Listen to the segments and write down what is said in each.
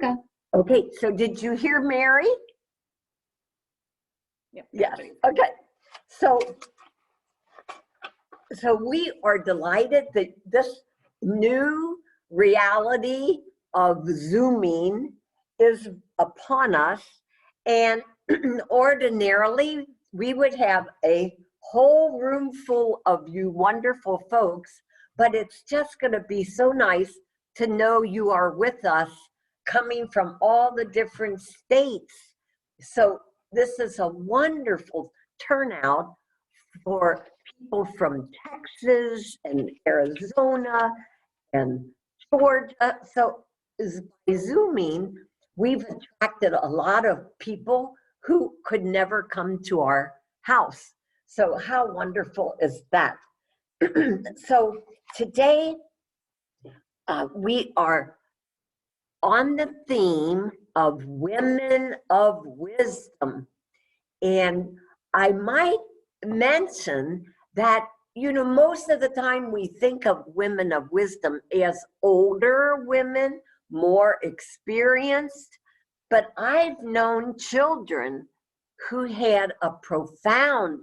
Rebecca. Okay, so did you hear Mary? Yep. Yes, okay. So we are delighted that this new reality of Zooming is upon us. And ordinarily, we would have a whole room full of you wonderful folks, but it's just going to be so nice to know you are with us coming from all the different states. So this is a wonderful turnout for people from Texas and Arizona and Georgia. So by Zooming, we've attracted a lot of people who could never come to our house. So how wonderful is that? So today we are on the theme of women of wisdom. And I might mention that, you know, most of the time we think of women of wisdom as older women, more experienced, but I've known children who had a profound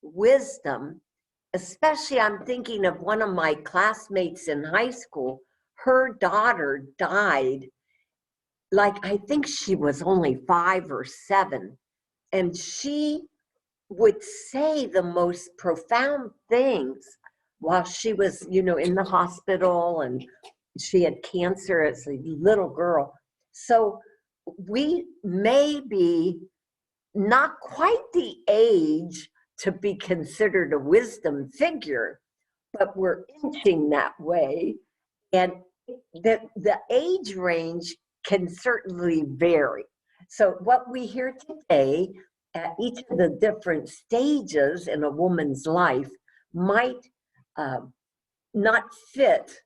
wisdom, especially I'm thinking of one of my classmates in high school. Her daughter died, like I think she was only 5 or 7, and she would say the most profound things while she was, you know, in the hospital, and she had cancer as a little girl. So we may be not quite the age to be considered a wisdom figure, but we're inching that way. And the age range can certainly vary. So what we hear today at each of the different stages in a woman's life might not fit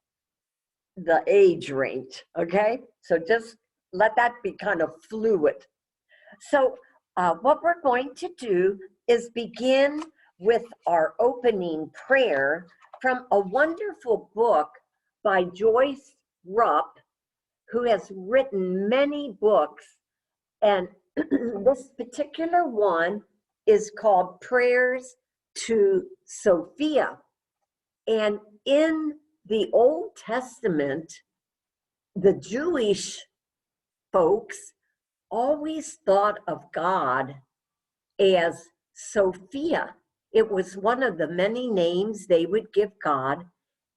the age range, okay? So just let that be kind of fluid. So what we're going to do is begin with our opening prayer from a wonderful book by Joyce Rupp, who has written many books, and this particular one is called Prayers to Sophia. And in the Old Testament, the Jewish folks always thought of God as Sophia. It was one of the many names they would give God,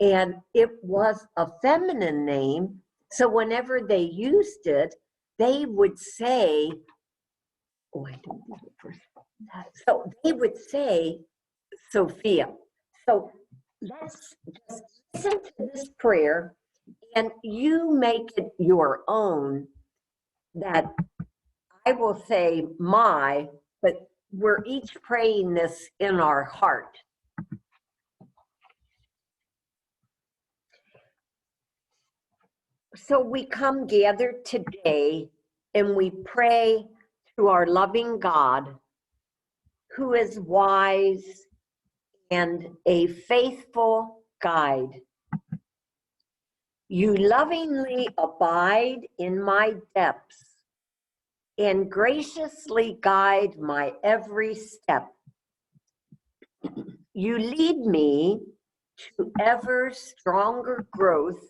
and it was a feminine name. So whenever they used it, they would say, oh, I don't do it first. So they would say Sophia. So let's just listen to this prayer, and you make it your own. That I will say my, but we're each praying this in our heart. So we come gathered today and we pray to our loving God, who is wise and a faithful guide. You lovingly abide in my depths and graciously guide my every step. You lead me to ever stronger growth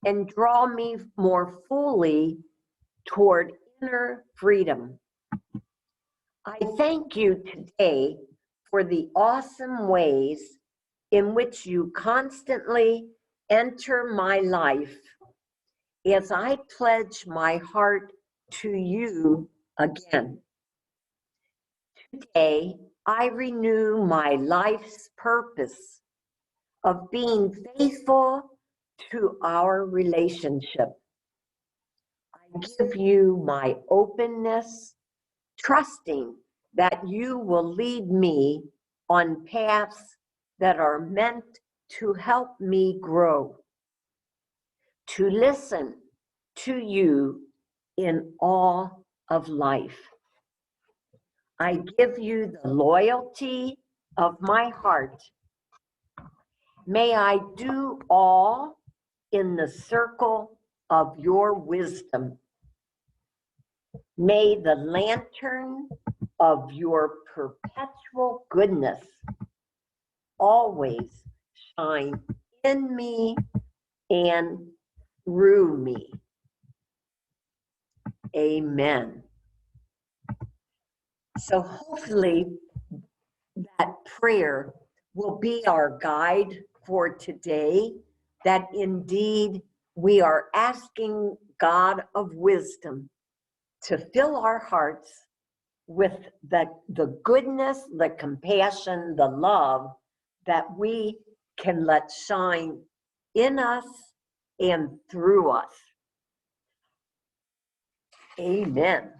and draw me more fully toward inner freedom. I thank you today for the awesome ways in which you constantly enter my life as I pledge my heart to you again. Today, I renew my life's purpose of being faithful to our relationship. I give you my openness, trusting that you will lead me on paths that are meant to help me grow, to listen to you in all of life. I give you the loyalty of my heart. May I do all in the circle of your wisdom. May the lantern of your perpetual goodness always shine in me and through me. Amen. So hopefully that prayer will be our guide for today, that indeed we are asking God of wisdom to fill our hearts with the goodness, the compassion, the love that we can let shine in us and through us. Amen.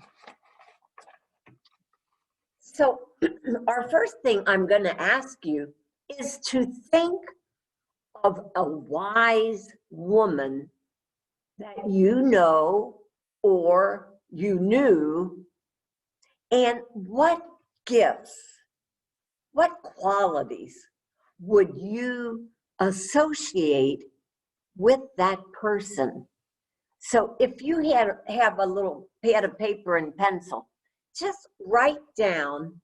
So our first thing I'm going to ask you is to think of a wise woman that you know or you knew, and what gifts, what qualities would you associate with that person? So if you have a little pad of paper and pencil, just write down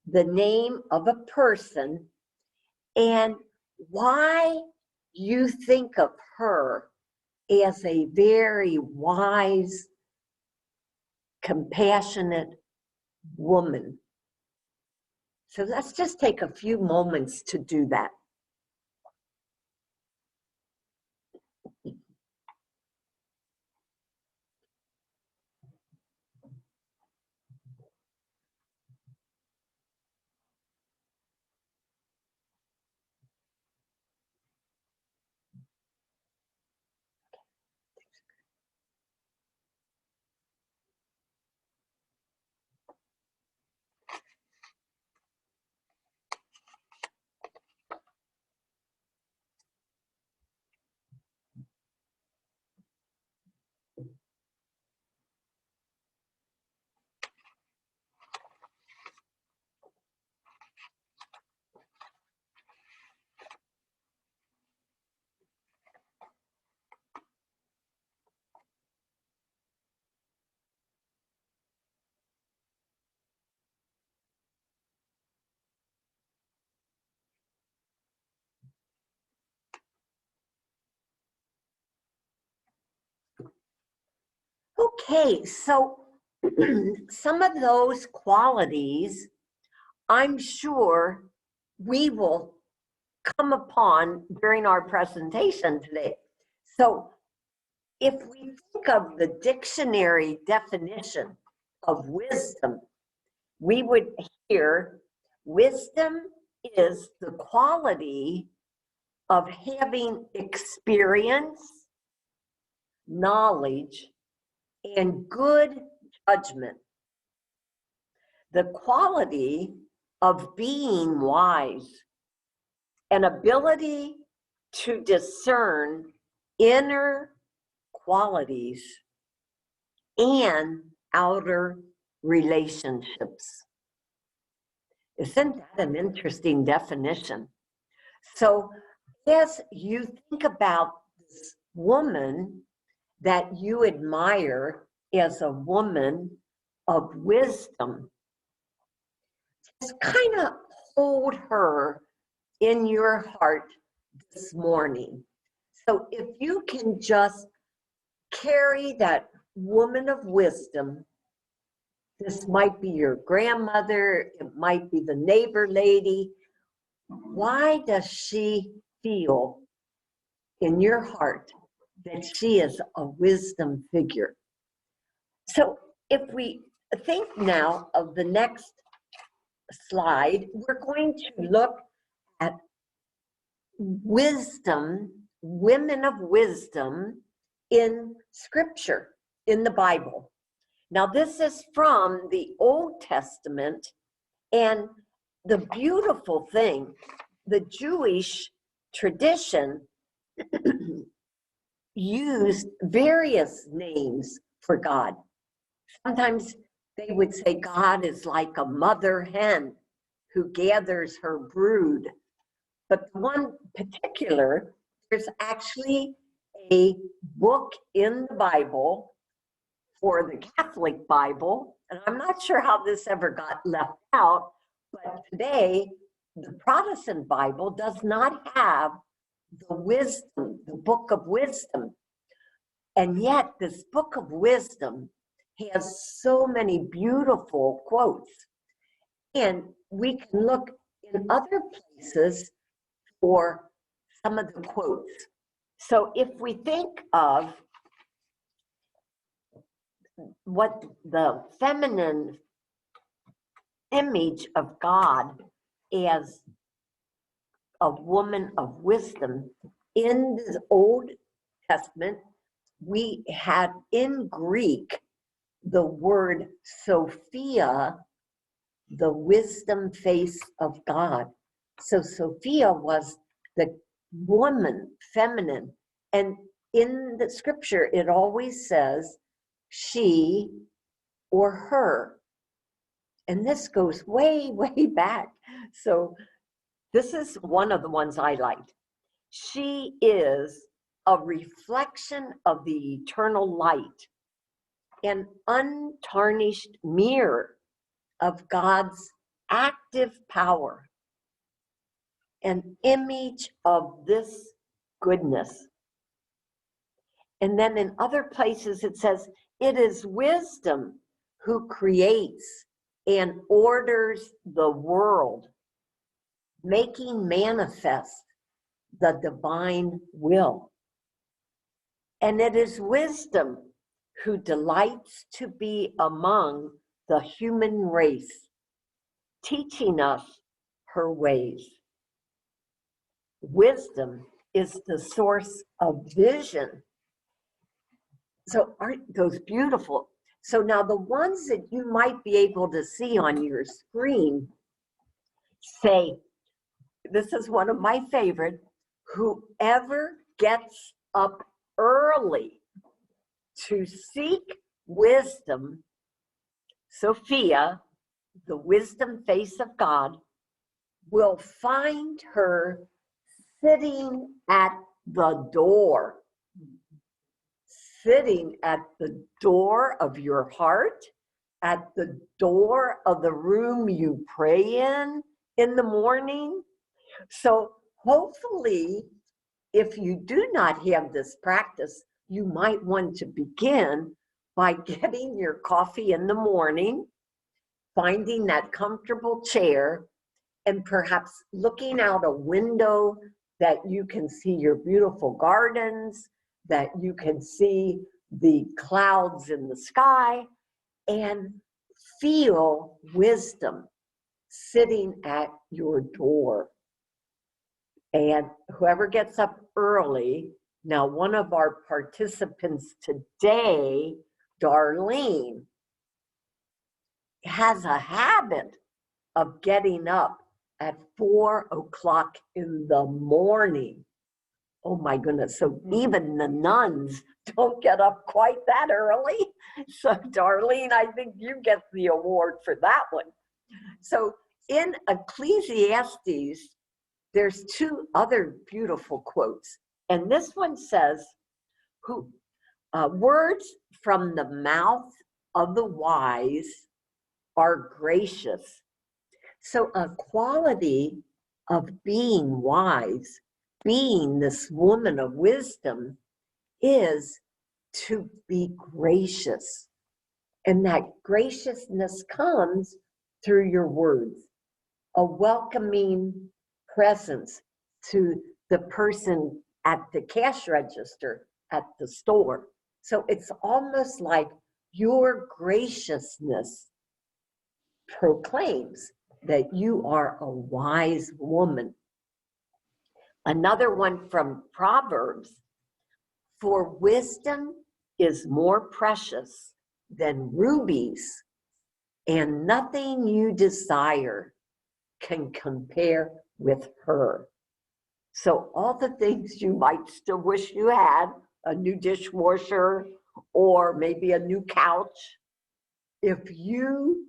the name of a person and why you think of her as a very wise, compassionate woman. So let's just take a few moments to do that. Okay, so some of those qualities, I'm sure we will come upon during our presentation today. So if we think of the dictionary definition of wisdom, we would hear wisdom is the quality of having experience, knowledge, and good judgment. The quality of being wise, an ability to discern inner qualities and outer relationships. Isn't that an interesting definition? So as you think about this woman that you admire as a woman of wisdom, just kind of hold her in your heart this morning. So if you can just carry that woman of wisdom, this might be your grandmother, it might be the neighbor lady. Why does she feel in your heart that she is a wisdom figure? So if we think now of the next slide, we're going to look at wisdom, women of wisdom in Scripture, in the Bible. Now, this is from the Old Testament, and the beautiful thing, the Jewish tradition used various names for God. Sometimes they would say God is like a mother hen who gathers her brood. But one particular, there's actually a book in the Bible for the Catholic Bible, and I'm not sure how this ever got left out, but today the Protestant Bible does not have the wisdom, the book of wisdom. And yet this book of wisdom has so many beautiful quotes. And we can look in other places for some of the quotes. So if we think of what the feminine image of God as a woman of wisdom, in the Old Testament, we had in Greek the word Sophia, the wisdom face of God. So Sophia was the woman, feminine. And in the scripture, it always says she or her. And this goes way, way back. So this is one of the ones I liked. She is a reflection of the eternal light, an untarnished mirror of God's active power, an image of this goodness. And then in other places it says, it is wisdom who creates and orders the world, making manifest the divine will. And it is wisdom who delights to be among the human race, teaching us her ways. Wisdom is the source of vision. So aren't those beautiful? So now the ones that you might be able to see on your screen say, this is one of my favorite, whoever gets up early to seek wisdom, Sophia, the wisdom face of God, will find her sitting at the door. Sitting at the door of your heart, at the door of the room you pray in the morning. So hopefully, if you do not have this practice, you might want to begin by getting your coffee in the morning, finding that comfortable chair, and perhaps looking out a window that you can see your beautiful gardens, that you can see the clouds in the sky, and feel wisdom sitting at your door. And whoever gets up early, now one of our participants today, Darlene, has a habit of getting up at 4 o'clock in the morning. Oh my goodness, so even the nuns don't get up quite that early. So Darlene, I think you get the award for that one. So in Ecclesiastes, there's two other beautiful quotes. And this one says, words from the mouth of the wise are gracious. So a quality of being wise, being this woman of wisdom, is to be gracious. And that graciousness comes through your words, a welcoming presence to the person at the cash register at the store. So it's almost like your graciousness proclaims that you are a wise woman. Another one from Proverbs, for wisdom is more precious than rubies, and nothing you desire can compare with her. So all the things you might still wish you had, a new dishwasher or maybe a new couch, if you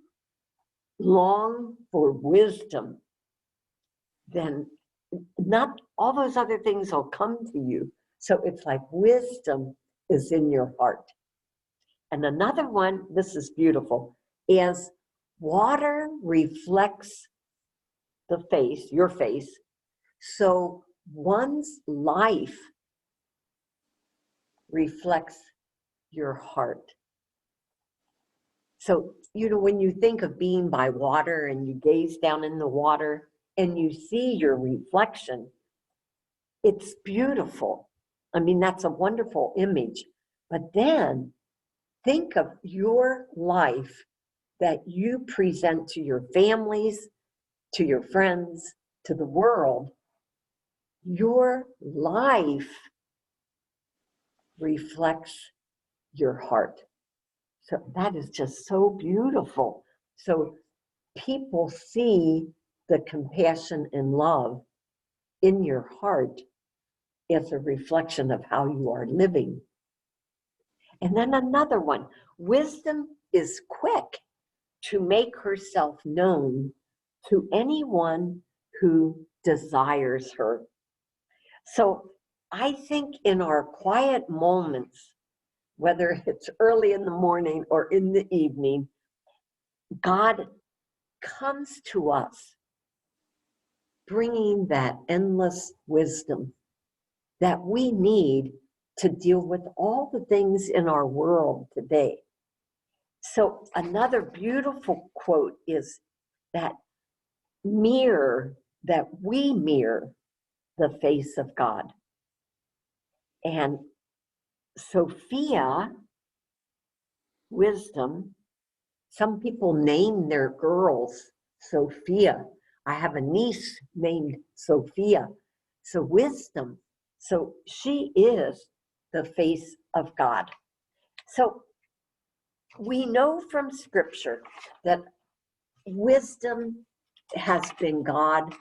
long for wisdom, then not all those other things will come to you. So it's like wisdom is in your heart. And another one, this is beautiful, is water reflects the face, your face, so one's life reflects your heart. So, when you think of being by water and you gaze down in the water and you see your reflection, it's beautiful. I mean, that's a wonderful image. But then think of your life that you present to your families, to your friends, to the world. Your life reflects your heart. So that is just so beautiful. So people see the compassion and love in your heart as a reflection of how you are living. And then another one, wisdom is quick to make herself known to anyone who desires her. So I think in our quiet moments, whether it's early in the morning or in the evening, God comes to us bringing that endless wisdom that we need to deal with all the things in our world today. So another beautiful quote is that we mirror the face of God. And Sophia, wisdom, some people name their girls Sophia. I have a niece named Sophia. So wisdom. So she is the face of God. So we know from scripture that wisdom has been God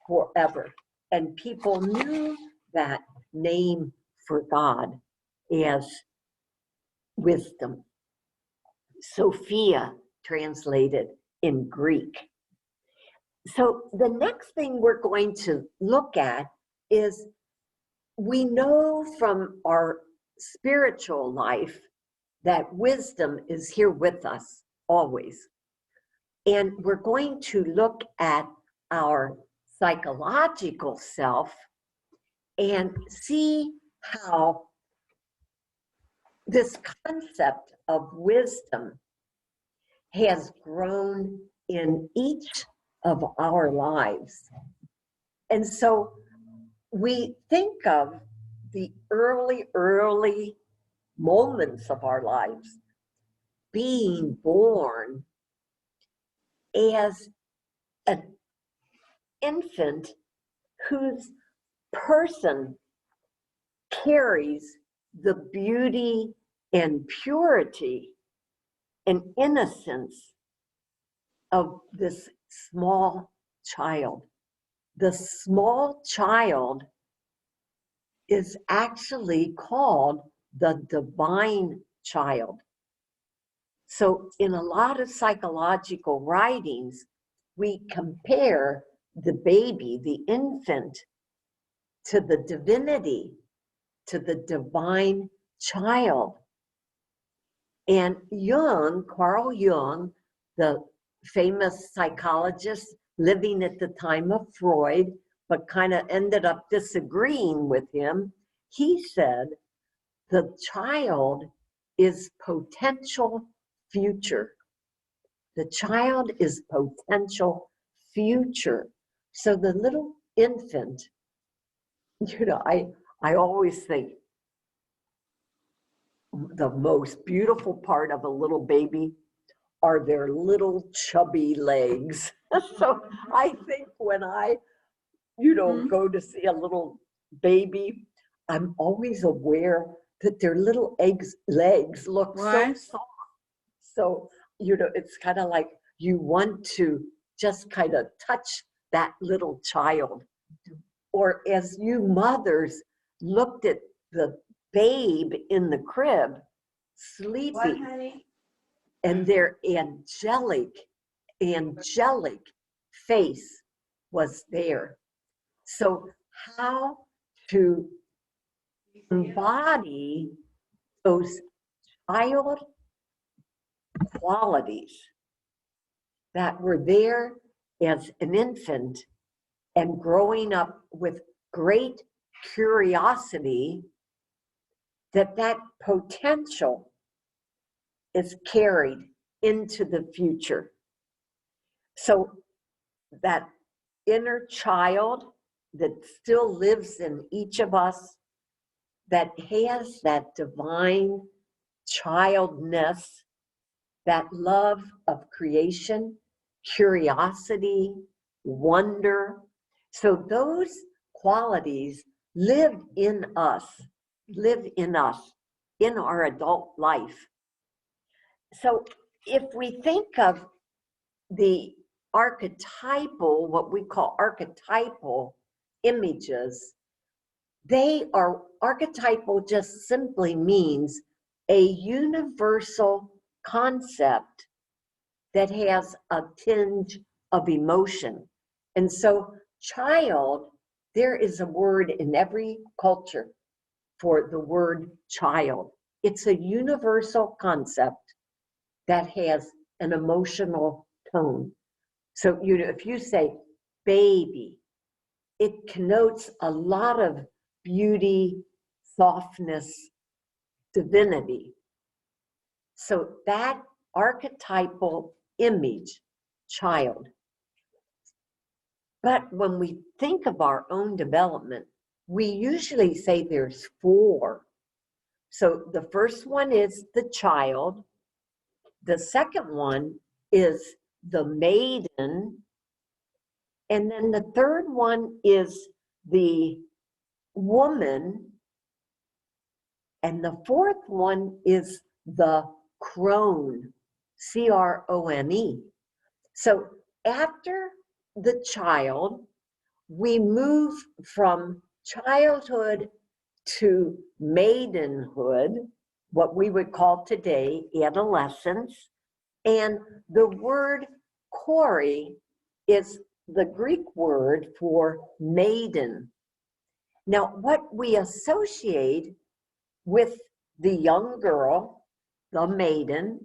forever. And people knew that name for God as wisdom. Sophia, translated in Greek. So the next thing we're going to look at is we know from our spiritual life that wisdom is here with us always. And we're going to look at our psychological self and see how this concept of wisdom has grown in each of our lives. And so we think of the early moments of our lives being born as an infant whose person carries the beauty and purity and innocence of this small child. The small child is actually called the divine child. So in a lot of psychological writings, we compare the baby, the infant, to the divinity, to the divine child. And Jung, Carl Jung, the famous psychologist living at the time of Freud, but kind of ended up disagreeing with him, he said, the child is potential future. The child is potential future. So the little infant, I always think the most beautiful part of a little baby are their little chubby legs. So I think when I, go to see a little baby, I'm always aware that their little legs look so soft. So, it's kind of like you want to just kind of touch that little child. Or as you mothers looked at the babe in the crib, sleeping, and their angelic face was there. So how to embody those child qualities that were there as an infant and growing up with great curiosity, that potential is carried into the future. So that inner child that still lives in each of us, that has that divine childness, that love of creation, curiosity, wonder. So those qualities live in us in our adult life. So if we think of the archetypal, what we call archetypal images, they are archetypal, just simply means a universal concept that has a tinge of emotion. And so child, there is a word in every culture for the word child. It's a universal concept that has an emotional tone. So if you say baby, it connotes a lot of beauty, softness, divinity. So that archetypal image, child. But when we think of our own development, we usually say there's 4. So the first one is the child. The second one is the maiden. And then the third one is the woman. And the fourth one is the crone, C-R-O-N-E. So after the child, we move from childhood to maidenhood, what we would call today adolescence. And the word Kori is the Greek word for maiden. Now, what we associate with the young girl, the maiden,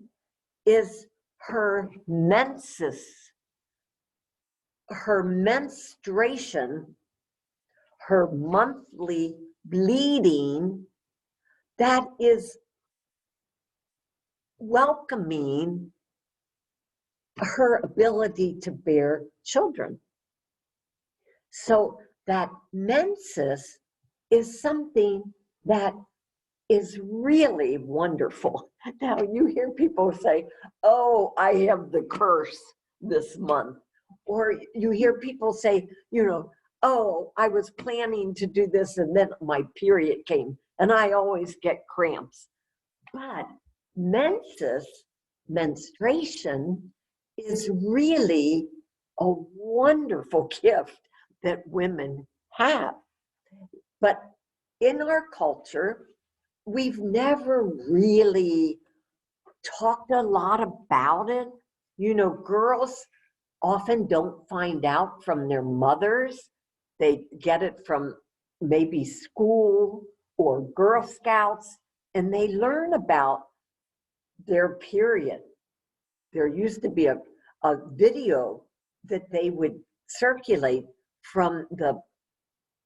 is her menses, her menstruation, her monthly bleeding, that is welcoming her ability to bear children. So that menses is something that is really wonderful. Now you hear people say, oh, I have the curse this month. Or you hear people say, oh, I was planning to do this and then my period came and I always get cramps. But menses, menstruation, is really a wonderful gift that women have. But in our culture, we've never really talked a lot about it. Girls often don't find out from their mothers. They get it from maybe school or Girl Scouts, and they learn about their period. There used to be a video that they would circulate from the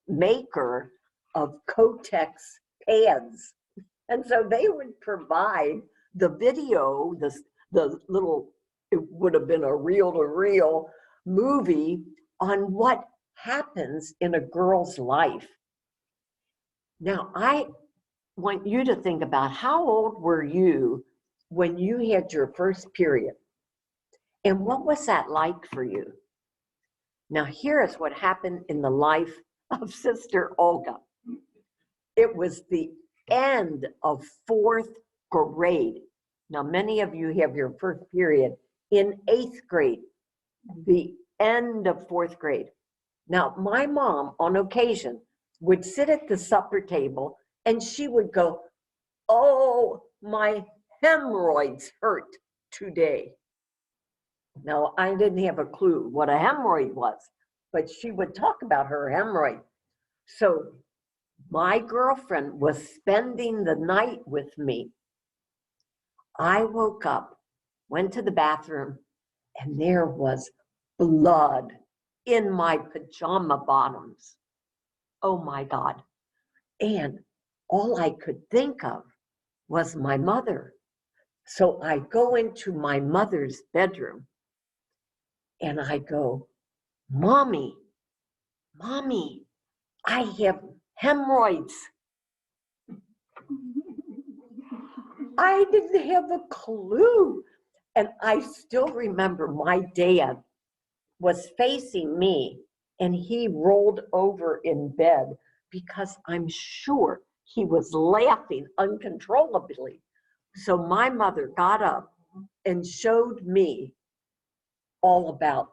maker of Kotex pads. And so they would provide the video, the little, it would have been a reel-to-reel movie on what happens in a girl's life. Now, I want you to think about how old were you when you had your first period? And what was that like for you? Now, here is what happened in the life of Sister Olga. It was the end of 4th grade. Now, many of you have your first period in 8th grade, the end of 4th grade. Now, my mom, on occasion, would sit at the supper table and she would go, oh, my hemorrhoids hurt today. Now, I didn't have a clue what a hemorrhoid was, but she would talk about her hemorrhoid. So my girlfriend was spending the night with me. I woke up went to the bathroom, and there was blood in my pajama bottoms. Oh my God. And all I could think of was my mother. So I go into my mother's bedroom and I go, Mommy, Mommy, I have hemorrhoids. I didn't have a clue. And I still remember my dad was facing me and he rolled over in bed because I'm sure he was laughing uncontrollably. So my mother got up and showed me all about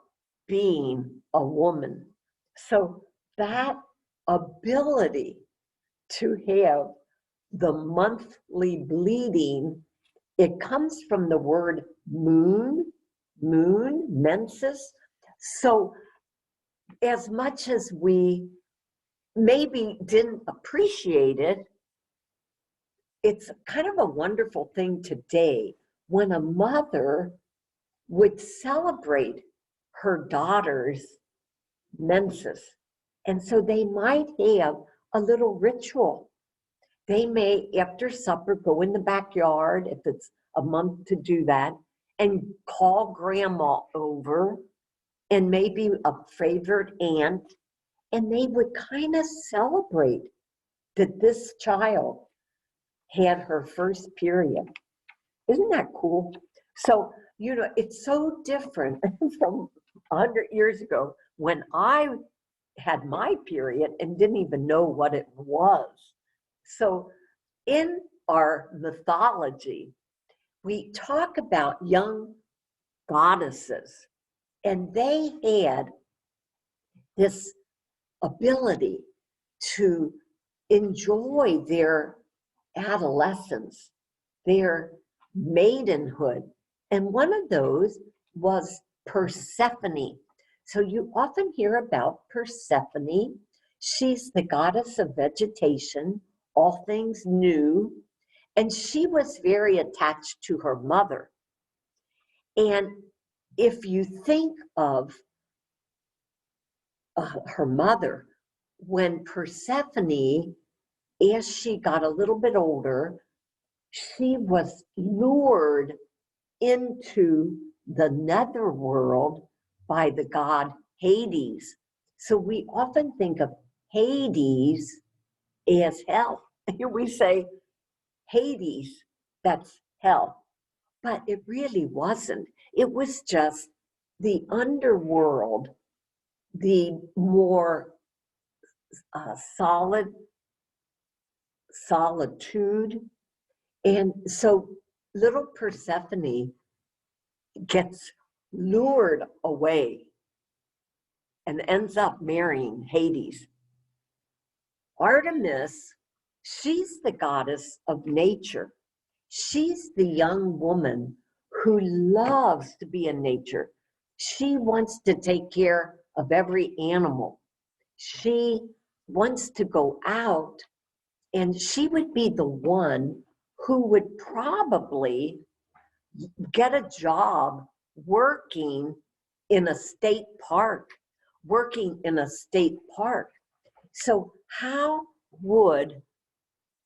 being a woman. So that ability to have the monthly bleeding, it comes from the word moon, menses. So as much as we maybe didn't appreciate it, it's kind of a wonderful thing today when a mother would celebrate her daughter's menses. And so they might have a little ritual. They may, after supper, go in the backyard, if it's a month to do that, and call grandma over and maybe a favorite aunt, and they would kind of celebrate that this child had her first period. Isn't that cool? So, you know, it's so different from 100 years ago when I had my period and didn't even know what it was. So in our mythology, we talk about young goddesses, and they had this ability to enjoy their adolescence, their maidenhood. And one of those was Persephone. So you often hear about Persephone. She's the goddess of vegetation, all things new, and she was very attached to her mother. And if you think of her mother, when Persephone, as she got a little bit older, she was lured into the netherworld by the god Hades. So we often think of Hades as hell. We say Hades, that's hell. But it really wasn't. It was just the underworld, the more solitude. And so little Persephone gets lured away and ends up marrying Hades. Artemis, she's the goddess of nature. She's the young woman who loves to be in nature. She wants to take care of every animal. She wants to go out, and she would be the one who would probably get a job working in a state park, So how would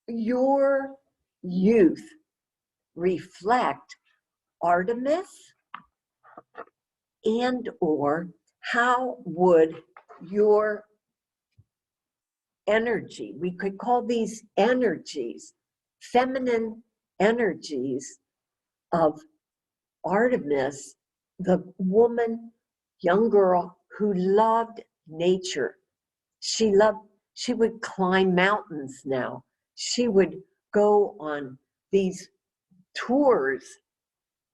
your youth reflect Artemis, and or how would your energy, we could call these energies, feminine energies of Artemis, the woman, young girl who loved nature. She would climb mountains now. She would go on these tours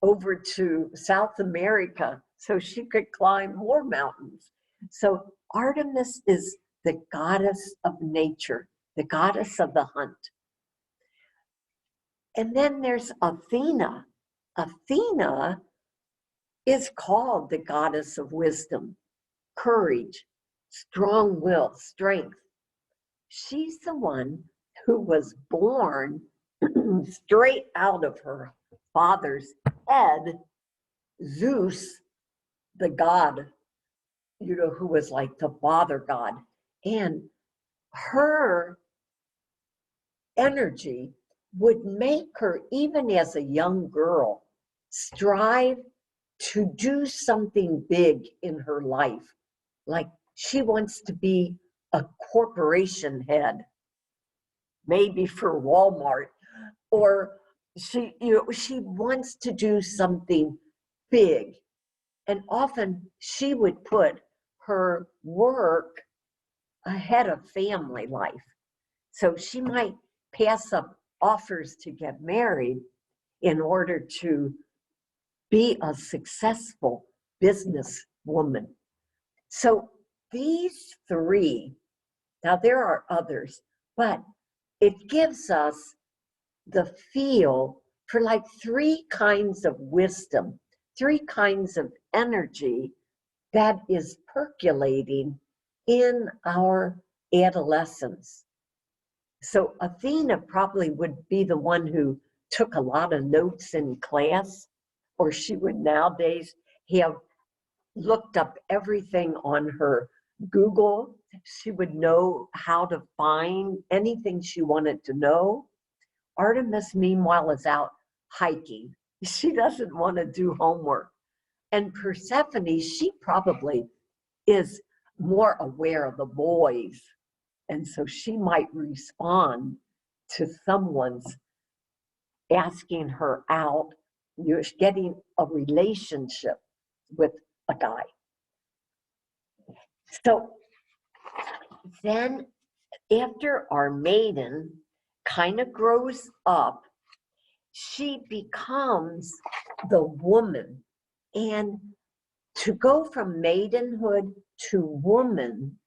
over to South America so she could climb more mountains. So Artemis is the goddess of nature, the goddess of the hunt. And then there's Athena. Athena is called the goddess of wisdom, courage, strong will, strength. She's the one who was born straight out of her father's head Zeus, the god, who was like the father god. And her energy would make her, even as a young girl, strive to do something big in her life. Like she wants to be a corporation head, maybe for Walmart, or she wants to do something big. And often she would put her work ahead of family life. So she might pass up offers to get married in order to be a successful businesswoman. So these three, now there are others, but it gives us the feel for like three kinds of wisdom, three kinds of energy that is percolating in our adolescence. So Athena probably would be the one who took a lot of notes in class, or she would nowadays have looked up everything on her Google. She would know how to find anything she wanted to know. Artemis, meanwhile, is out hiking. She doesn't want to do homework. And Persephone, she probably is more aware of the boys. And so she might respond to someone's asking her out, you're getting a relationship with a guy. So then after our maiden kind of grows up, she becomes the woman. And to go from maidenhood to woman,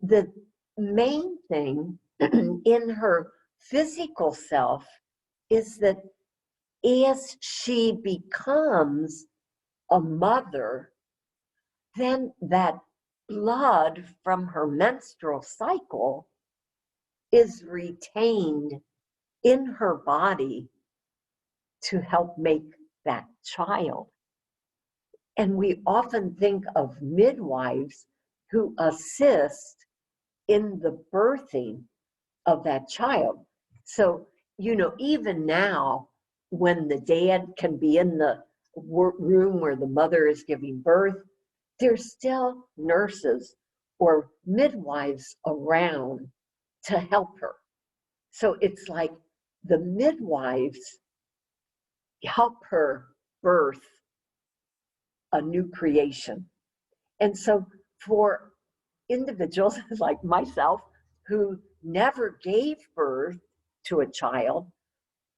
the main thing in her physical self is that as she becomes a mother, then that blood from her menstrual cycle is retained in her body to help make that child. And we often think of midwives who assist in the birthing of that child. So, even now, when the dad can be in the room where the mother is giving birth, there's still nurses or midwives around to help her. So it's like the midwives help her birth a new creation. And so for individuals like myself who never gave birth to a child,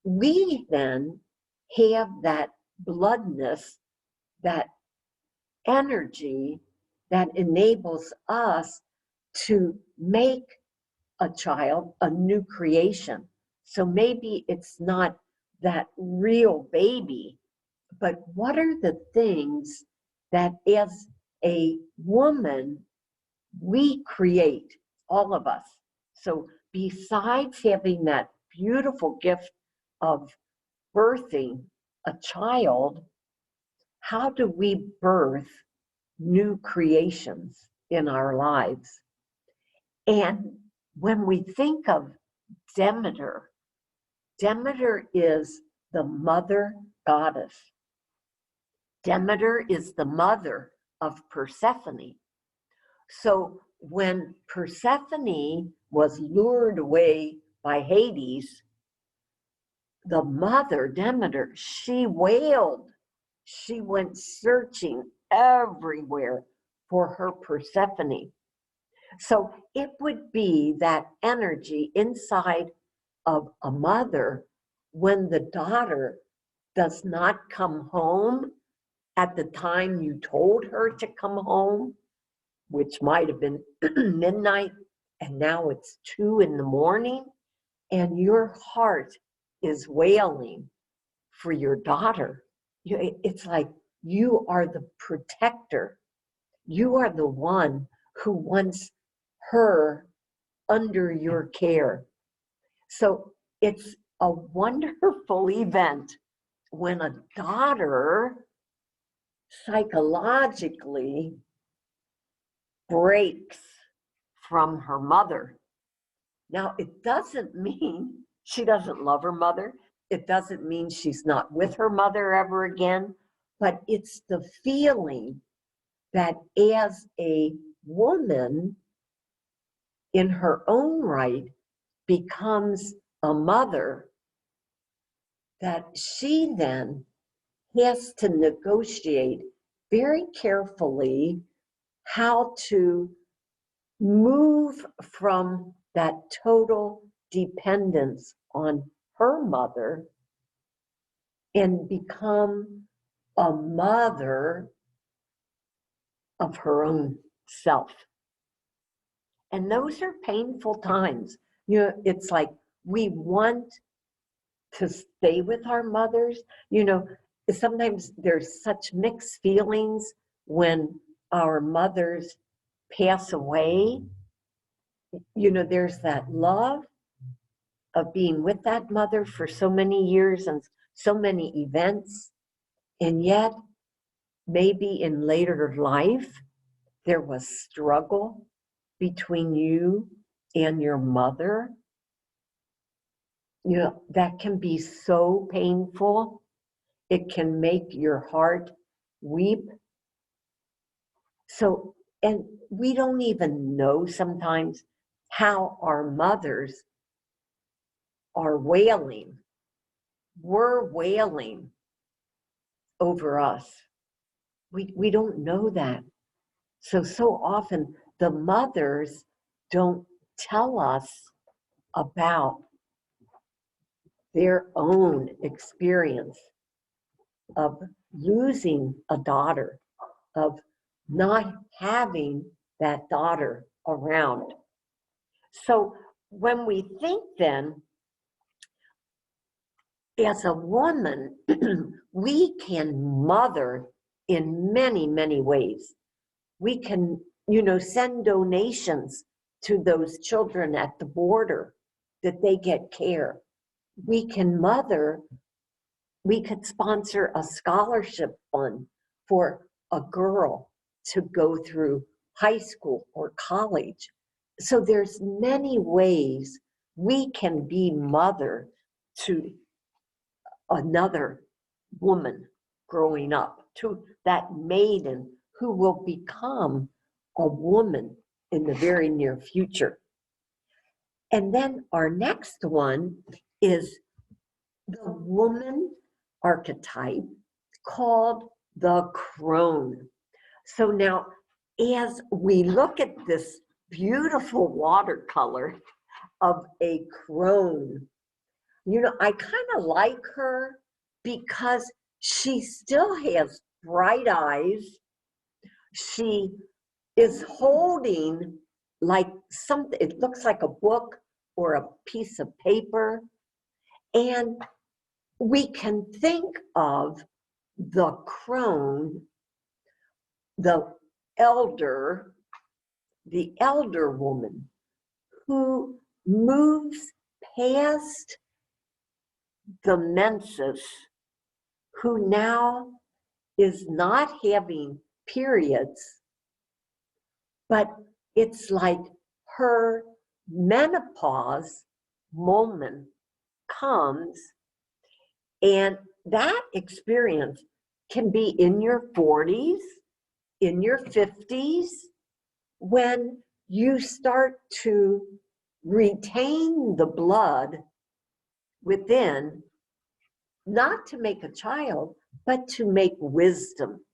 we then have that bloodness, that energy that enables us to make a child a new creation. So maybe it's not that real baby, but what are the things that as a woman we create, all of us? So besides having that beautiful gift of birthing a child, how do we birth new creations in our lives? And when we think of Demeter, Demeter is the mother goddess. Demeter is the mother of Persephone. So when Persephone was lured away by Hades, the mother, Demeter, she wailed. She went searching everywhere for her Persephone. So it would be that energy inside of a mother when the daughter does not come home at the time you told her to come home, which might have been midnight, and now it's 2 a.m, and your heart is wailing for your daughter. It's like you are the protector. You are the one who wants her under your care. So it's a wonderful event when a daughter psychologically breaks from her mother. Now, it doesn't mean she doesn't love her mother. It doesn't mean she's not with her mother ever again, but it's the feeling that as a woman in her own right becomes a mother, that she then has to negotiate very carefully how to move from that total dependence on her mother and become a mother of her own self. And those are painful times. You know, it's like we want to stay with our mothers. You know, sometimes there's such mixed feelings when our mothers pass away. You know, there's that love of being with that mother for so many years and so many events. And yet, maybe in later life, there was struggle between you and your mother. You know, that can be so painful. It can make your heart weep. So, and we don't even know sometimes how our mothers are wailing. We're wailing over us. We don't know that. So often the mothers don't tell us about their own experience of losing a daughter, of not having that daughter around. So when we think then, as a woman, we can mother in many, many ways. We can, you know, send donations to those children at the border that they get care. We can mother, we could sponsor a scholarship fund for a girl to go through high school or college. So there's many ways we can be mother to another woman growing up, to that maiden who will become a woman in the very near future. And then our next one is the woman archetype called the crone. So now, as we look at this beautiful watercolor of a crone, you know, I kind of like her because she still has bright eyes. She is holding like something, it looks like a book or a piece of paper. And we can think of the crone, the elder woman who moves past the menses, who now is not having periods, but it's like her menopause moment comes, and that experience can be in your 40s, in your 50s, when you start to retain the blood within, not to make a child, but to make wisdom.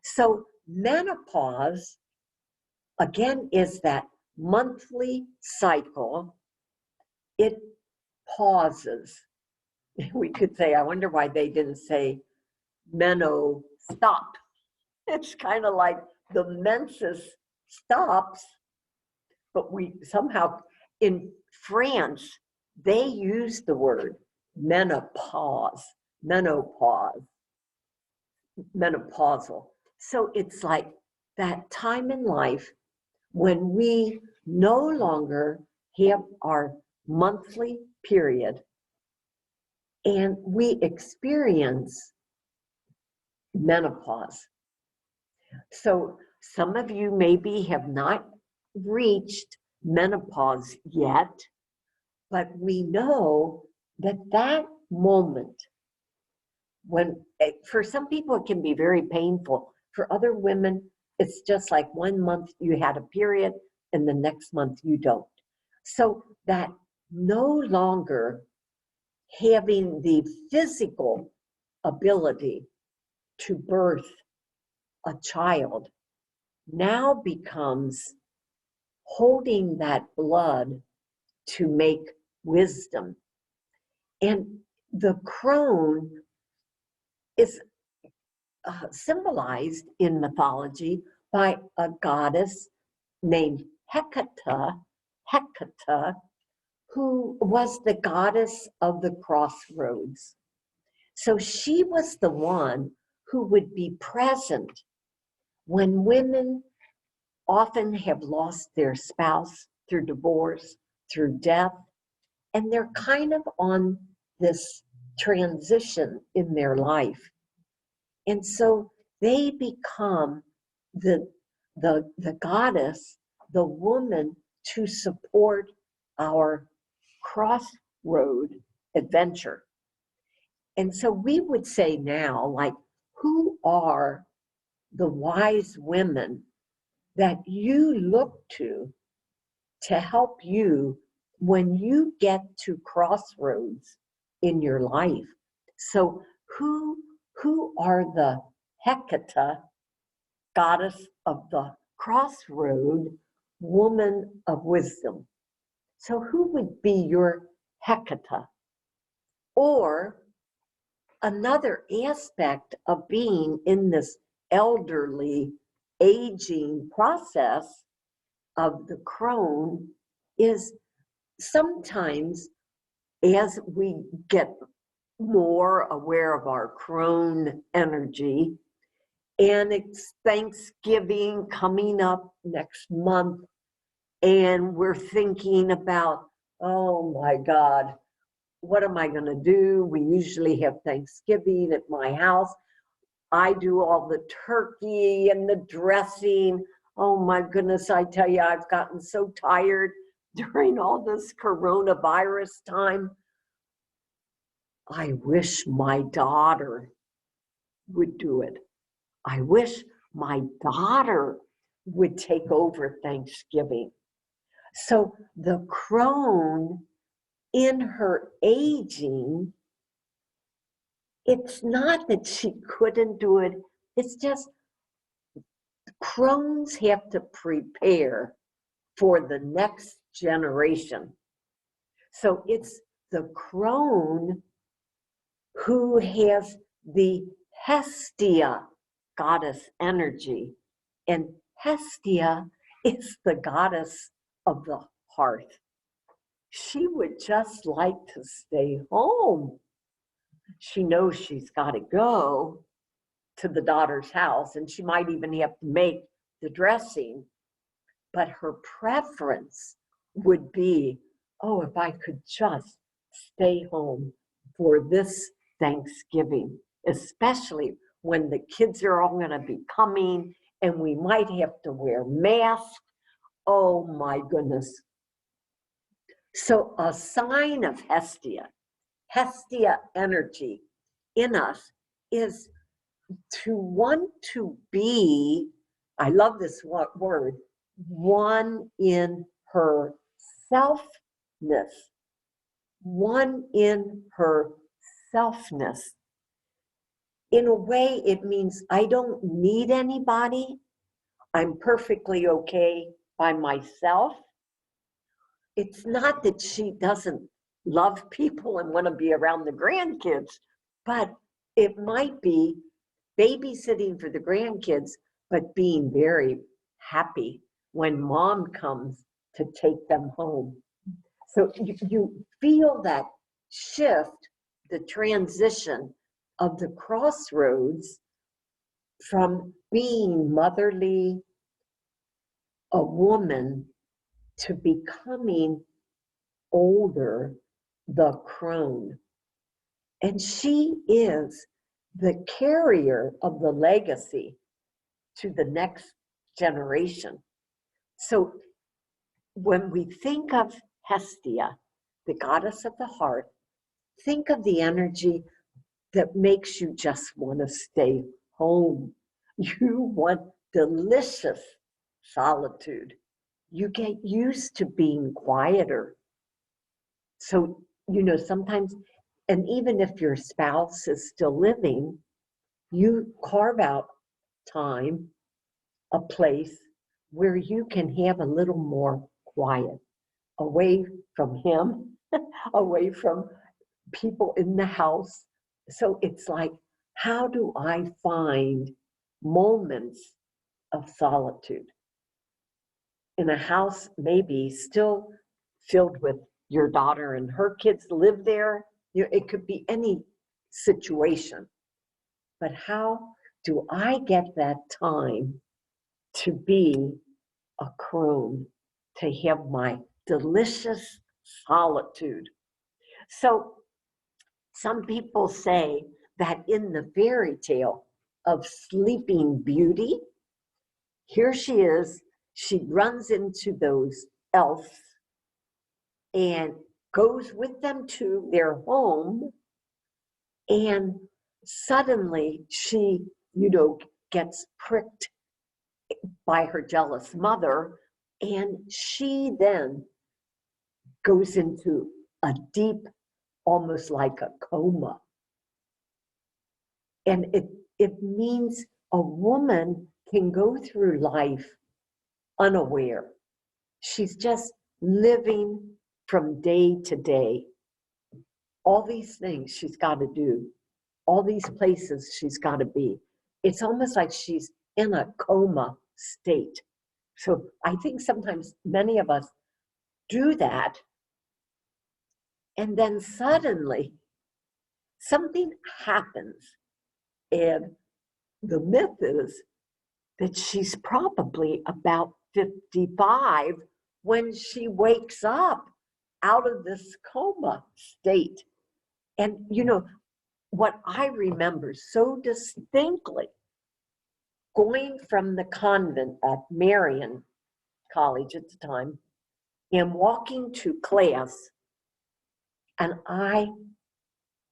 So menopause, again, is that monthly cycle. It pauses. We could say, I wonder why they didn't say meno stop. It's kind of like the menses stops, but we somehow, in France, they use the word menopause, menopausal. So it's like that time in life when we no longer have our monthly period and we experience menopause. So some of you maybe have not reached menopause yet, but we know that that moment when, for some people, it can be very painful. For other women, it's just like 1 month you had a period and the next month you don't. So that no longer having the physical ability to birth a child now becomes holding that blood to make wisdom. And the crone is symbolized in mythology by a goddess named Hecate, who was the goddess of the crossroads. So she was the one who would be present when women often have lost their spouse through divorce, through death, and they're kind of on this transition in their life. And so they become the goddess, the woman to support our crossroad adventure. And so we would say now, like, who are the wise women that you look to help you when you get to crossroads in your life? So who are the Hecate, goddess of the crossroad, woman of wisdom? So who would be your Hecate? Or another aspect of being in this elderly, aging process of the crone is sometimes, as we get more aware of our crone energy, and it's Thanksgiving coming up next month, and we're thinking about, oh my God, what am I going to do? We usually have Thanksgiving at my house. I do all the turkey and the dressing. Oh my goodness, I tell you, I've gotten so tired during all this coronavirus time. I wish my daughter would do it. I wish my daughter would take over Thanksgiving. So the crone, in her aging, it's not that she couldn't do it, it's just crones have to prepare for the next generation. So it's the crone who has the Hestia goddess energy. And Hestia is the goddess of the hearth. She would just like to stay home. She knows she's got to go to the daughter's house, and she might even have to make the dressing, but her preference would be, oh, if I could just stay home for this Thanksgiving, especially when the kids are all going to be coming and we might have to wear masks. Oh my goodness. So a sign of Hestia energy in us is to want to be, I love this word, one in her selfness. One in her selfness. In a way, it means I don't need anybody. I'm perfectly okay by myself. It's not that she doesn't love people and want to be around the grandkids, but it might be babysitting for the grandkids, but being very happy when mom comes to take them home. So you feel that shift, the transition of the crossroads from being motherly, a woman, to becoming older, the crone. And she is the carrier of the legacy to the next generation. So when we think of Hestia, the goddess of the heart, think of the energy that makes you just want to stay home. You want delicious solitude. You get used to being quieter. So, sometimes, and even if your spouse is still living, you carve out time, a place where you can have a little more quiet, away from him, away from people in the house. So it's like, how do I find moments of solitude in a house maybe still filled with your daughter and her kids live there? It could be any situation. But how do I get that time to be a crone, to have my delicious solitude? So some people say that in the fairy tale of Sleeping Beauty, here she is, she runs into those elves and goes with them to their home, and suddenly she, gets pricked by her jealous mother, and she then goes into a deep, almost like a coma. And it means a woman can go through life unaware. She's just living from day to day. All these things she's got to do, all these places she's got to be. It's almost like she's in a coma state. So I think sometimes many of us do that, and then suddenly something happens. And the myth is that she's probably about 55 when she wakes up out of this coma state. And what I remember so distinctly, going from the convent at Marian College at the time and walking to class, and I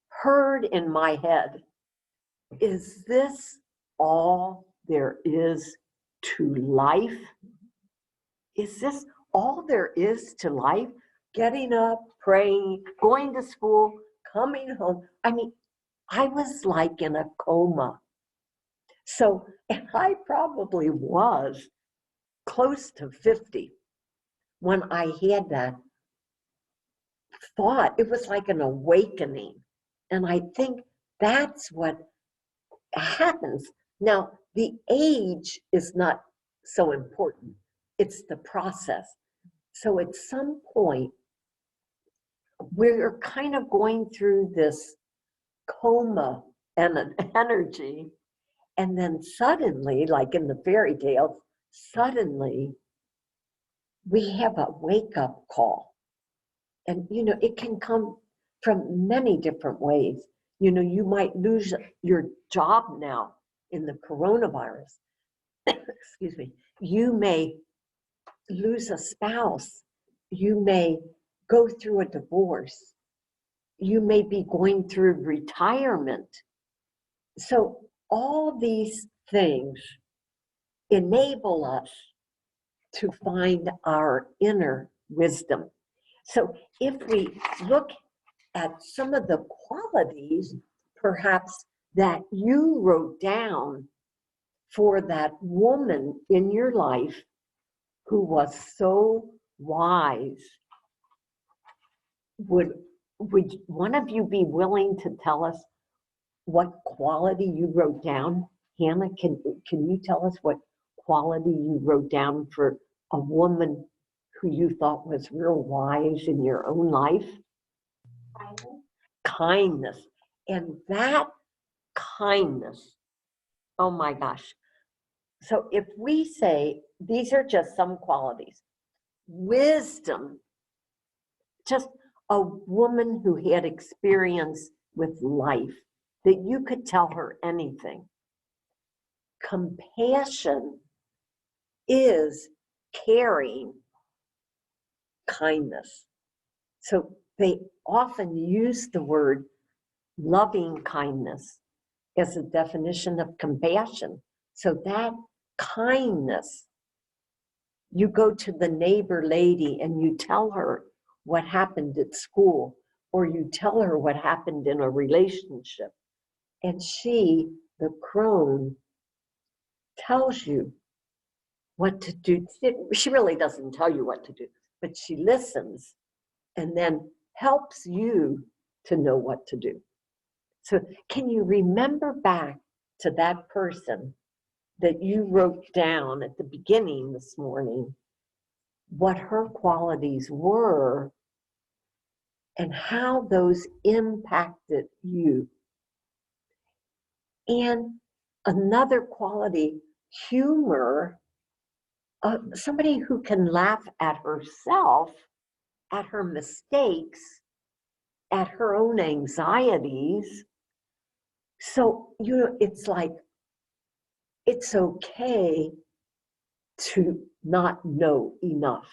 heard in my head, is this all there is to life? Is this all there is to life? Getting up, praying, going to school, coming home. I mean, I was like in a coma. So, and I probably was close to 50 when I had that thought. It was like an awakening. And I think that's what happens. Now, the age is not so important. It's the process. So at some point, we're kind of going through this coma and an energy, and then suddenly, like in the fairy tales, suddenly we have a wake-up call. And it can come from many different ways. You might lose your job now in the coronavirus. Excuse me. You may lose a spouse. You may go through a divorce. You may be going through retirement. So all these things enable us to find our inner wisdom. So if we look at some of the qualities, perhaps, that you wrote down for that woman in your life who was so wise, would one of you be willing to tell us what quality you wrote down? Hannah, can you tell us what quality you wrote down for a woman who you thought was real wise in your own life? Kindness. And that kindness, oh my gosh. So if we say these are just some qualities, wisdom, just a woman who had experience with life that you could tell her anything. Compassion is caring kindness. So they often use the word loving kindness as a definition of compassion. So that kindness, you go to the neighbor lady and you tell her what happened at school, or you tell her what happened in a relationship, and she, the crone, tells you what to do. She really doesn't tell you what to do, but she listens and then helps you to know what to do. So can you remember back to that person that you wrote down at the beginning this morning, what her qualities were and how those impacted you? And another quality, humor, somebody who can laugh at herself, at her mistakes, at her own anxieties. So, it's like, it's okay to not know enough.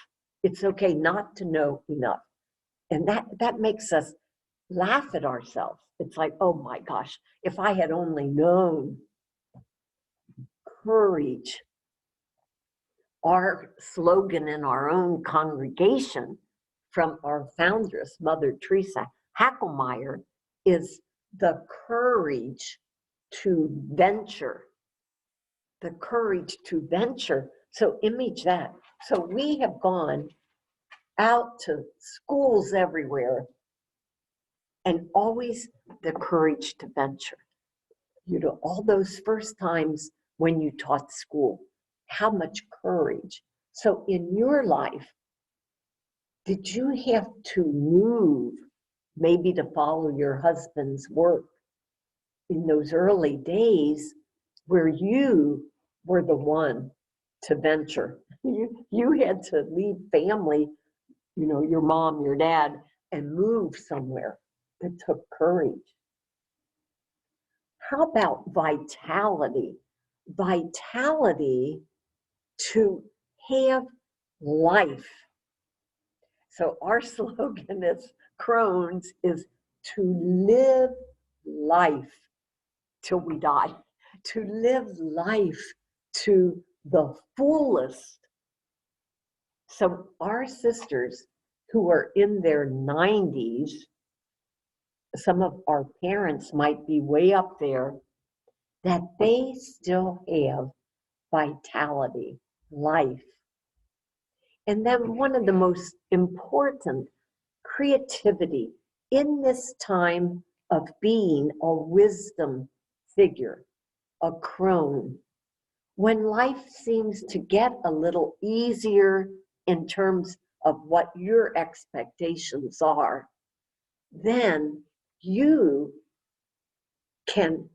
It's okay not to know enough. And that makes us laugh at ourselves. It's like, oh my gosh, if I had only known. Courage. Our slogan in our own congregation from our foundress, Mother Teresa Hackelmeyer, is the courage to venture. The courage to venture. So image that. So we have gone out to schools everywhere and always the courage to venture. All those first times when you taught school, how much courage. So in your life, did you have to move maybe to follow your husband's work in those early days where you were the one to venture? You had to leave family, your mom, your dad, and move somewhere. It took courage. How about vitality? Vitality to have life. So our slogan as Crohn's is to live life till we die, to live life to the fullest. So our sisters who are in their 90s, some of our parents might be way up there, that they still have vitality, life. And then one of the most important, creativity in this time of being a wisdom figure, a crone. When life seems to get a little easier in terms of what your expectations are, then you can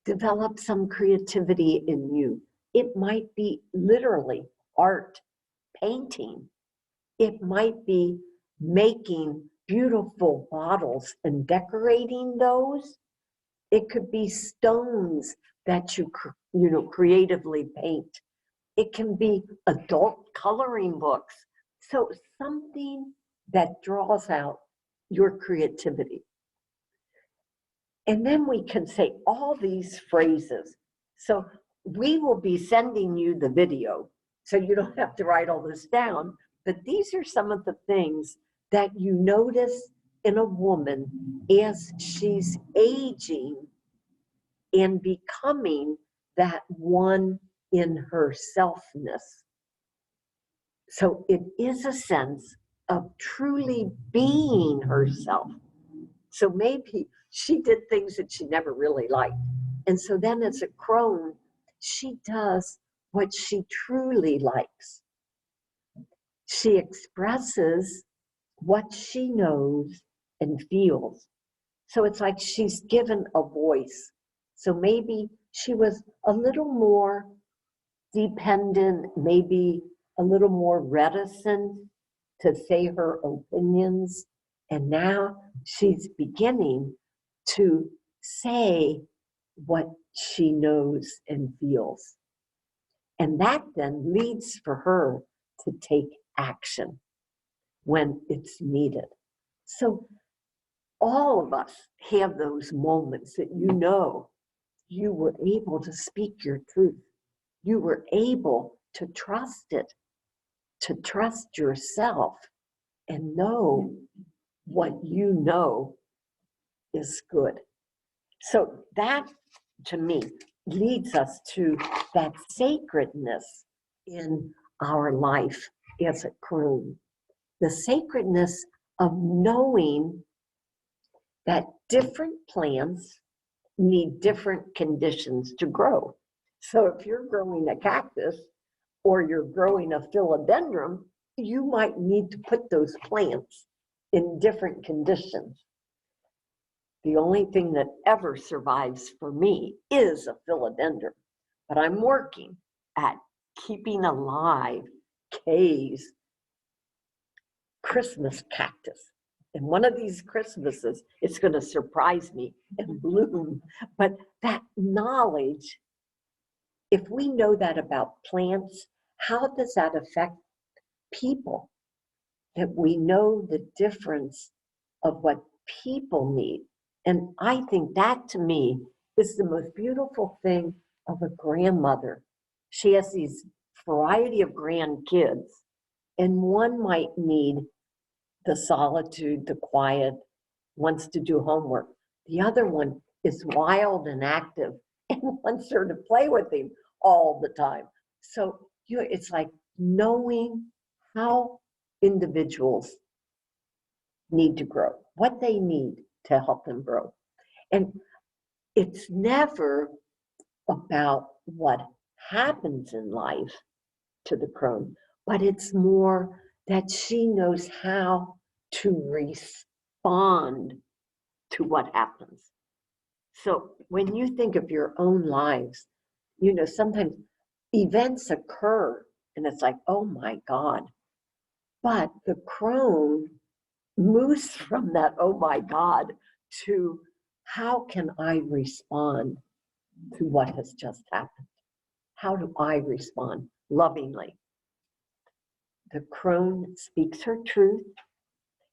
develop some creativity in you. It might be literally art, painting. It might be making beautiful bottles and decorating those. It could be stones that you creatively paint. It can be adult coloring books. So something that draws out your creativity. And then we can say all these phrases. So we will be sending you the video, so you don't have to write all this down, but these are some of the things that you notice in a woman as she's aging and becoming that one in her selfness. So it is a sense of truly being herself. So maybe she did things that she never really liked. And so then as a crone, she does what she truly likes. She expresses what she knows and feels. So it's like she's given a voice. So maybe she was a little more dependent, maybe a little more reticent to say her opinions. And now she's beginning to say what she knows and feels. And that then leads for her to take action when it's needed. So all of us have those moments that you were able to speak your truth. You were able to trust it, to trust yourself and know what you know is good. So that, to me, leads us to that sacredness in our life as a crone. The sacredness of knowing that different plants need different conditions to grow. So if you're growing a cactus or you're growing a philodendron, you might need to put those plants in different conditions. The only thing that ever survives for me is a philodendron, but I'm working at keeping alive Kay's Christmas cactus. And one of these Christmases, it's going to surprise me and bloom. But that knowledge, if we know that about plants, how does that affect people? That we know the difference of what people need. And I think that, to me, is the most beautiful thing of a grandmother. She has these variety of grandkids, and one might need the solitude, the quiet, wants to do homework. The other one is wild and active and wants her to play with him all the time. So it's like knowing how individuals need to grow, what they need to help them grow. And it's never about what happens in life to the crone, but it's more that she knows how to respond to what happens. So when you think of your own lives, sometimes events occur and it's like, oh my God. But the crone moves from that, oh my God, to how can I respond to what has just happened? How do I respond lovingly? The crone speaks her truth.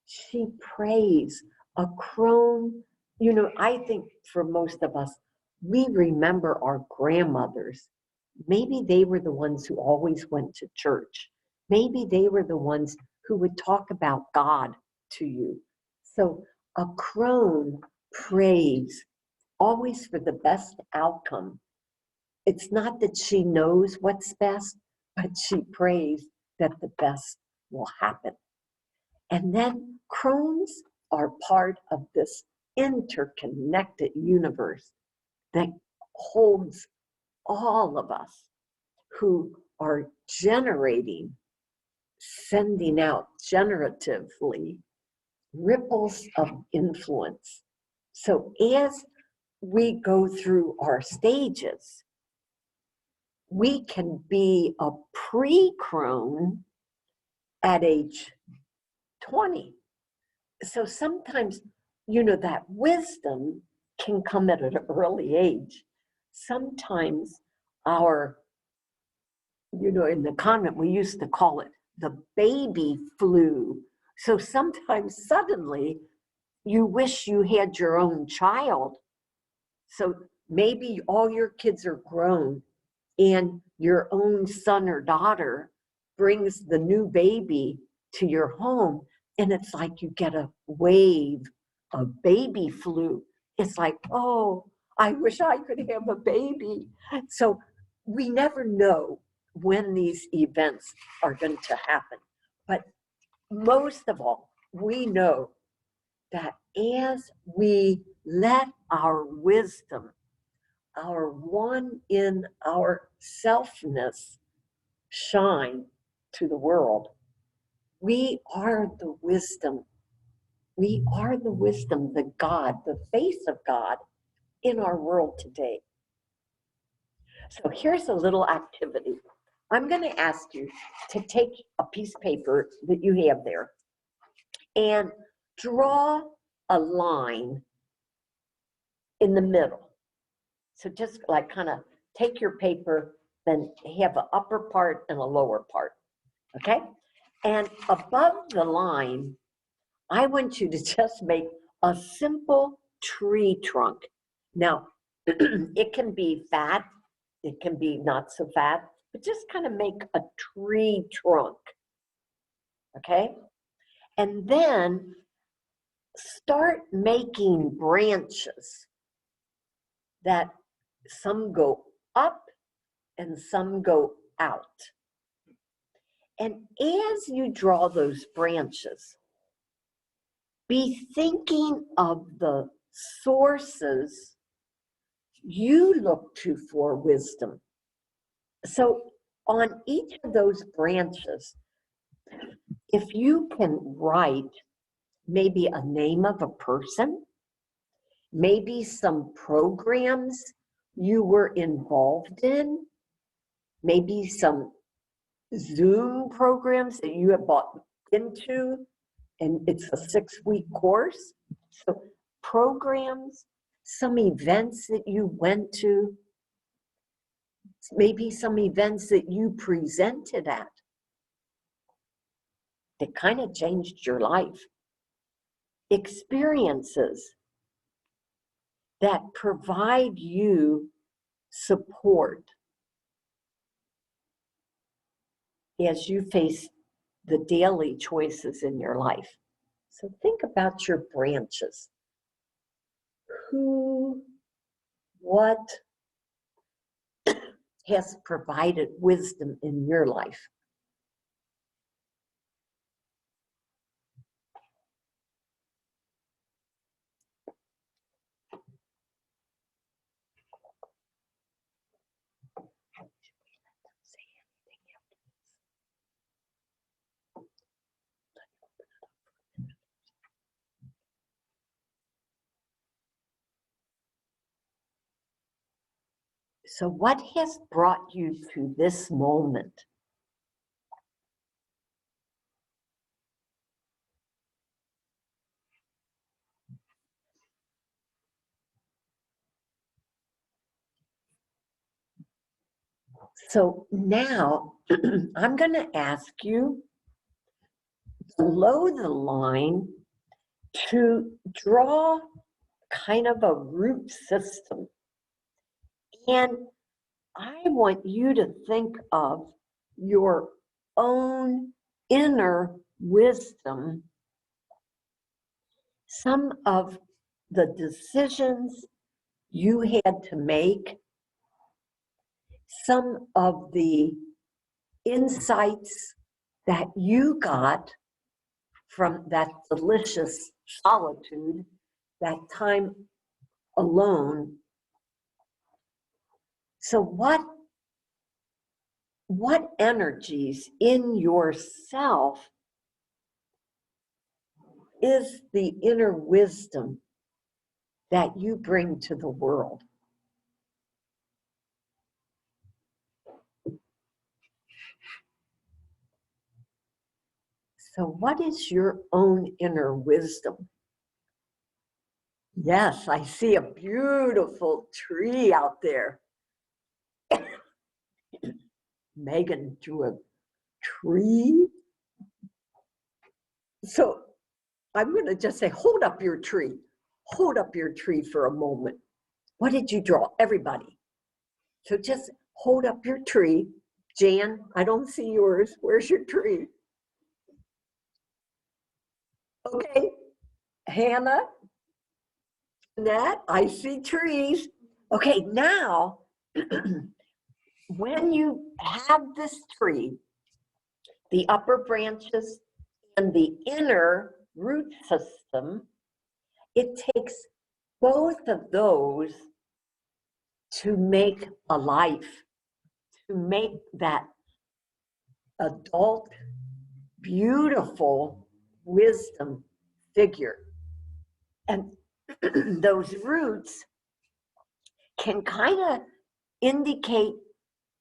She prays. A crone, I think for most of us, we remember our grandmothers. Maybe they were the ones who always went to church. Maybe they were the ones who would talk about God to you. So a crone prays always for the best outcome. It's not that she knows what's best, but she prays that the best will happen. And then crones are part of this interconnected universe that holds all of us who are generating, sending out generatively ripples of influence. So as we go through our stages, we can be a pre-crone at age 20. So sometimes, that wisdom can come at an early age. Sometimes in the convent, we used to call it the baby flu. So sometimes suddenly you wish you had your own child. So maybe all your kids are grown and your own son or daughter brings the new baby to your home, and it's like you get a wave of baby flu. It's like, oh, I wish I could have a baby. So we never know when these events are going to happen. But most of all, we know that as we let our wisdom, our one in our selfness, shine to the world, we are the wisdom. We are the wisdom, the God, the face of God in our world today. So here's a little activity. I'm going to ask you to take a piece of paper that you have there and draw a line in the middle. So just like kind of take your paper, then have an upper part and a lower part, okay? And above the line, I want you to just make a simple tree trunk. Now, it can be fat, it can be not so fat, but just kind of make a tree trunk, okay? And then start making branches that some go up and some go out. And as you draw those branches, be thinking of the sources you look to for wisdom. So on each of those branches, if you can write maybe a name of a person, maybe some programs you were involved in, maybe some Zoom programs that you have bought into, and it's a 6-week course. So programs, some events that you went to, maybe some events that you presented at that kind of changed your life. Experiences that provide you support as you face the daily choices in your life. So think about your branches. Who, what has provided wisdom in your life? So what has brought you to this moment? So now I'm going to ask you below the line to draw kind of a root system. And I want you to think of your own inner wisdom, some of the decisions you had to make, some of the insights that you got from that delicious solitude, that time alone. So what energies in yourself is the inner wisdom that you bring to the world? So what is your own inner wisdom? Yes, I see a beautiful tree out there. Megan drew a tree. So I'm going to just say, hold up your tree. Hold up your tree for a moment. What did you draw? Everybody. So just hold up your tree. Jan, I don't see yours. Where's your tree? Okay. Hannah, Jeanette, I see trees. Okay, now, when you have this tree, the upper branches and the inner root system, it takes both of those to make a life, to make that adult, beautiful wisdom figure. And those roots can kind of indicate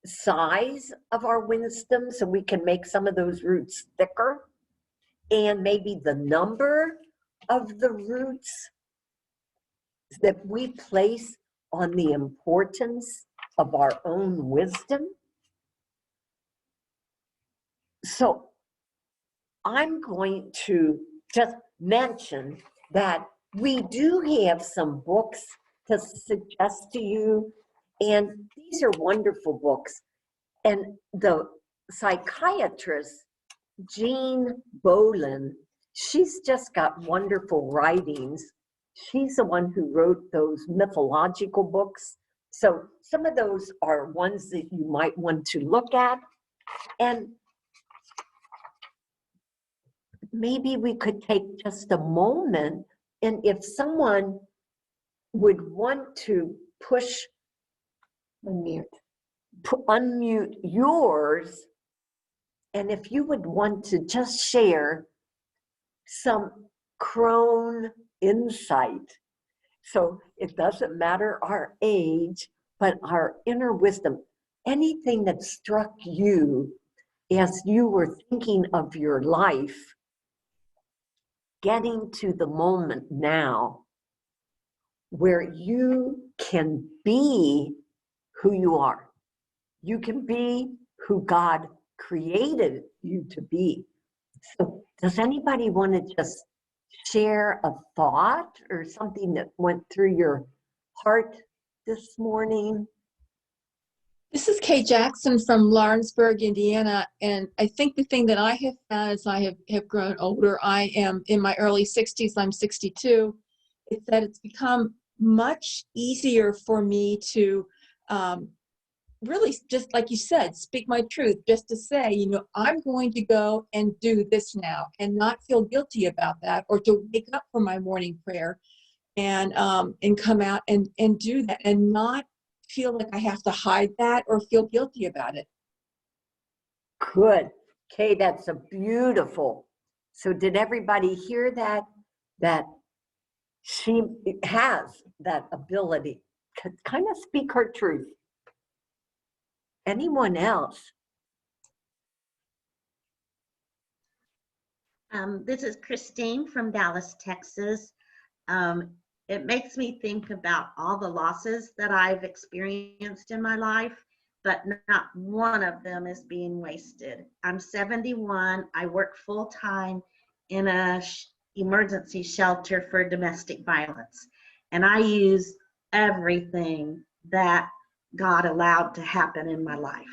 size of our wisdom, so we can make some of those roots thicker, and maybe the number of the roots that we place on the importance of our own wisdom. So I'm going to just mention that we do have some books to suggest to you, and these are wonderful books. And the psychiatrist, Jean Bolin, she's just got wonderful writings. She's the one who wrote those mythological books. So some of those are ones that you might want to look at. And maybe we could take just a moment, and if someone would want to unmute yours, and if you would want to just share some crone insight. So it doesn't matter our age, but our inner wisdom, anything that struck you as you were thinking of your life, getting to the moment now where you can be who you are. You can be who God created you to be. So does anybody want to just share a thought or something that went through your heart this morning? This is Kay Jackson from Lawrenceburg, Indiana, and I think the thing that I have found as I have grown older, I am in my early 60s, I'm 62, is that it's become much easier for me to really, just like you said, speak my truth, just to say, you know, I'm going to go and do this now and not feel guilty about that, or to wake up for my morning prayer and come out and do that and not feel like I have to hide that or feel guilty about it. Good. Kay, that's a beautiful. So did everybody hear that? That she has that ability to kind of speak her truth. Anyone else? This is Christine from Dallas, Texas. It makes me think about all the losses that I've experienced in my life, but not one of them is being wasted. I'm 71. I work full time in a emergency shelter for domestic violence, and I use everything that God allowed to happen in my life.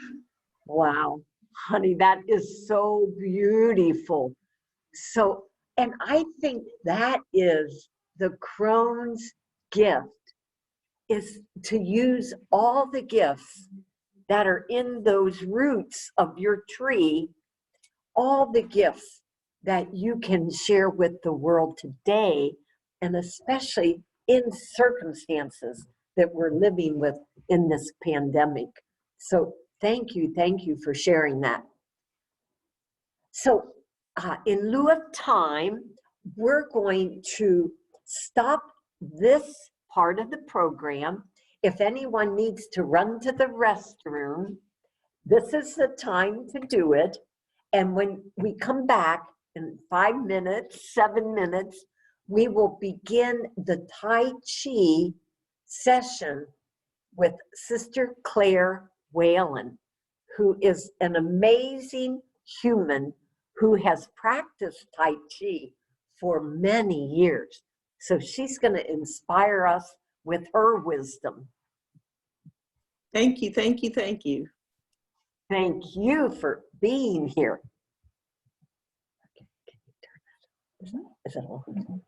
Wow, honey, that is so beautiful. So, and I think that is the crone's gift, is to use all the gifts that are in those roots of your tree, all the gifts that you can share with the world today, and especially in circumstances that we're living with in this pandemic. So thank you for sharing that. So in lieu of time, we're going to stop this part of the program. If anyone needs to run to the restroom, this is the time to do it. And when we come back in 5 minutes, 7 minutes, we will begin the Tai Chi session with Sister Claire Whalen, who is an amazing human who has practiced Tai Chi for many years. So she's going to inspire us with her wisdom. Thank you, thank you, thank you. Thank you for being here. Okay, can you turn that? Is it on?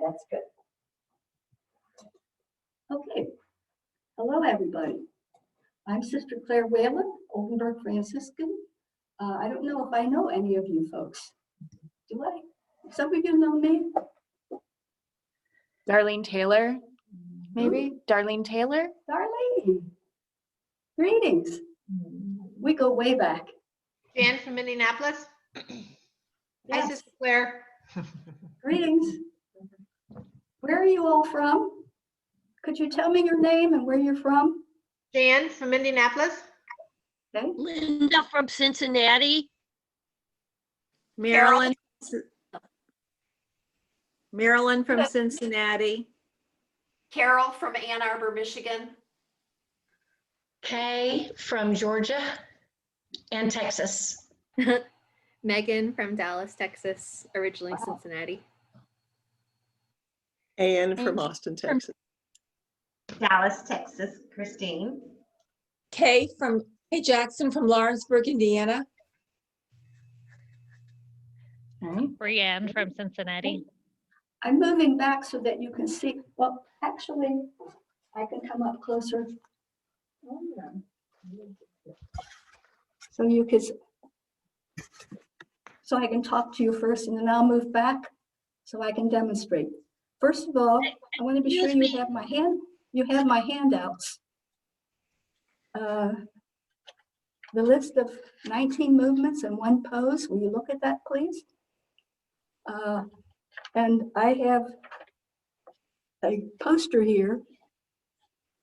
That's good. Okay. Hello, everybody. I'm Sister Claire Whalen, Oldenburg Franciscan. I don't know if I know any of you folks. Do I? Some of you know me? Darlene Taylor, maybe? Darlene Taylor? Darlene. Greetings. We go way back. Jan from Indianapolis. Hi, Yes. Sister Claire. Greetings. Where are you all from? Could you tell me your name and where you're from? Jan from Indianapolis. Okay. Linda from Cincinnati. Marilyn. Marilyn from Cincinnati. Carol from Ann Arbor, Michigan. Kay from Georgia and Texas. Megan from Dallas, Texas, originally Cincinnati. Anne from Austin, Texas. Dallas, Texas, Christine. Kay Jackson from Lawrenceburg, Indiana. Brianne from Cincinnati. I'm moving back so that you can see. Well, actually, I can come up closer. So you could, so I can talk to you first and then I'll move back so I can demonstrate. First of all, I want to be sure you have my handouts. The list of 19 movements in one pose. Will you look at that, please? And I have a poster here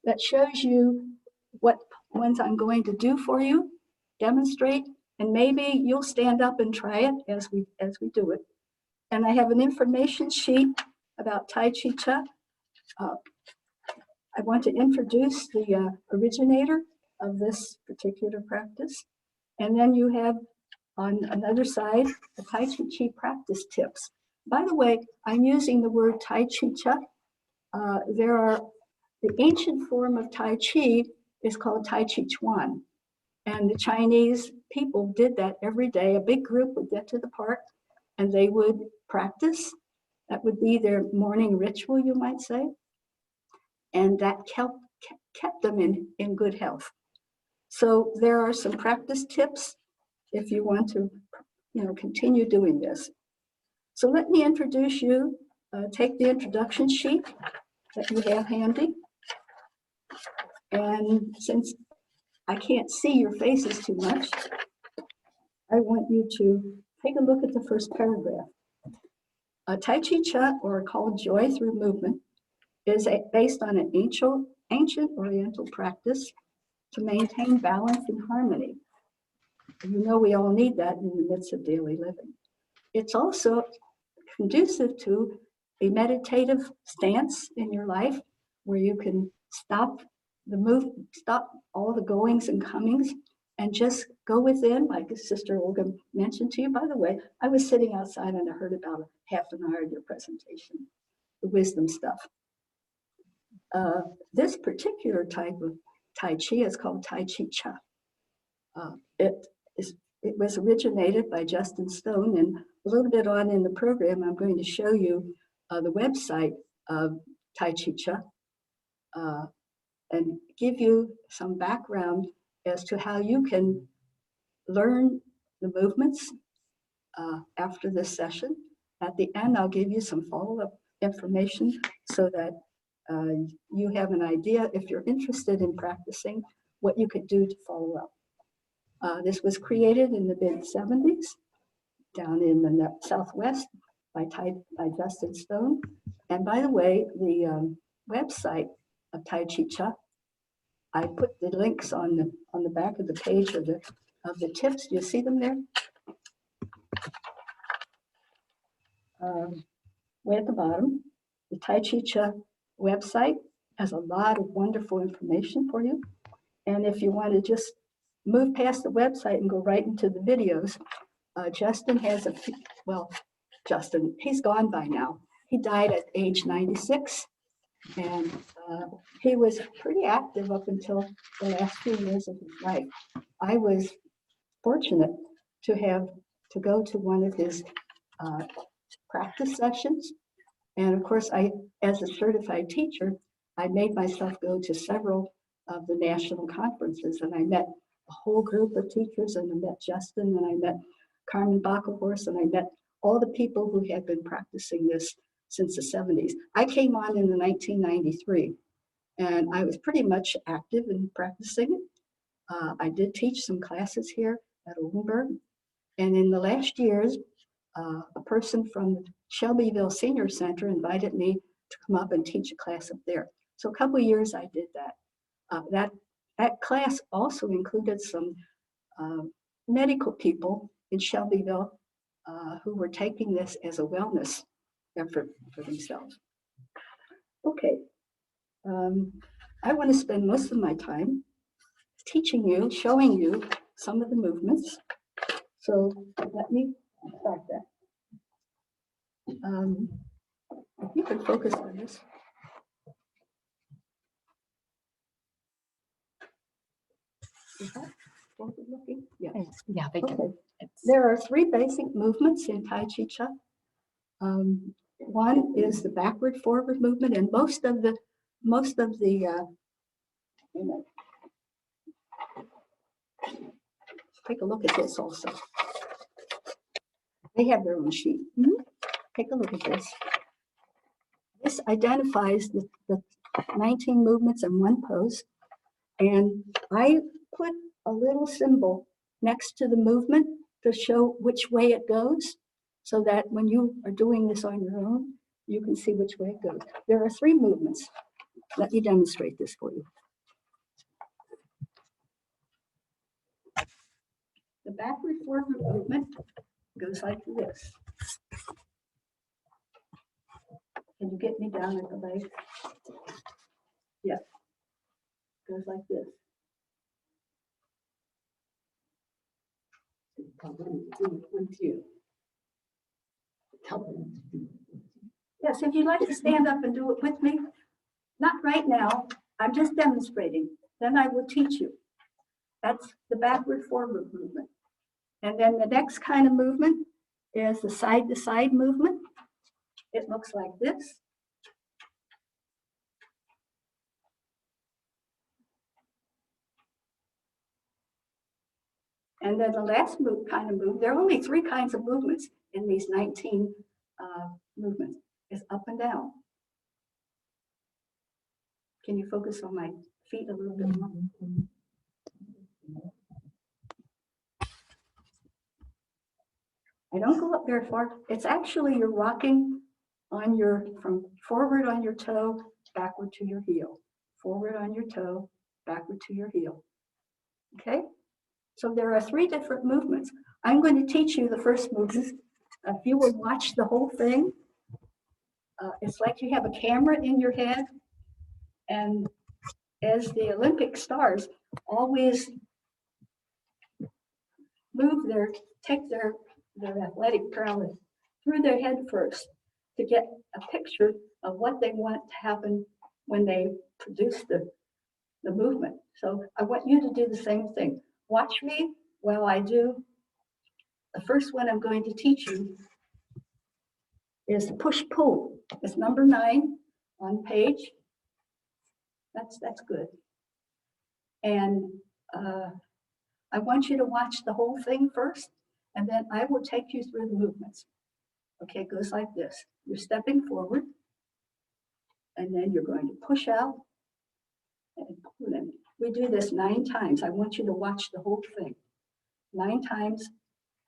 that shows you what ones I'm going to do for you, demonstrate, and maybe you'll stand up and try it as we do it. And I have an information sheet about Tai Chi Chuan. I want to introduce the originator of this particular practice. And then you have on another side, the Tai Chi practice tips. By the way, I'm using the word Tai Chi Chuan. The ancient form of Tai Chi is called Tai Chi Chuan. And the Chinese people did that every day. A big group would get to the park and they would practice. That would be their morning ritual, you might say. And that kept them in good health. So there are some practice tips if you want to continue doing this. So let me introduce you, take the introduction sheet that you have handy. And since I can't see your faces too much, I want you to take a look at the first paragraph. Tai Chi Chuan, or called Joy Through Movement, is based on an ancient Oriental practice to maintain balance and harmony. You know we all need that in the midst of daily living. It's also conducive to a meditative stance in your life where you can stop all the goings and comings and just go within, like Sister Olga mentioned to you. By the way, I was sitting outside and I heard about a half an hour of your presentation, the wisdom stuff. This particular type of Tai Chi is called Tai Chi Chuan. It was originated by Justin Stone, and a little bit on in the program, I'm going to show you the website of Tai Chi Chuan and give you some background as to how you can learn the movements after this session. At the end, I'll give you some follow-up information so that you have an idea, if you're interested in practicing, what you could do to follow up. This was created in the mid-70s down in the Southwest by Justin Stone. And by the way, the website of Tai Chi Chuan, I put the links on the back of the page of the tips. Do you see them there? Way at the bottom, the Tai Chi Chuan website has a lot of wonderful information for you. And if you want to just move past the website and go right into the videos, Justin has Justin, he's gone by now. He died at age 96, and he was pretty active up until the last few years of his life. I was fortunate to go to one of his practice sessions, And of course, as a certified teacher, I made myself go to several of the national conferences, and I met a whole group of teachers, and I met Justin, and I met Carmen Bacahorst, and I met all the people who had been practicing this since the 70s. I came on in 1993, and I was pretty much active in practicing it. I did teach some classes here at Oldenburg, and in the last years, a person from Shelbyville Senior Center invited me to come up and teach a class up there. So a couple of years I did that. That class also included some medical people in Shelbyville who were taking this as a wellness effort for themselves. Okay, I want to spend most of my time teaching you, showing you some of the movements. So let me start that. If you could focus on this. Is that forward looking? Yes. Yeah, they can. Okay. There are three basic movements in Tai Chi Chuan. One is the backward forward movement, and most of the take a look at this also. They have their own sheet. Take a look at this. This identifies the 19 movements in one pose, and I put a little symbol next to the movement to show which way it goes, so that when you are doing this on your own, you can see which way it goes. There are three movements. Let me demonstrate this for you. The backward forward movement goes like this. Can you get me down at the leg? Yeah. Goes like this. Yes, if you'd like to stand up and do it with me. Not right now, I'm just demonstrating. Then I will teach you. That's the backward forward movement. And then the next kind of movement is the side to side movement. It looks like this. And then the last kind of move, there are only three kinds of movements in these 19 movements, is up and down. Can you focus on my feet a little bit more? I don't go up very far. It's actually you're rocking on from forward on your toe, backward to your heel. Forward on your toe, backward to your heel. Okay? So there are three different movements. I'm going to teach you the first movement. If you will watch the whole thing, it's like you have a camera in your head, and as the Olympic stars always take their athletic prowess through their head first to get a picture of what they want to happen when they produce the movement. So I want you to do the same thing. Watch me while I do. The first one I'm going to teach you is push-pull. It's number 9 on page. That's good. And I want you to watch the whole thing first, and then I will take you through the movements. Okay, it goes like this. You're stepping forward, and then you're going to push out and pull in. We do this 9 times. I want you to watch the whole thing. 9 times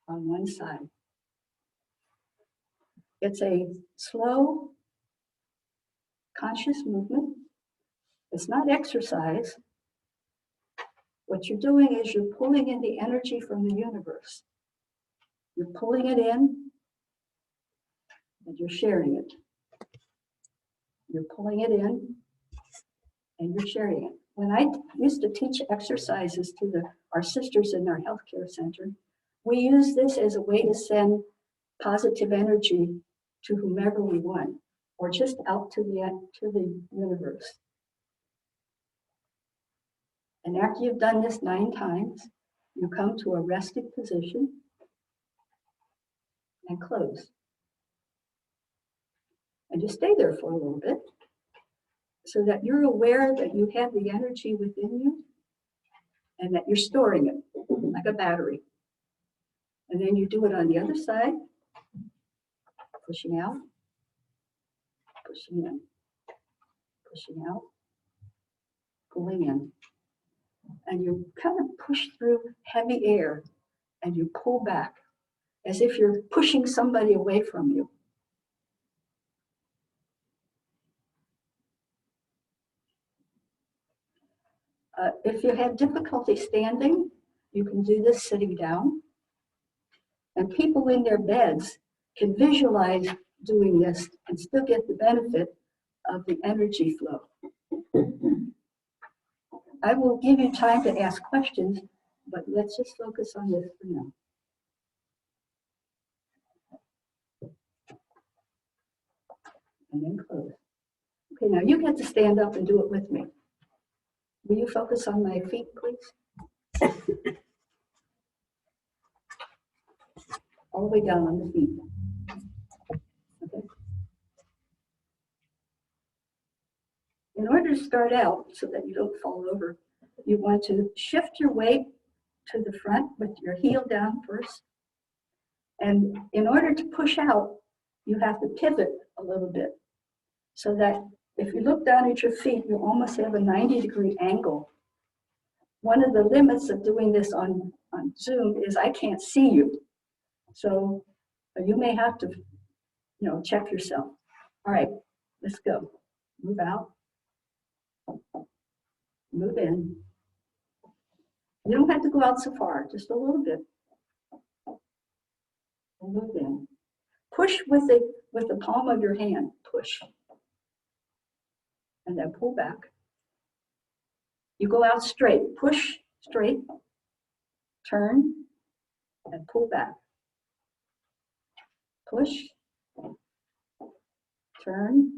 on one side. It's a slow, conscious movement. It's not exercise. What you're doing is you're pulling in the energy from the universe. You're pulling it in, and you're sharing it. You're pulling it in, and you're sharing it. When I used to teach exercises to our sisters in our healthcare center, we use this as a way to send positive energy to whomever we want, or just out to the universe. And after you've done this 9 times, you come to a rested position and close. And just stay there for a little bit so that you're aware that you have the energy within you and that you're storing it like a battery. And then you do it on the other side, pushing out, pushing in, pushing out, pulling in. And you kind of push through heavy air and you pull back as if you're pushing somebody away from you. If you have difficulty standing, you can do this sitting down. And people in their beds can visualize doing this and still get the benefit of the energy flow. I will give you time to ask questions, but let's just focus on this for now. And then close. Okay, now you get to stand up and do it with me. Will you focus on my feet, please? All the way down on the feet. Okay. In order to start out so that you don't fall over, you want to shift your weight to the front with your heel down first. And in order to push out, you have to pivot a little bit so that if you look down at your feet, you almost have a 90-degree angle. One of the limits of doing this on Zoom is I can't see you. So you may have to, check yourself. All right, let's go. Move out. Move in. You don't have to go out so far, just a little bit. And move in. Push with the palm of your hand. Push. And then pull back. You go out straight. Push straight. Turn and pull back. Push. Turn.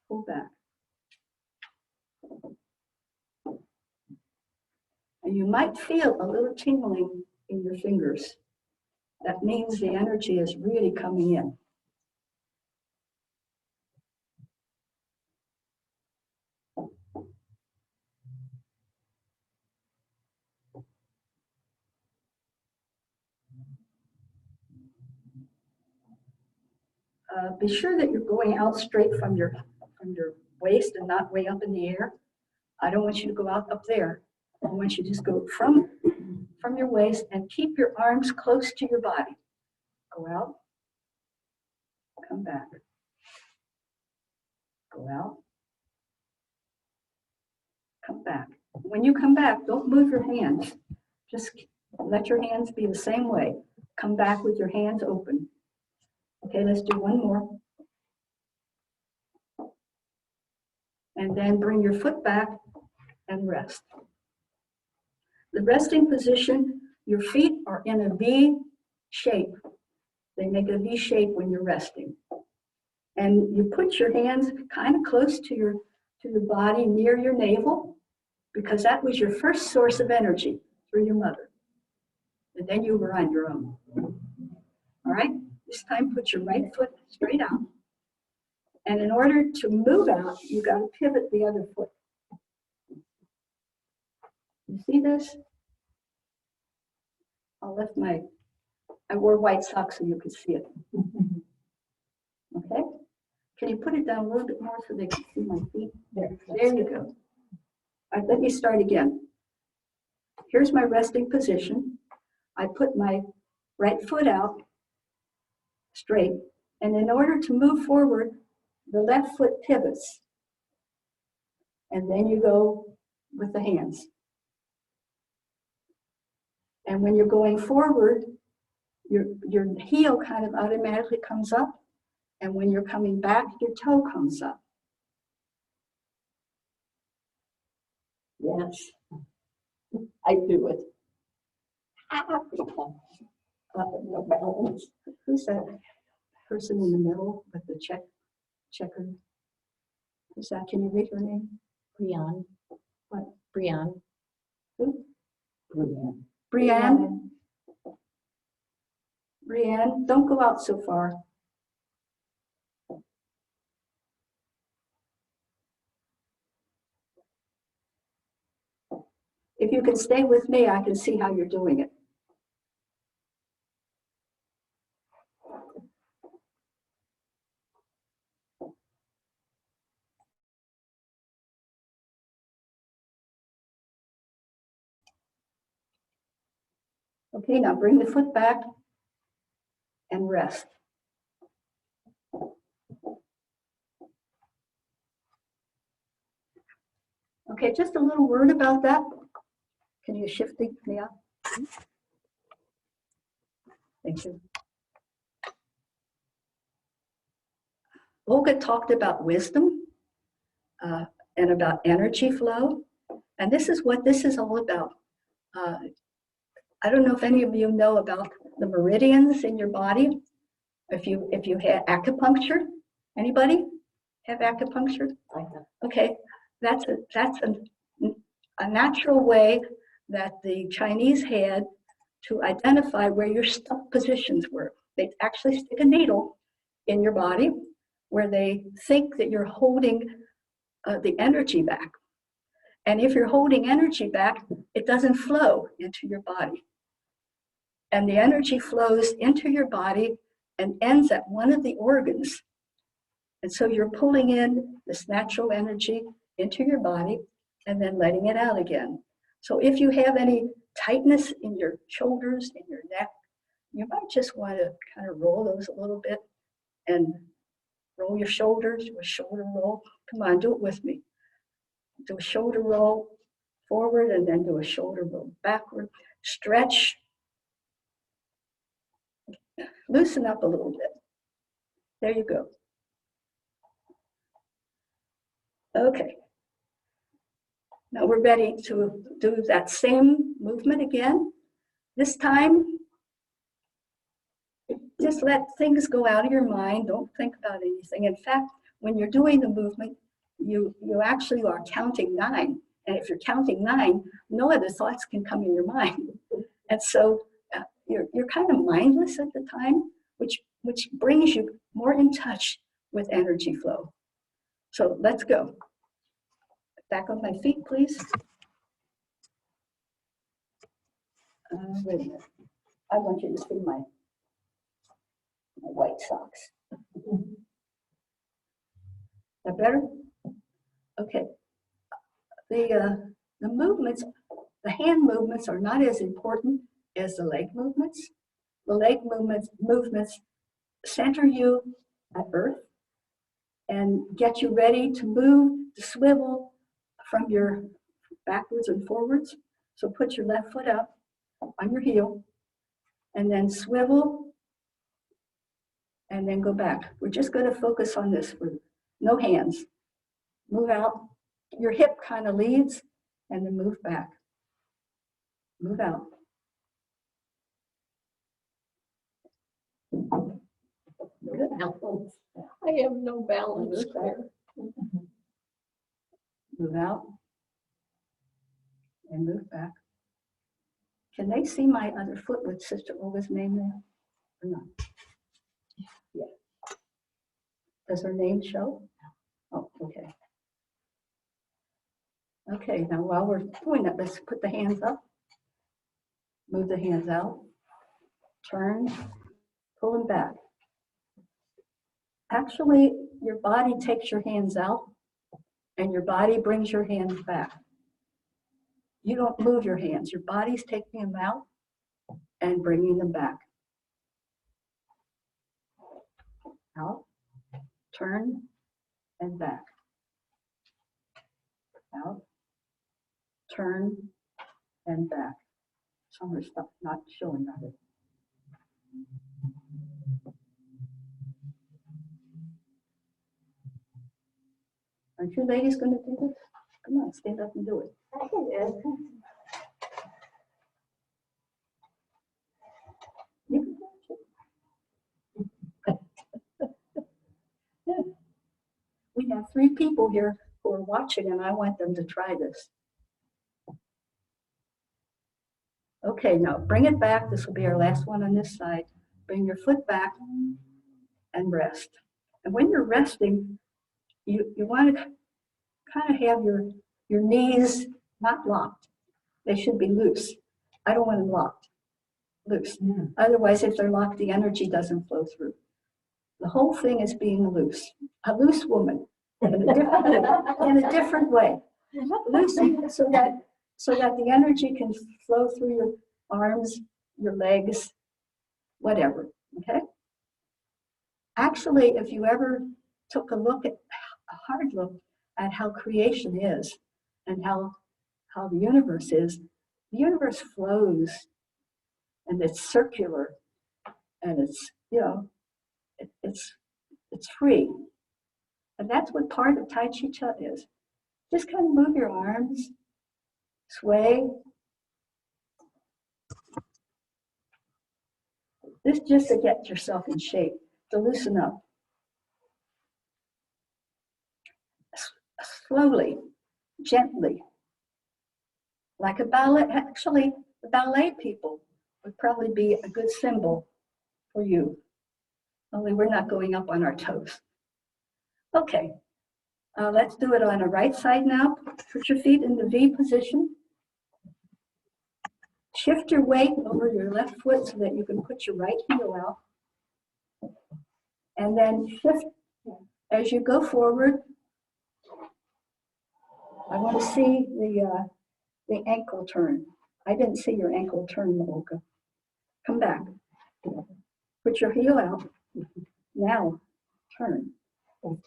Pull back. And you might feel a little tingling in your fingers. That means the energy is really coming in. Be sure that you're going out straight from your waist and not way up in the air. I don't want you to go out up there. I want you to just go from your waist and keep your arms close to your body. Go out, come back. Go out, come back. When you come back, don't move your hands. Just let your hands be the same way. Come back with your hands open. Okay, let's do one more. And then bring your foot back and rest. The resting position, your feet are in a V shape. They make a V shape when you're resting. And you put your hands kind of close to the body near your navel, because that was your first source of energy through your mother. And then you were on your own. All right? This time, put your right foot straight out. And in order to move out, you got to pivot the other foot. You see this? I wore white socks so you could see it. Okay? Can you put it down a little bit more so they can see my feet? There you go. All right, let me start again. Here's my resting position. I put my right foot out straight, and in order to move forward, the left foot pivots. And then you go with the hands. And when you're going forward, your heel kind of automatically comes up. And when you're coming back, your toe comes up. Yes, I do it. No balance. Who's that person in the middle with the checker? Who's that? Can you read her name? Brianne. What? Brianne. Who? Brianne. Brianne. Brianne, don't go out so far. you can stay with me, I can see how you're doing it. Okay, now bring the foot back and rest. Okay, just a little word about that. Can you shift me up? Thank you. Olga talked about wisdom and about energy flow. And this is what this is all about. I don't know if any of you know about the meridians in your body. If you had acupuncture, anybody have acupuncture? I have. Okay, that's a natural way that the Chinese had to identify where your stuck positions were. They actually stick a needle in your body where they think that you're holding the energy back. And if you're holding energy back, it doesn't flow into your body. And the energy flows into your body and ends at one of the organs. And so you're pulling in this natural energy into your body and then letting it out again. So if you have any tightness in your shoulders, in your neck, you might just want to kind of roll those a little bit and roll your shoulders, do a shoulder roll. Come on, do it with me. Do a shoulder roll forward and then do a shoulder roll backward. Stretch. Loosen up a little bit. There you go. Okay. Now we're ready to do that same movement again. This time, just let things go out of your mind. Don't think about anything. In fact, when you're doing the movement, you actually are counting 9. And if you're counting 9, no other thoughts can come in your mind. And so you're kind of mindless at the time, which brings you more in touch with energy flow. So let's go. Back on my feet, please. Wait a minute. I want you to see my white socks. That better? Okay. The movements, the hand movements are not as important as the leg movements. The leg movements center you at earth and get you ready to move, to swivel from your backwards and forwards. So put your left foot up on your heel and then swivel and then go back. We're just going to focus on this with no hands. Move out. Your hip kind of leads and then move back. Move out. Good. I have no balance there. Move out and move back. Can they see my other foot with Sister Olga's name there or not? Yeah. Does her name show? Oh, okay. Okay, now while we're doing that, let's put the hands up. Move the hands out. Turn, pull them back. Actually, your body takes your hands out and your body brings your hands back. You don't move your hands. Your body's taking them out and bringing them back. Out, turn, and back. Out, turn, and back. Some are stuff not showing of it. Aren't you ladies going to do this? Come on, stand up and do it. We have 3 people here who are watching, and I want them to try this. Okay, now bring it back. This will be our last one on this side. Bring your foot back and rest. And when you're resting, you want to kind of have your knees not locked. They should be loose. I don't want them locked, loose. Otherwise, if they're locked, the energy doesn't flow through. The whole thing is being loose, a loose woman in a different way. Loose so that the energy can flow through your arms, your legs, whatever, okay? Actually, if you ever took a hard look at how creation is and how the universe is, the universe flows and it's circular and it's, it's free. And that's what part of Tai Chi Chuan is. Just kind of move your arms, sway. This just to get yourself in shape, to loosen up. Slowly, gently, like a ballet. Actually, the ballet people would probably be a good symbol for you. Only we're not going up on our toes. Okay, let's do it on the right side now. Put your feet in the V position. Shift your weight over your left foot so that you can put your right heel out. And then shift as you go forward. I want to see the ankle turn. I didn't see your ankle turn, Olga. Come back. Put your heel out. Now, turn.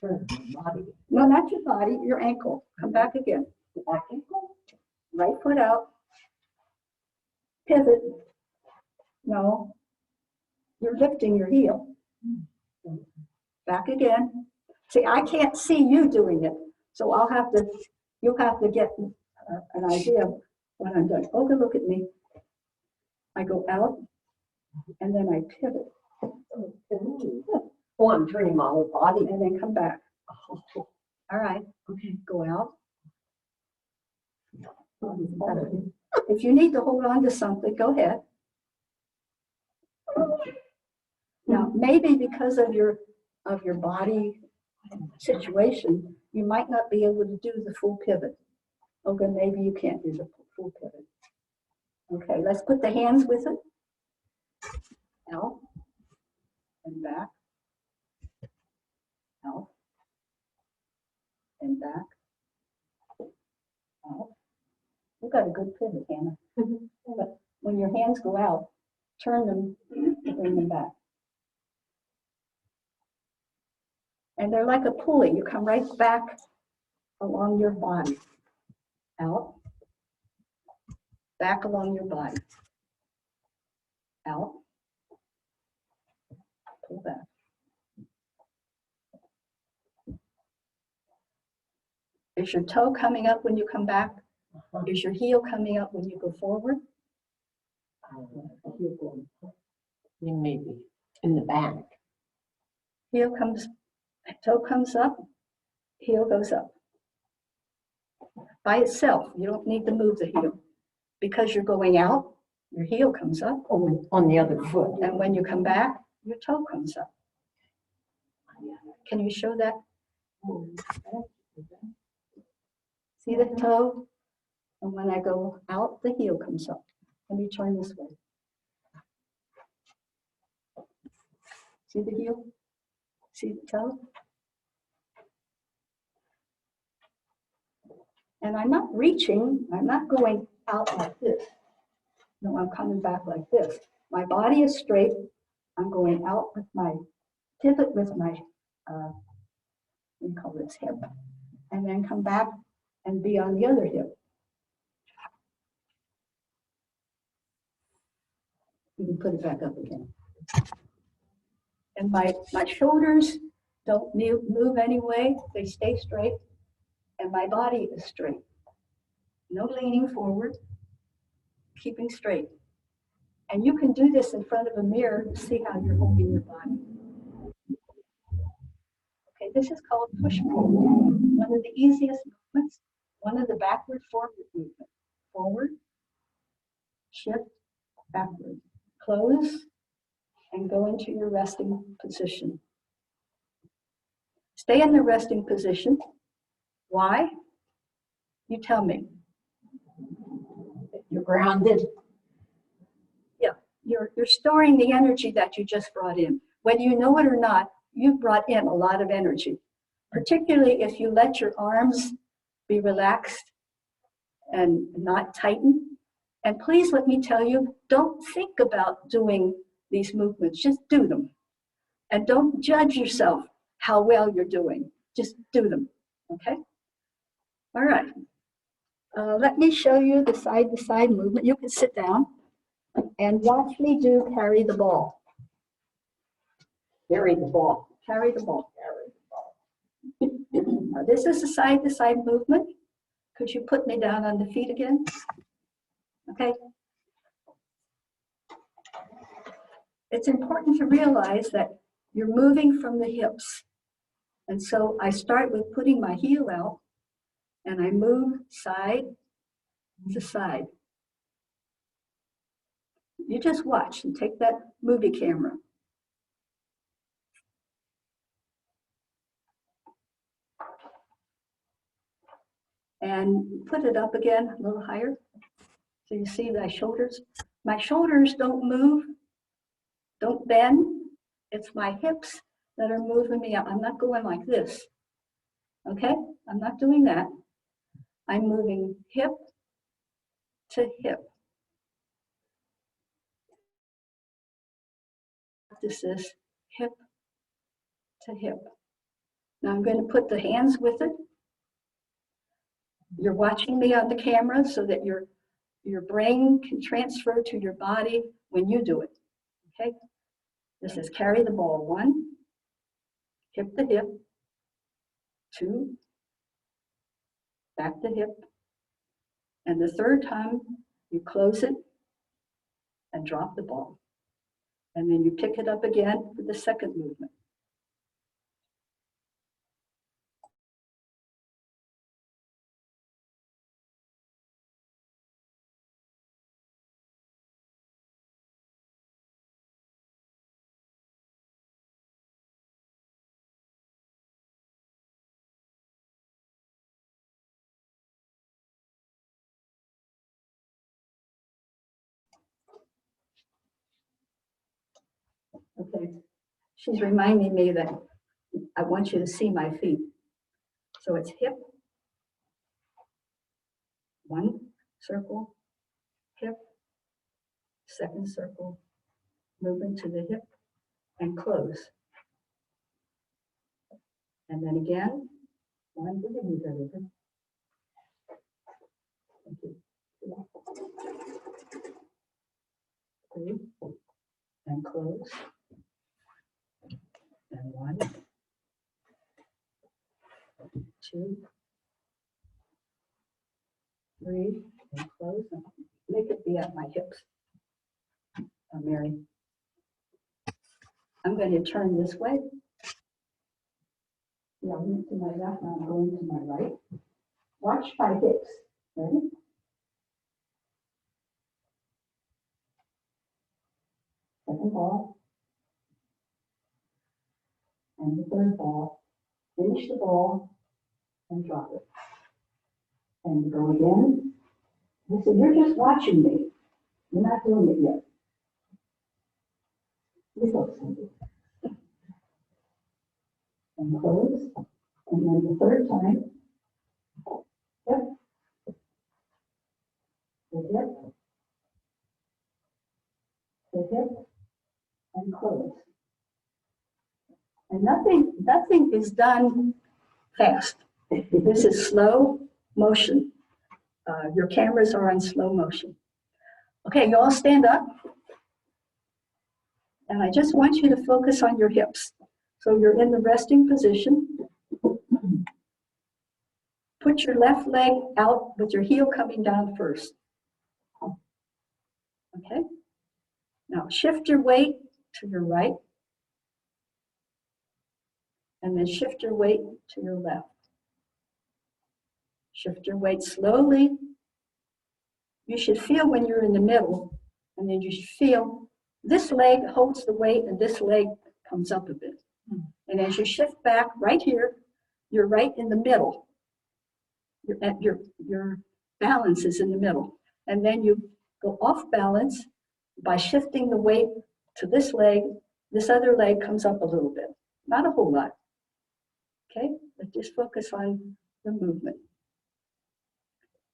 Turn your body. No, not your body, your ankle. Come back again. Back ankle. Right foot out. Pivot. No. You're lifting your heel. Back again. See, I can't see you doing it, so you'll have to get an idea of what I'm doing. Olga, look at me. I go out, and then I pivot. Oh, I'm turning my whole body. And then come back. All right. Okay, go out. If you need to hold on to something, go ahead. Now, maybe because of your body situation, you might not be able to do the full pivot. Okay, maybe you can't do the full pivot. Okay, let's put the hands with it. Out and back. Out and back. Out. You've got a good pivot, Hannah. But when your hands go out, turn them, bring them back. And they're like a pulley. You come right back along your body. Out. Back along your body. Out. Pull back. Is your toe coming up when you come back? Is your heel coming up when you go forward? Maybe in the back. Toe comes up, heel goes up. By itself, you don't need to move the heel. Because you're going out, your heel comes up. On the other foot. And when you come back, your toe comes up. Can you show that? See the toe? And when I go out, the heel comes up. Let me turn this way. See the heel? See the toe? And I'm not reaching, I'm not going out like this. No, I'm coming back like this. My body is straight. I'm going out with my pivot with my, we call this hip. And then come back and be on the other hip. You can put it back up again. And my shoulders don't move anyway. They stay straight. And my body is straight. No leaning forward, keeping straight. And you can do this in front of a mirror to see how you're holding your body. Okay, this is called push-pull. One of the easiest movements, one of the backward-forward movements. Forward, shift, backward. Close, and go into your resting position. Stay in the resting position. Why? You tell me. grounded. You're storing the energy that you just brought in. Whether you know it or not, you've brought in a lot of energy, particularly if you let your arms be relaxed and not tighten. And please let me tell you, don't think about doing these movements, just do them. And don't judge yourself how well you're doing, just do them, okay? All right, let me show you the side-to-side movement. You can sit down and watch me do carry the ball. Carry the ball. Carry the ball. Now, this is a side-to-side movement. Could you put me down on the feet again? Okay. It's important to realize that you're moving from the hips. And so I start with putting my heel out and I move side to side. You just watch and take that movie camera. And put it up again a little higher. So you see my shoulders. My shoulders don't move, don't bend. It's my hips that are moving me up. I'm not going like this. Okay? I'm not doing that. I'm moving hip to hip. This is hip to hip. Now I'm going to put the hands with it. You're watching me on the camera so that your brain can transfer to your body when you do it. Okay? This is carry the ball. 1, hip to hip. 2, back to hip. And the third time, you close it and drop the ball. And then you pick it up again for the second movement. Okay, she's reminding me that I want you to see my feet. So it's hip, 1 circle, hip, second circle, moving to the hip and close. And then again, 1, we can move that over. Thank you. 3, and close. And 1, 2, 3, and close. And make it be at my hips. Mary. I'm going to turn this way. Yeah, I'm to my left, now I'm going to my right. Watch my hips. Ready? Second ball. And the third ball. Finish the ball and drop it. And go again. Listen, you're just watching me. You're not doing it yet. You go, Cindy. And close. And then the third time. Hip. The hip. The hip. And close. And nothing is done fast. This is slow motion. Your cameras are on slow motion. Okay, you all stand up. And I just want you to focus on your hips. So you're in the resting position. Put your left leg out with your heel coming down first. Okay? Now shift your weight to your right. And then shift your weight to your left. Shift your weight slowly. You should feel when you're in the middle, and then you should feel this leg holds the weight and this leg comes up a bit. And as you shift back right here, you're right in the middle. Your balance is in the middle. And then you go off balance by shifting the weight to this leg. This other leg comes up a little bit, not a whole lot. Okay, but just focus on the movement.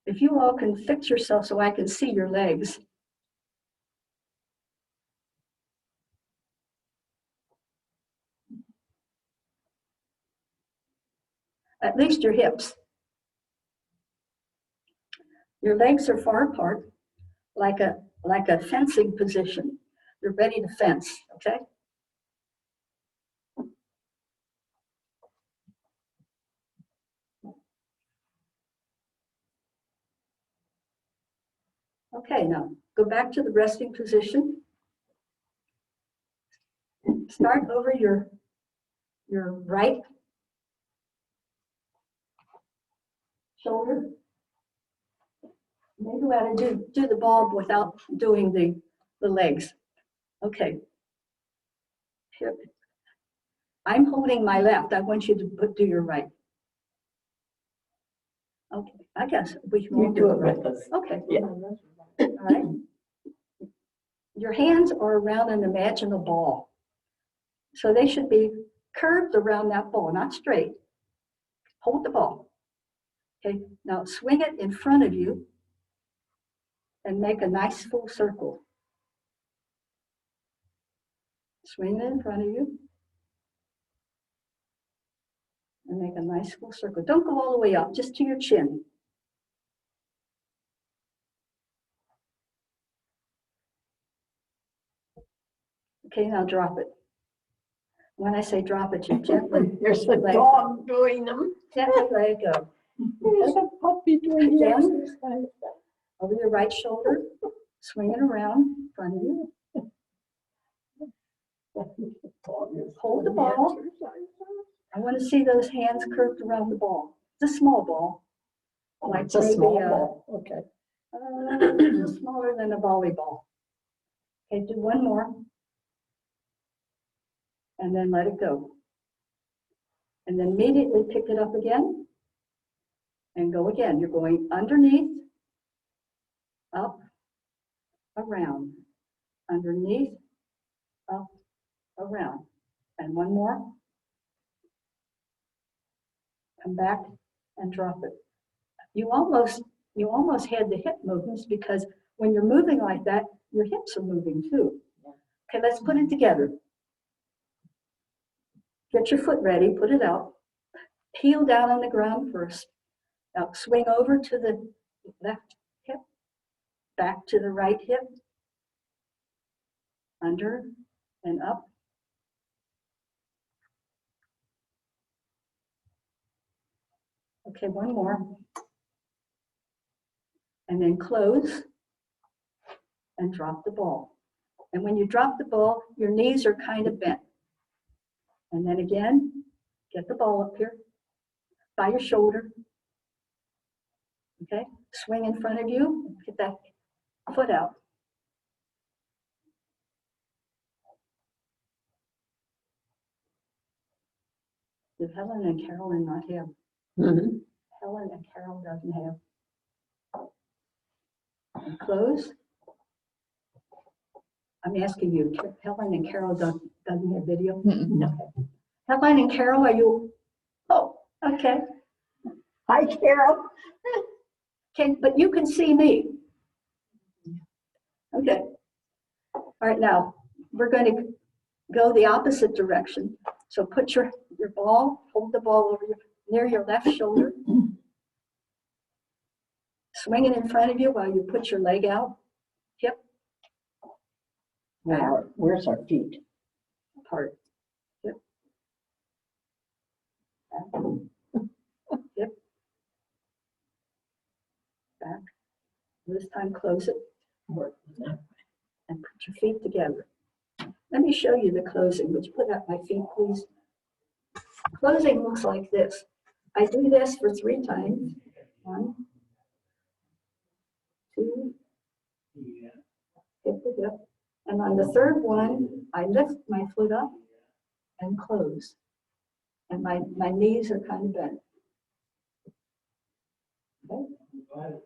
If you all can fix yourself so I can see your legs. At least your hips. Your legs are far apart, like a fencing position. You're ready to fence, okay? Okay, now go back to the resting position. Start over your right shoulder. Maybe we ought to do the ball without doing the legs. Okay. Here. I'm holding my left. I want you to do your right. Okay, I guess we can all do it right. Okay. Yeah. All right. Your hands are around an imaginal ball. So they should be curved around that ball, not straight. Hold the ball. Okay, now swing it in front of you and make a nice full circle. Swing it in front of you and make a nice full circle. Don't go all the way up, just to your chin. Okay, now drop it. When I say drop it, you gently. There's a dog doing them. Gently let it go. There's a puppy doing the Again, exercise. over your right shoulder, swing it around in front of you. Hold the ball. I want to see those hands curved around the ball. It's a small ball. Like It's a maybe, small ball, okay. a little smaller than a volleyball. Okay, do one more. And then let it go. And then immediately pick it up again. And go again. You're going underneath, up, around, underneath, up, around. And one more. Come back and drop it. You almost had the hip movements because when you're moving like that, your hips are moving too. Okay, let's put it together. Get your foot ready, put it out. Heel down on the ground first. Now swing over to the left hip, back to the right hip, under and up. Okay, one more. And then close and drop the ball. And when you drop the ball, your knees are kind of bent. And then again, get the ball up here by your shoulder. Okay, swing in front of you, get that foot out. Did Helen and Carolyn not have? Mm-hmm. Helen and Carol doesn't have. And close. I'm asking you, Helen and Carol doesn't have video? No. Helen and Carol, are you? Oh, okay. Hi, Carol. But you can see me. Okay. All right, now we're going to go the opposite direction. So put your ball, hold the ball over near your left shoulder. Swing it in front of you while you put your leg out. Hip. Now, where's our feet? Apart. Hip. Back. Hip. Back. This time close it. And put your feet together. Let me show you the closing. Would you put up my feet, please? Closing looks like this. I do this for 3 times. 1, 2, hip to hip. And on the 3rd one, I lift my foot up and close. And my knees are kind of bent. Okay. All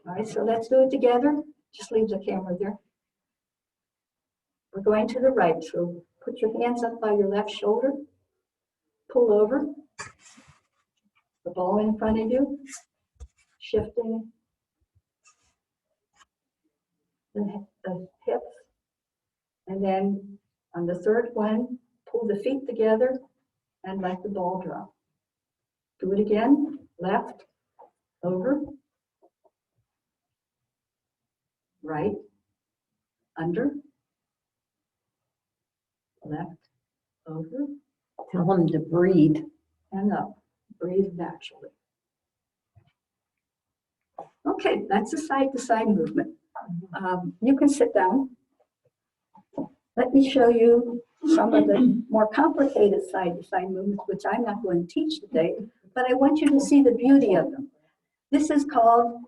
right, so let's do it together. Just leave the camera there. We're going to the right, so put your hands up by your left shoulder. Pull over. The ball in front of you. Shifting the hips. And then on the third one, pull the feet together and let the ball drop. Do it again. Left, over, right, under, left, over, Tell them to breathe. and up. Breathe naturally. Okay, that's a side-to-side movement. You can sit down. Let me show you some of the more complicated side-to-side movements, which I'm not going to teach today, but I want you to see the beauty of them. This is called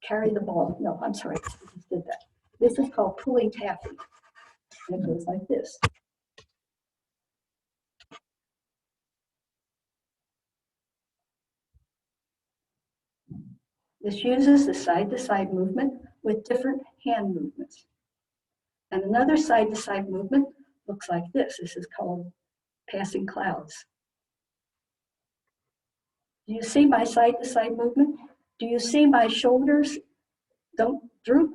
carry the ball. No, I'm sorry, I just did that. This is called pulling taffy. And it goes like this. This uses the side-to-side movement with different hand movements. And another side-to-side movement looks like this. This is called passing clouds. Do you see my side-to-side movement? Do you see my shoulders don't droop?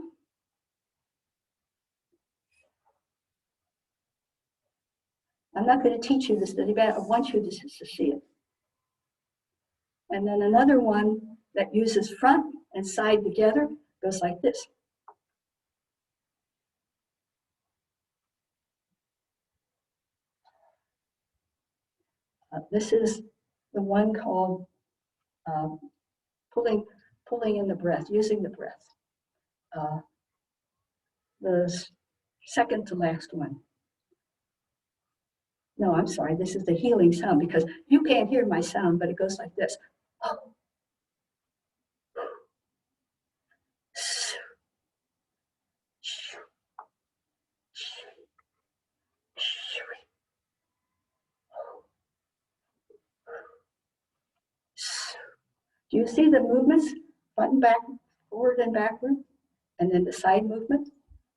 I'm not going to teach you this, but I want you to see it. And then another one that uses front and side together goes like this. This is the one called pulling in the breath, using the breath. The second to last one. No, I'm sorry, this is the healing sound because you can't hear my sound, but it goes like this. Do you see the movements? Front and back, forward and backward, and then the side movement.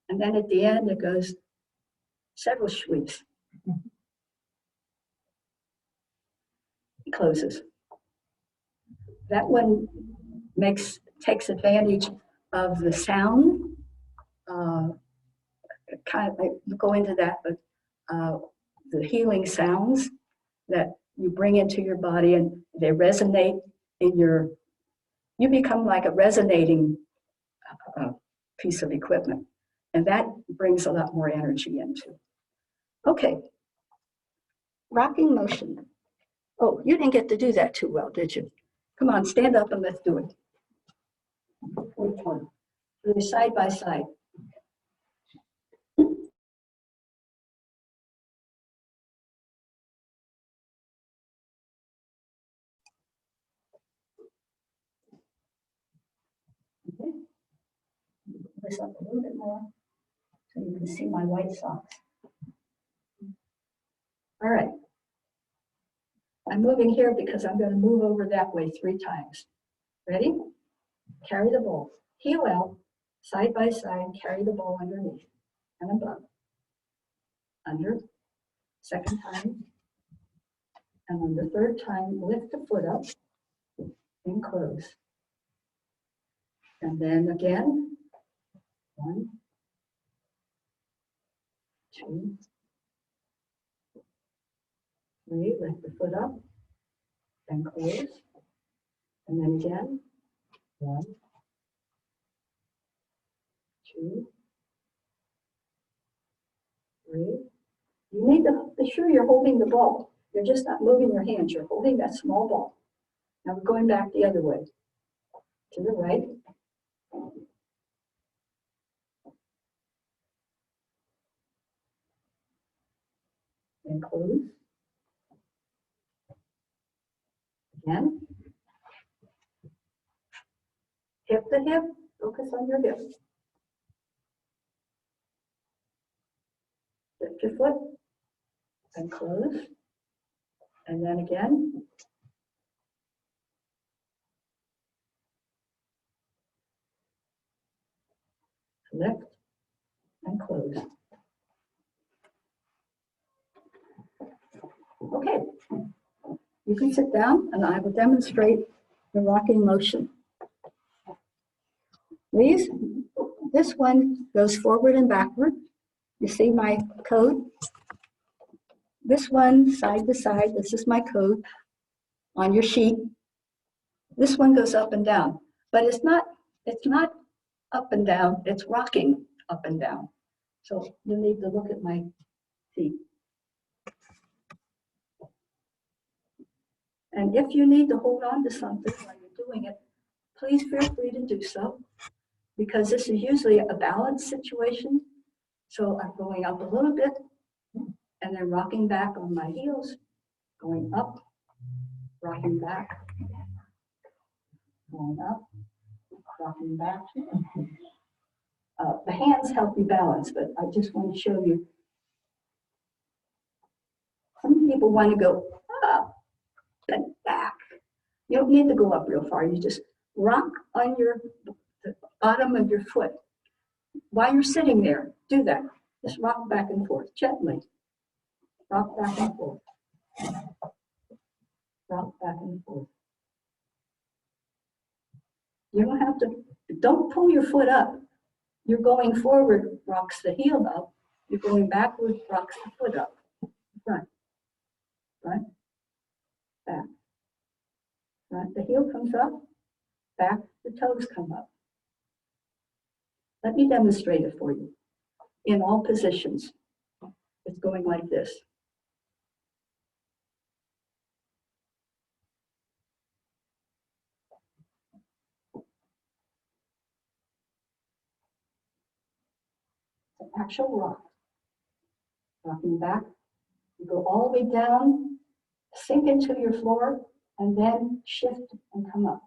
And then at the end, it goes several sweeps. It closes. That one takes advantage of the sound. I go into that, but the healing sounds that you bring into your body and they resonate in you become like a resonating piece of equipment. And that brings a lot more energy into. Okay, rocking motion. Oh, you didn't get to do that too well, did you? Come on, stand up and let's do it. Which one? Do it side by side. Okay. This up a little bit more so you can see my white socks. All right. I'm moving here because I'm going to move over that way 3 times. Ready? Carry the ball. Heel out, side by side, carry the ball underneath and above. Under. Second time. And on the third time, lift the foot up and close. And then again. 1, 2, 3, lift the foot up and close. And then again, 1, 2, 3. You need to be sure you're holding the ball. You're just not moving your hands. You're holding that small ball. Now we're going back the other way. To the right. And close. Again. Hip to hip. Focus on your hip. Lift your foot and close. And then again. lift, and close. Okay, you can sit down and I will demonstrate the rocking motion. This one goes forward and backward. You see my code? This one side to side, this is my code on your sheet. This one goes up and down, but it's not up and down, it's rocking up and down. So you need to look at my feet. And if you need to hold on to something while you're doing it, please feel free to do so, because this is usually a balance situation. So I'm going up a little bit and then rocking back on my heels, going up, rocking back, going up, rocking back. The hands help you balance, but I just want to show you. Some people want to go up and back. You don't need to go up real far. You just rock on the bottom of your foot. While you're sitting there, do that. Just rock back and forth gently. Rock back and forth. Rock back and forth. You don't have to, don't pull your foot up. You're going forward, rocks the heel up. You're going backward, rocks the foot up. Front, front, back. Front, the heel comes up, back, the toes come up. Let me demonstrate it for you in all positions. It's going like this. It's an actual rock. Rocking back, you go all the way down, sink into your floor, and then shift and come up.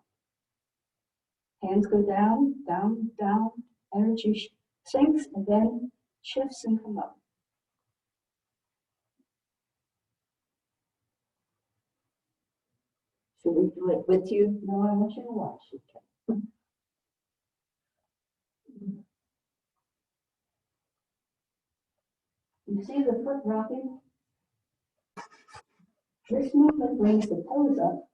Hands go down, down, down, energy sinks, and then shifts and come up. Should we do it with you? No, I want you to watch. Okay. You see the foot rocking? This movement brings the toes up.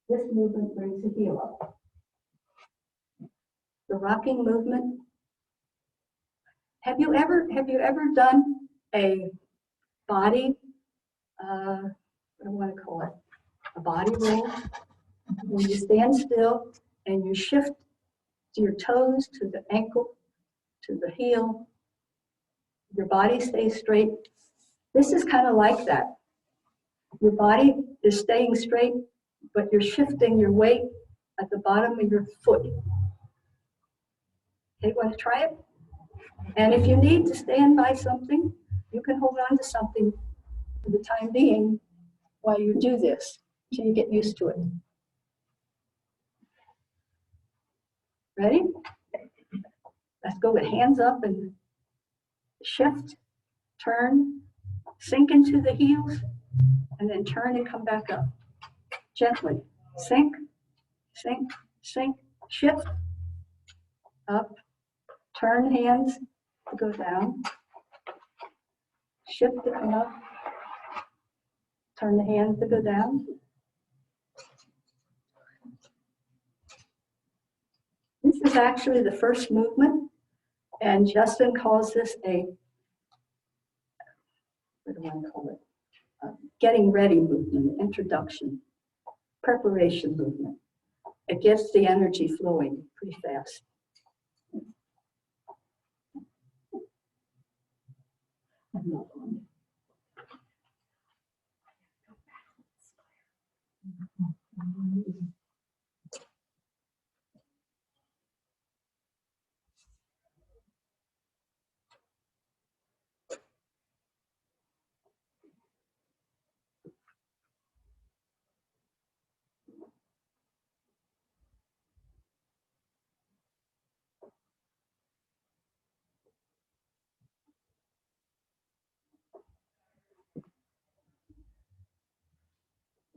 This movement brings the heel up. The rocking movement. Have you ever done a body, what do I want to call it? A body roll? When you stand still and you shift your toes to the ankle, to the heel, your body stays straight. This is kind of like that. Your body is staying straight, but you're shifting your weight at the bottom of your foot. Okay, want to try it? And if you need to stand by something, you can hold on to something for the time being while you do this, till you get used to it. Ready? Let's go with hands up and shift, turn, sink into the heels, and then turn and come back up. Gently. Sink, sink, sink, shift, up, turn hands to go down, shift to come up, turn the hands to go down. This is actually the first movement, and Justin calls this a, what do I call it? Getting ready movement, introduction, preparation movement. It gets the energy flowing pretty fast.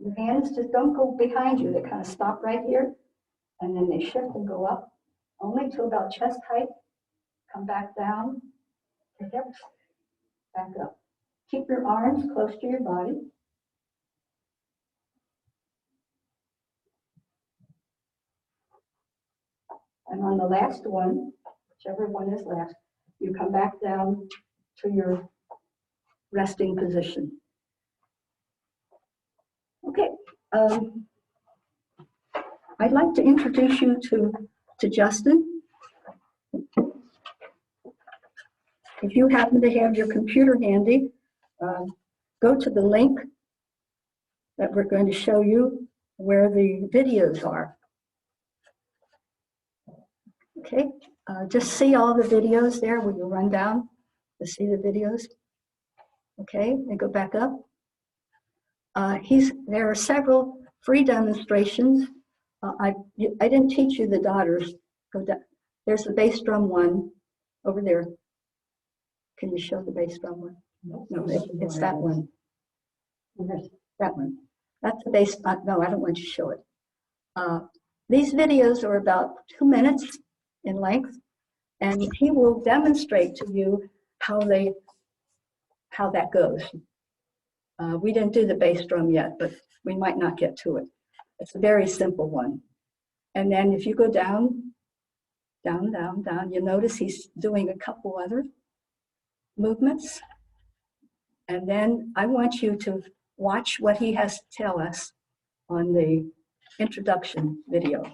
Your hands just don't go behind you. They kind of stop right here, and then they shift and go up, only to about chest height. come back down, take it back up. Keep your arms close to your body. And on the last one, whichever one is last, you come back down to your resting position. Okay, I'd like to introduce you to Justin. If you happen to have your computer handy, go to the link that we're going to show you where the videos are. Okay, just see all the videos there. Will you run down to see the videos? Okay, and go back up. There are several free demonstrations. I didn't teach you the daughters. Go down. There's the bass drum one over there. Can you show the bass drum one? No, it's that one. That one. That's the bass. No, I don't want you to show it. These videos are about 2 minutes in length, and he will demonstrate to you how that goes. We didn't do the bass drum yet, but we might not get to it. It's a very simple one. And then if you go down, down, down, down, you'll notice he's doing a couple other movements. And then I want you to watch what he has to tell us on the introduction video.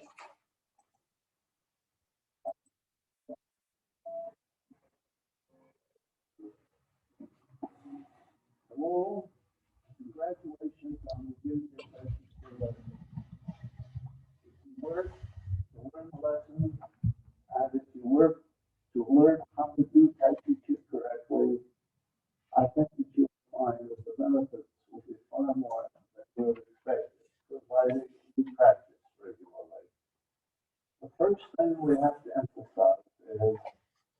Hello, congratulations on the good success. If you work to learn lessons, and if you work to learn how to do Tai Chi Chuan correctly, I think that you'll find that the benefits will be far more than you would expect, provided you practice regularly. The first thing we have to emphasize is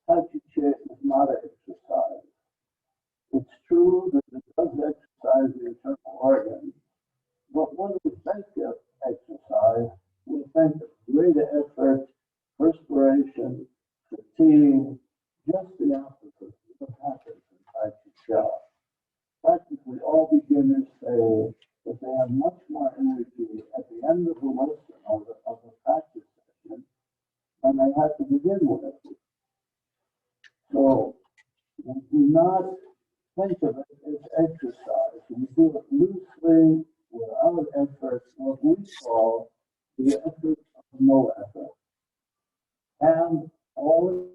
Tai Chi Chuan is not an exercise. It's true that it does exercise the internal organs, but when we think of exercise, we think of greater effort, perspiration, fatigue, just the opposite of what happens in Tai Chi Chuan. Practically all beginners say that they have much more energy at the end of the lesson of the practice session than they had to begin with. So we do not think of it as exercise. We do it loosely, without effort, what we call the effort of no effort. And all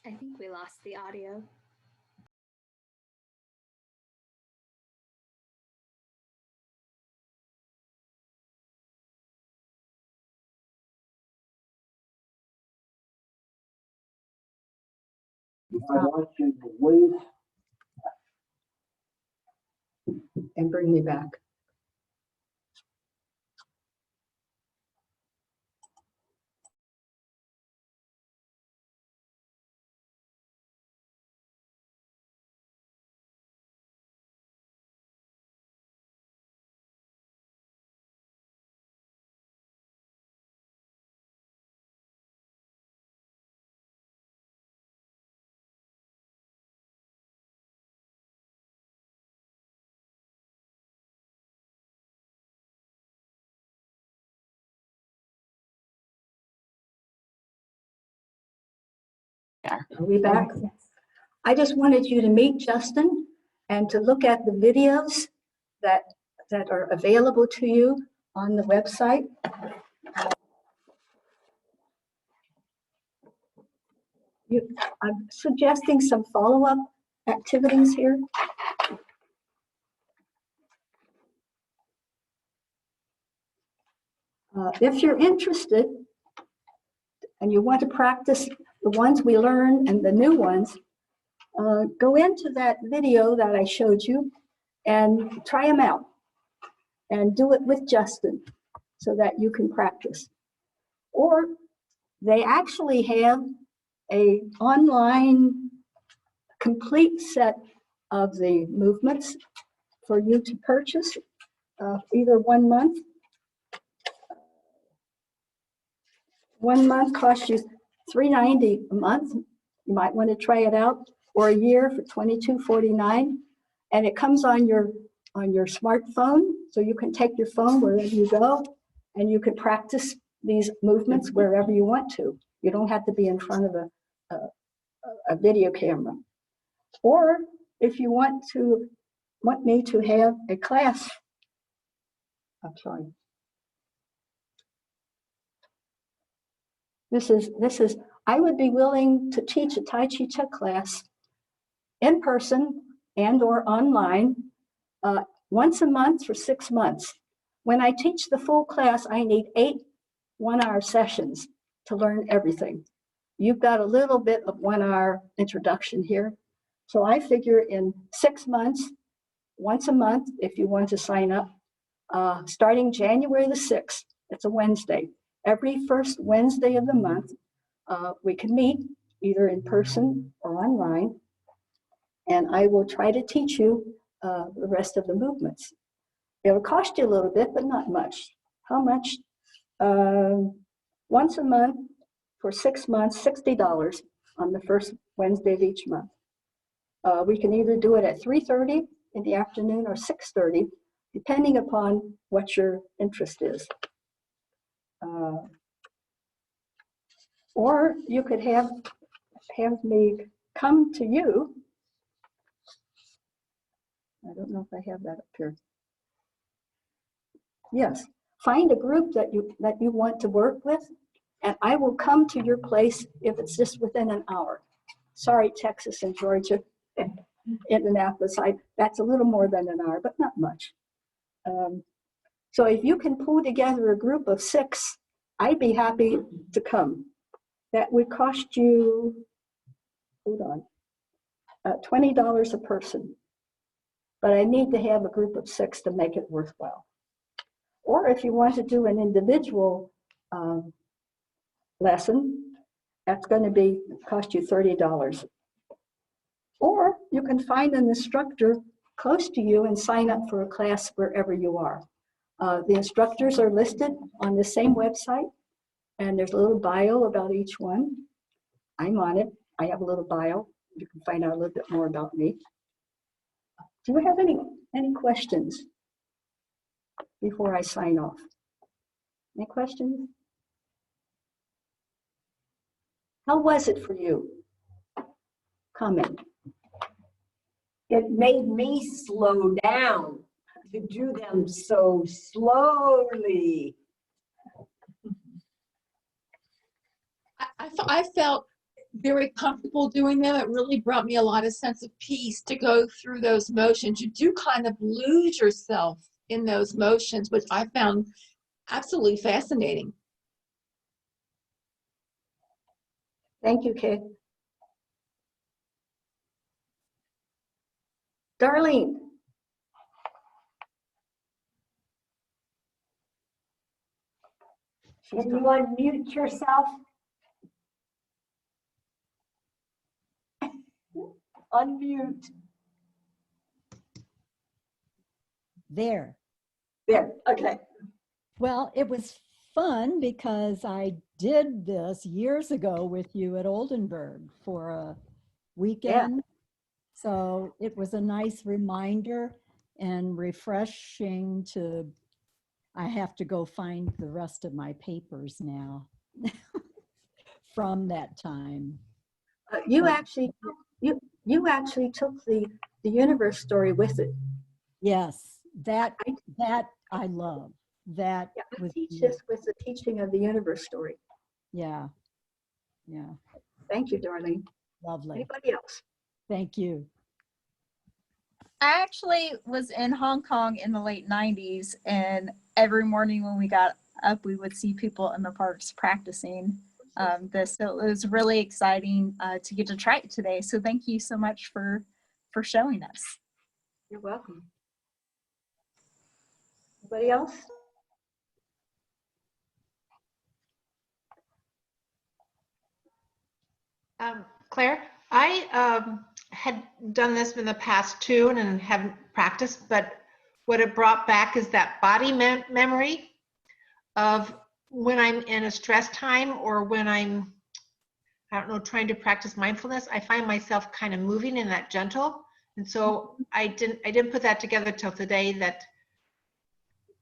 I think we lost the audio. I want you to wait and bring me back. Are we back? I just wanted you to meet Justin and to look at the videos that are available to you on the website. I'm suggesting some follow-up activities here. If you're interested and you want to practice the ones we learned and the new ones, go into that video that I showed you and try them out and do it with Justin so that you can practice. Or they actually have a online complete set of the movements for you to purchase, either 1 month. 1 month costs you $3.90 a month. You might want to try it out, or a year for $22.49. And it comes on your smartphone, so you can take your phone wherever you go, and you can practice these movements wherever you want to. You don't have to be in front of a video camera. Or if you want me to have a class, I'm sorry. This is, I would be willing to teach a Tai Chi Chuan class in person and or online once a month for 6 months. When I teach the full class, I need 8 one-hour sessions to learn everything. You've got a little bit of 1-hour introduction here. So I figure in 6 months, once a month, if you want to sign up, starting January the 6th, it's a Wednesday. Every first Wednesday of the month, we can meet either in person or online, and I will try to teach you the rest of the movements. It'll cost you a little bit, but not much. How much? Once a month for 6 months, $60 on the first Wednesday of each month. We can either do it at 3:30 in the afternoon or 6:30, depending upon what your interest is. Or you could have me come to you. I don't know if I have that up here. Yes, find a group that you want to work with, and I will come to your place if it's just within an hour. Sorry, Texas and Georgia, Indianapolis, that's a little more than an hour, but not much. So if you can pull together a group of 6, I'd be happy to come. That would cost you, hold on, $20 a person. But I need to have a group of 6 to make it worthwhile. Or if you want to do an individual lesson, that's going to cost you $30. Or you can find an instructor close to you and sign up for a class wherever you are. The instructors are listed on the same website, and there's a little bio about each one. I'm on it. I have a little bio. You can find out a little bit more about me. Do you have any questions before I sign off? Any questions? How was it for you? Comment. It made me slow down to do them so slowly. I felt very comfortable doing them. It really brought me a lot of sense of peace to go through those motions. You do kind of lose yourself in those motions, which I found absolutely fascinating. Thank you, Kay. Darlene. Can you unmute yourself? Unmute. There. There, okay. Well, it was fun because I did this years ago with you at Oldenburg for a weekend. Yeah. So it was a nice reminder and refreshing to, I have to go find the rest of my papers now from that time. You actually took the universe story with it. Yes, that I love. That I teach this with the teaching of the universe story. Yeah. Thank you, Darlene. Lovely. Anybody else? Thank you. I actually was in Hong Kong in the late 90s, and every morning when we got up, we would see people in the parks practicing this. So it was really exciting to get to try it today. So thank you so much for showing us. You're welcome. Anybody else? Claire, I had done this in the past too and haven't practiced, but what it brought back is that body memory of when I'm in a stress time or when I'm, I don't know, trying to practice mindfulness. I find myself kind of moving in that gentle. And so I didn't put that together till today that,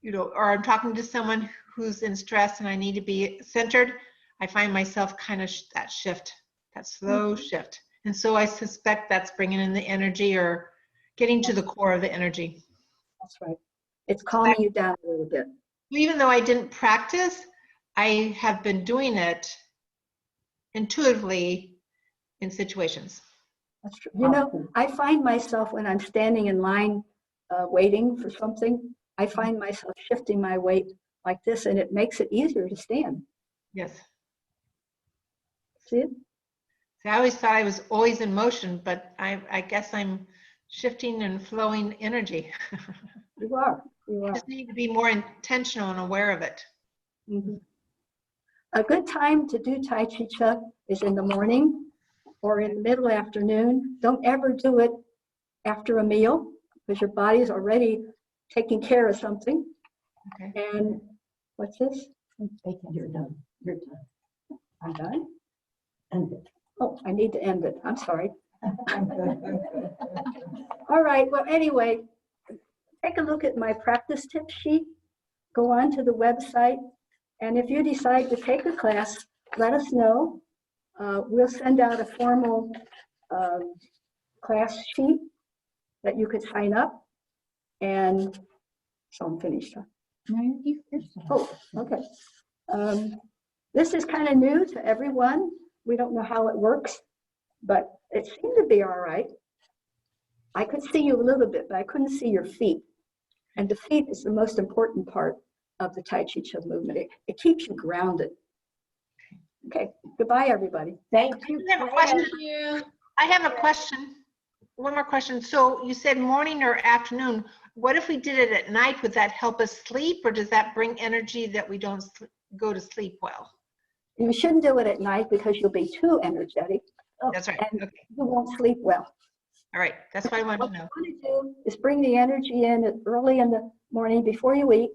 you know, or I'm talking to someone who's in stress and I need to be centered. I find myself kind of that shift, that slow shift. And so I suspect that's bringing in the energy or getting to the core of the energy. That's right. It's calming you down a little bit. Even though I didn't practice, I have been doing it intuitively in situations. That's true. You know, I find myself when I'm standing in line waiting for something, I find myself shifting my weight like this, and it makes it easier to stand. Yes. See it? See, I always thought I was always in motion, but I guess I'm shifting and flowing energy. You are. You I are. just need to be more intentional and aware of it. Mm-hmm. A good time to do Tai Chi Chuan is in the morning or in the middle afternoon. Don't ever do it after a meal because your body is already taking care of something. Okay. And what's this? You're done. You're done. I'm done? End it. Oh, I need to end it. I'm sorry. All right. Well, anyway, take a look at my practice tip sheet. Go on to the website. And if you decide to take a class, let us know. We'll send out a formal class sheet that you could sign up. And so I'm finished. Oh, okay. This is kind of new to everyone. We don't know how it works, but it seemed to be all right. I could see you a little bit, but I couldn't see your feet. And the feet is the most important part of the Tai Chi Chuan movement. It keeps you grounded. Okay, goodbye, everybody. Thank you. I have a question. I have a question. One more question. So you said morning or afternoon. What if we did it at night? Would that help us sleep, or does that bring energy that we don't go to sleep well? You shouldn't do it at night because you'll be too energetic. That's right. And Okay. you won't sleep well. All right. That's what I wanted to know. What you want to do is bring the energy in early in the morning before you eat,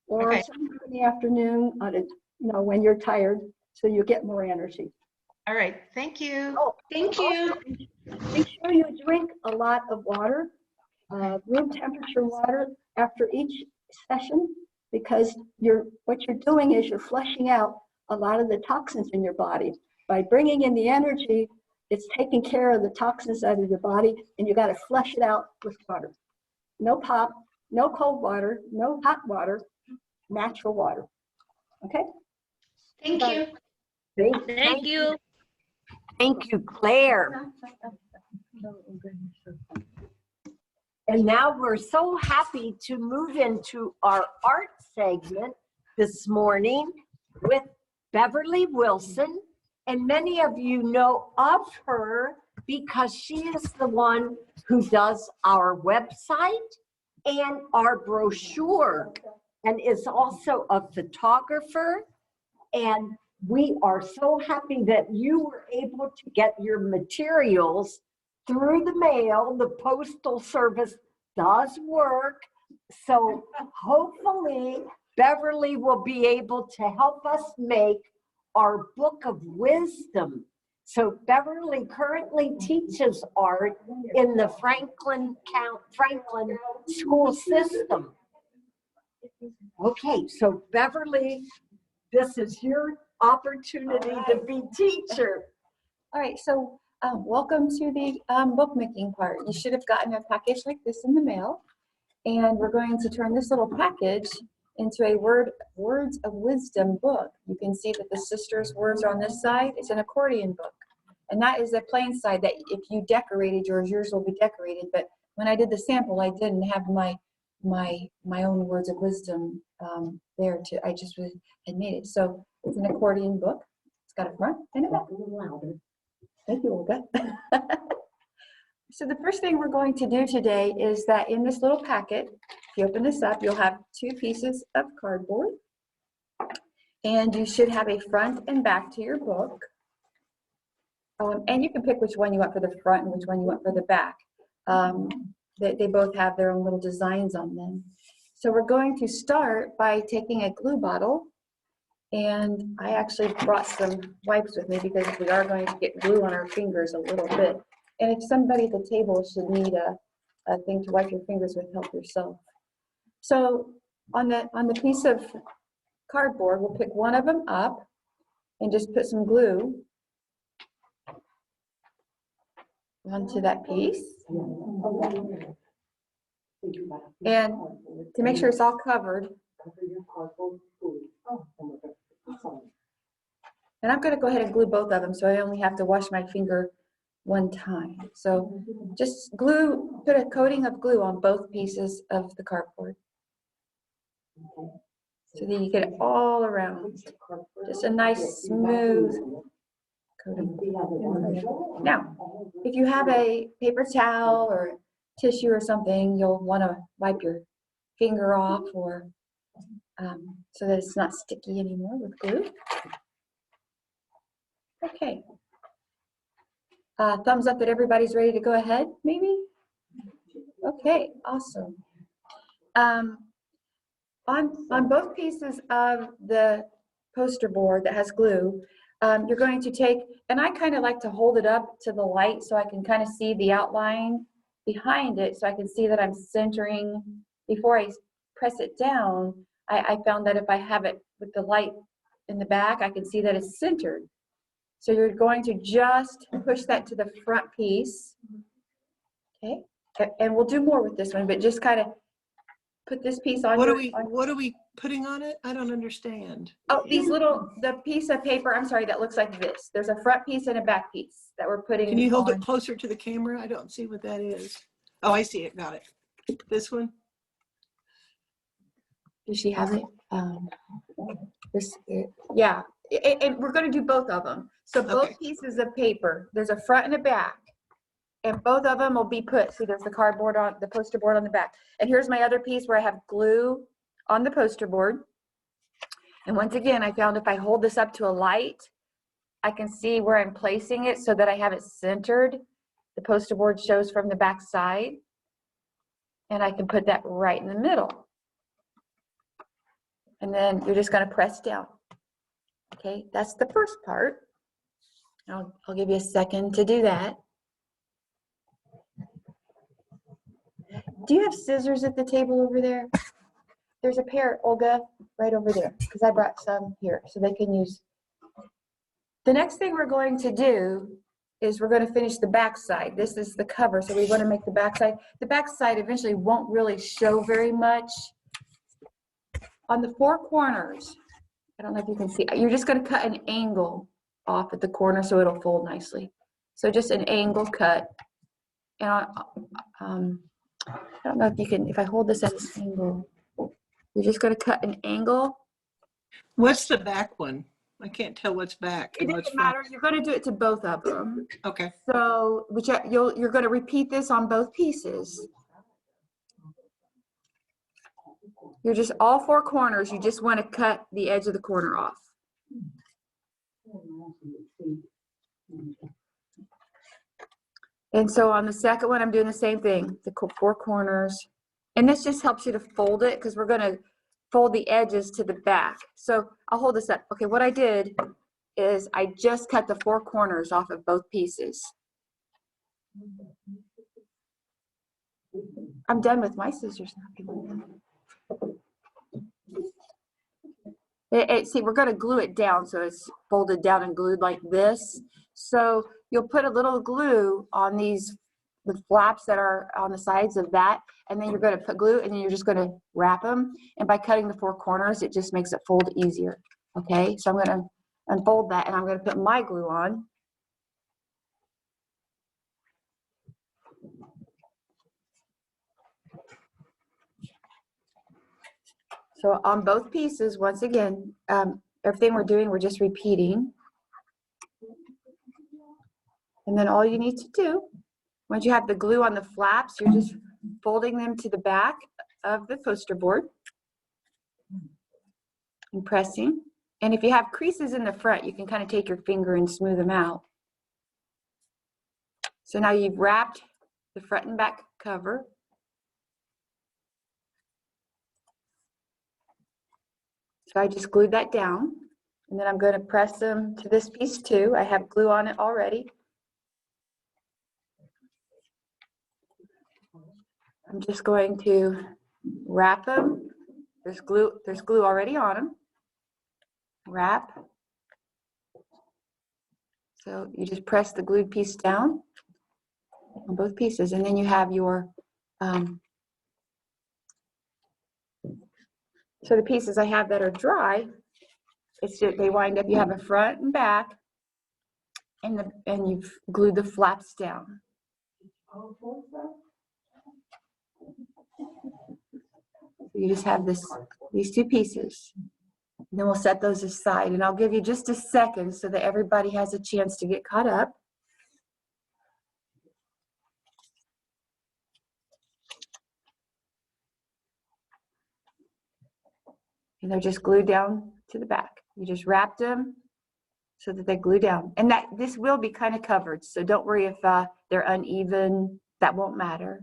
or Okay. sometime in the afternoon, when you're tired, so you get more energy. All right. Thank you. Oh, Thank you. make sure you drink a lot of water, room temperature water after each session, because what you're doing is you're flushing out a lot of the toxins in your body. By bringing in the energy, it's taking care of the toxins out of your body, and you got to flush it out with water. No pop, no cold water, no hot water, natural water. Okay? Thank you. Thank you. Thank you, Claire. And now we're so happy to move into our art segment this morning with Beverly Wilson. And many of you know of her because she is the one who does our website and our brochure, and is also a photographer. And we are so happy that you were able to get your materials through the mail. The Postal Service does work. So hopefully Beverly will be able to help us make our Book of Wisdom. So Beverly currently teaches art in the Franklin school system. Okay, so Beverly, this is your opportunity to be teacher. All right, so welcome to the bookmaking part. You should have gotten a package like this in the mail, and we're going to turn this little package into a Words of Wisdom book. You can see that the sisters' words are on this side. It's an accordion book, and that is the plain side that if you decorated yours will be decorated. But when I did the sample, I didn't have my my own words of wisdom there too. I just had made it. So it's an accordion book. It's got a front and a back. A little louder. Thank you, Olga. So the first thing we're going to do today is that in this little packet, if you open this up, you'll have 2 pieces of cardboard. And you should have a front and back to your book. And you can pick which one you want for the front and which one you want for the back. They both have their own little designs on them. So we're going to start by taking a glue bottle. And I actually brought some wipes with me because we are going to get glue on our fingers a little bit. And if somebody at the table should need a thing to wipe your fingers with, help yourself. So on the piece of cardboard, we'll pick one of them up and just put some glue onto that piece. And to make sure it's all covered, and I'm going to go ahead and glue both of them so I only have to wash my finger one time. So just put a coating of glue on both pieces of the cardboard so that you get it all around. Just a nice smooth coating. Now, if you have a paper towel or tissue or something, you'll want to wipe your finger off or so that it's not sticky anymore with glue. Okay. Thumbs up that everybody's ready to go ahead, maybe? Okay, awesome. On both pieces of the poster board that has glue, you're going to take, and I kind of like to hold it up to the light so I can kind of see the outline behind it, so I can see that I'm centering. Before I press it down, I found that if I have it with the light in the back, I can see that it's centered. So you're going to just push that to the front piece, okay? And we'll do more with this one, but just kind of put this piece on. What are we putting on it? I don't understand. Oh, the piece of paper, I'm sorry, that looks like this. There's a front piece and a back piece that we're putting on. Can you hold it closer to the camera? I don't see what that is. Oh, I see it, got it. This one? Does she have it? Yeah, and we're going to do both of them. So both pieces of paper, there's a front and a back, and both of them will be put. See, there's the cardboard on the poster board on the back. And here's my other piece where I have glue on the poster board. And once again, I found if I hold this up to a light, I can see where I'm placing it so that I have it centered. The poster board shows from the back side, and I can put that right in the middle. And then you're just going to press down. Okay, that's the first part. I'll give you a second to do that. Do you have scissors at the table over there? There's a pair, Olga, right over there, because I brought some here so they can use. The next thing we're going to do is we're going to finish the back side. This is the cover, so we want to make the back side. The back side eventually won't really show very much. On the 4 corners, I don't know if you can see, you're just going to cut an angle off at the corner so it'll fold nicely. So just an angle cut. And I don't know if you can, if I hold this at an angle, you're just going to cut an angle. What's the back one? I can't tell what's back. It doesn't matter. You're going to do it to both of them. Okay. So you're going to repeat this on both pieces. You're just all 4 corners. You just want to cut the edge of the corner off. And so on the second one, I'm doing the same thing, the 4 corners. And this just helps you to fold it because we're going to fold the edges to the back. So I'll hold this up. Okay, what I did is I just cut the 4 corners off of both pieces. I'm done with my scissors now. See, we're going to glue it down so it's folded down and glued like this. So you'll put a little glue on the flaps that are on the sides of that, and then you're going to put glue, and then you're just going to wrap them. And by cutting the 4 corners, it just makes it fold easier. Okay, so I'm going to unfold that, and I'm going to put my glue on. So on both pieces, once again, everything we're doing, we're just repeating. And then all you need to do, once you have the glue on the flaps, you're just folding them to the back of the poster board and pressing. And if you have creases in the front, you can kind of take your finger and smooth them out. So now you've wrapped the front and back cover. So I just glued that down, and then I'm going to press them to this piece too. I have glue on it already. I'm just going to wrap them. There's glue already on them. Wrap. So you just press the glued piece down on both pieces, and then you have your so the pieces I have that are dry, it's just, they wind up, you have a front and back, and you've glued the flaps down. You just have these two pieces. And then we'll set those aside, and I'll give you just a second so that everybody has a chance to get caught up. And they're just glued down to the back. You just wrapped them so that they glue down. And this will be kind of covered, so don't worry if they're uneven. That won't matter.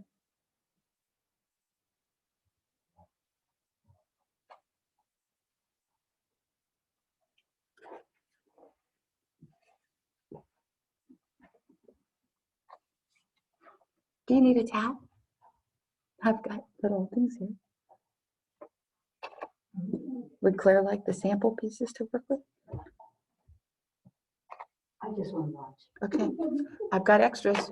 Do you need a towel? I've got little things here. Would Claire like the sample pieces to work with? I just want to watch. Okay, I've got extras.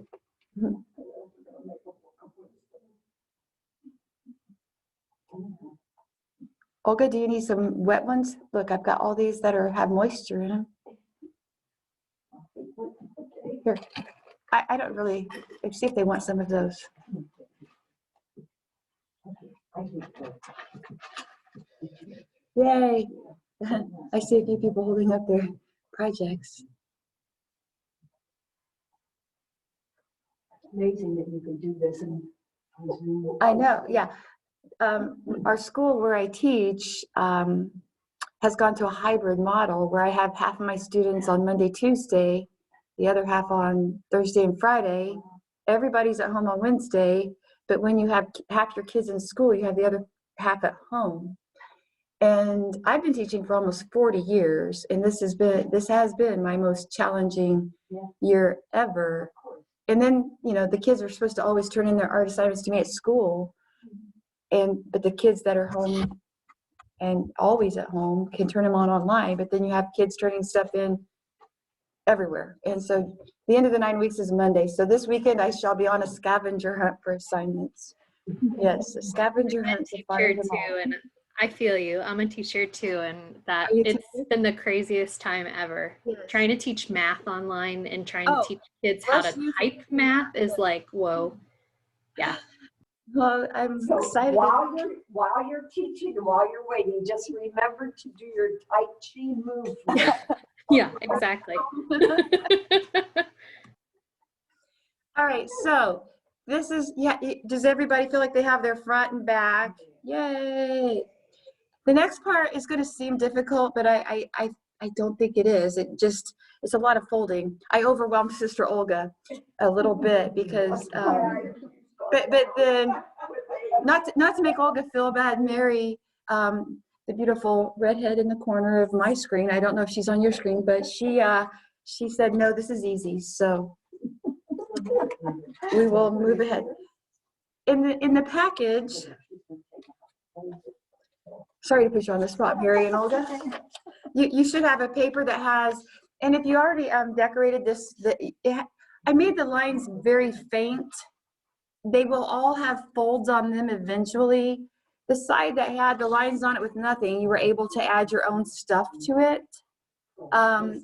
Olga, do you need some wet ones? Look, I've got all these that have moisture in them. Here, I don't really, let's see if they want some of those. Yay! I see a few people holding up their projects. Amazing that you can do this on Zoom. I know, yeah. Our school where I teach has gone to a hybrid model where I have half of my students on Monday, Tuesday, the other half on Thursday and Friday. Everybody's at home on Wednesday, but when you have half your kids in school, you have the other half at home. And I've been teaching for almost 40 years, and this has been my most challenging year ever. And then, you know, the kids are supposed to always turn in their art assignments to me at school, but the kids that are home and always at home can turn them online, but then you have kids turning stuff in everywhere. And so the end of the 9 weeks is Monday. So this weekend I shall be on a scavenger hunt for assignments. Yes, a scavenger hunt to find them all. And I feel you. I'm a teacher too, and that it's been the craziest time ever. Yes. Trying to teach math online and trying to teach kids how to type math is like, whoa. Yeah. Well, I'm so excited. While you're teaching, while you're waiting, just remember to do your Tai Chi move. Yeah, exactly. All right, so this is, does everybody feel like they have their front and back? Yay. The next part is going to seem difficult, but I don't think it is. It's a lot of folding. I overwhelmed Sister Olga a little bit because, but then not to make Olga feel bad, Mary, the beautiful redhead in the corner of my screen. I don't know if she's on your screen, but she said, no, this is easy. So we will move ahead. In the package, sorry to put you on the spot, Mary and Olga. You should have a paper that has, and if you already decorated this, I made the lines very faint. They will all have folds on them eventually. The side that had the lines on it with nothing, you were able to add your own stuff to it.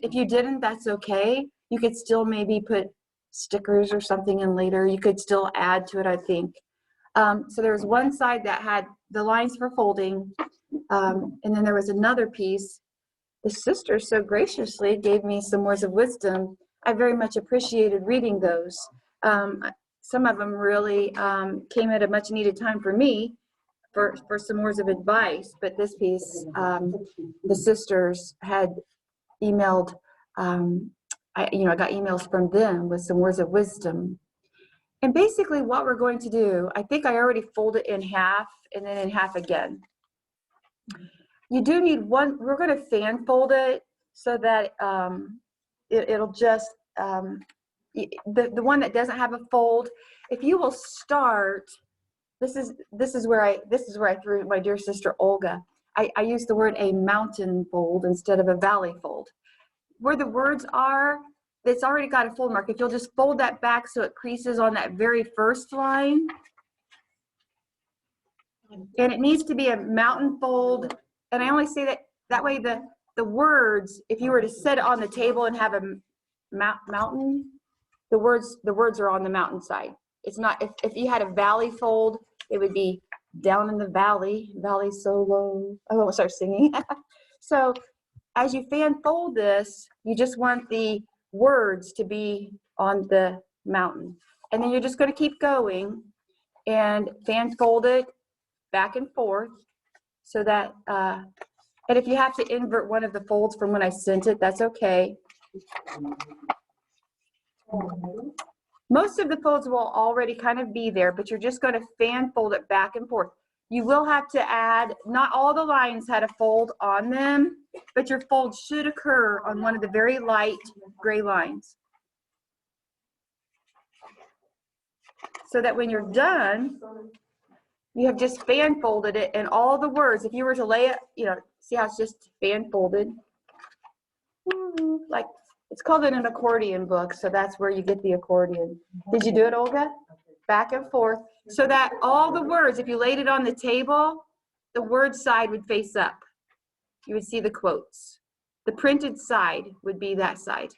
If you didn't, that's okay. You could still maybe put stickers or something in later. You could still add to it, I think. So there was one side that had the lines for folding, And then there was another piece. The sister so graciously gave me some words of wisdom. I very much appreciated reading those. Some of them really came at a much needed time for me for some words of advice. But this piece, the sisters had emailed, I got emails from them with some words of wisdom. And basically what we're going to do, I think I already fold it in half and then in half again. You do need one, we're going to fan fold it so that it'll just, the one that doesn't have a fold, if you will start, this is where I threw my dear sister Olga. I used the word a mountain fold instead of a valley fold. Where the words are, it's already got a fold mark. If you'll just fold that back so it creases on that very first line. And it needs to be a mountain fold. And I only say that way the words, if you were to set it on the table and have a mountain, the words are on the mountain side. It's not, if you had a valley fold, it would be down in the valley so low. I won't start singing. So as you fan fold this, you just want the words to be on the mountain. And then you're just going to keep going and fan fold it back and forth so that, and if you have to invert one of the folds from when I sent it, that's okay. Most of the folds will already kind of be there, but you're just going to fan fold it back and forth. You will have to add, not all the lines had a fold on them, but your fold should occur on one of the very light gray lines. So that when you're done, you have just fan folded it and all the words, if you were to lay it, see how it's just fan folded? Like, it's called an accordion book, so that's where you get the accordion. Did you do it, Olga? Back and forth. So that all the words, if you laid it on the table, the word side would face up. You would see the quotes. The printed side would be that side.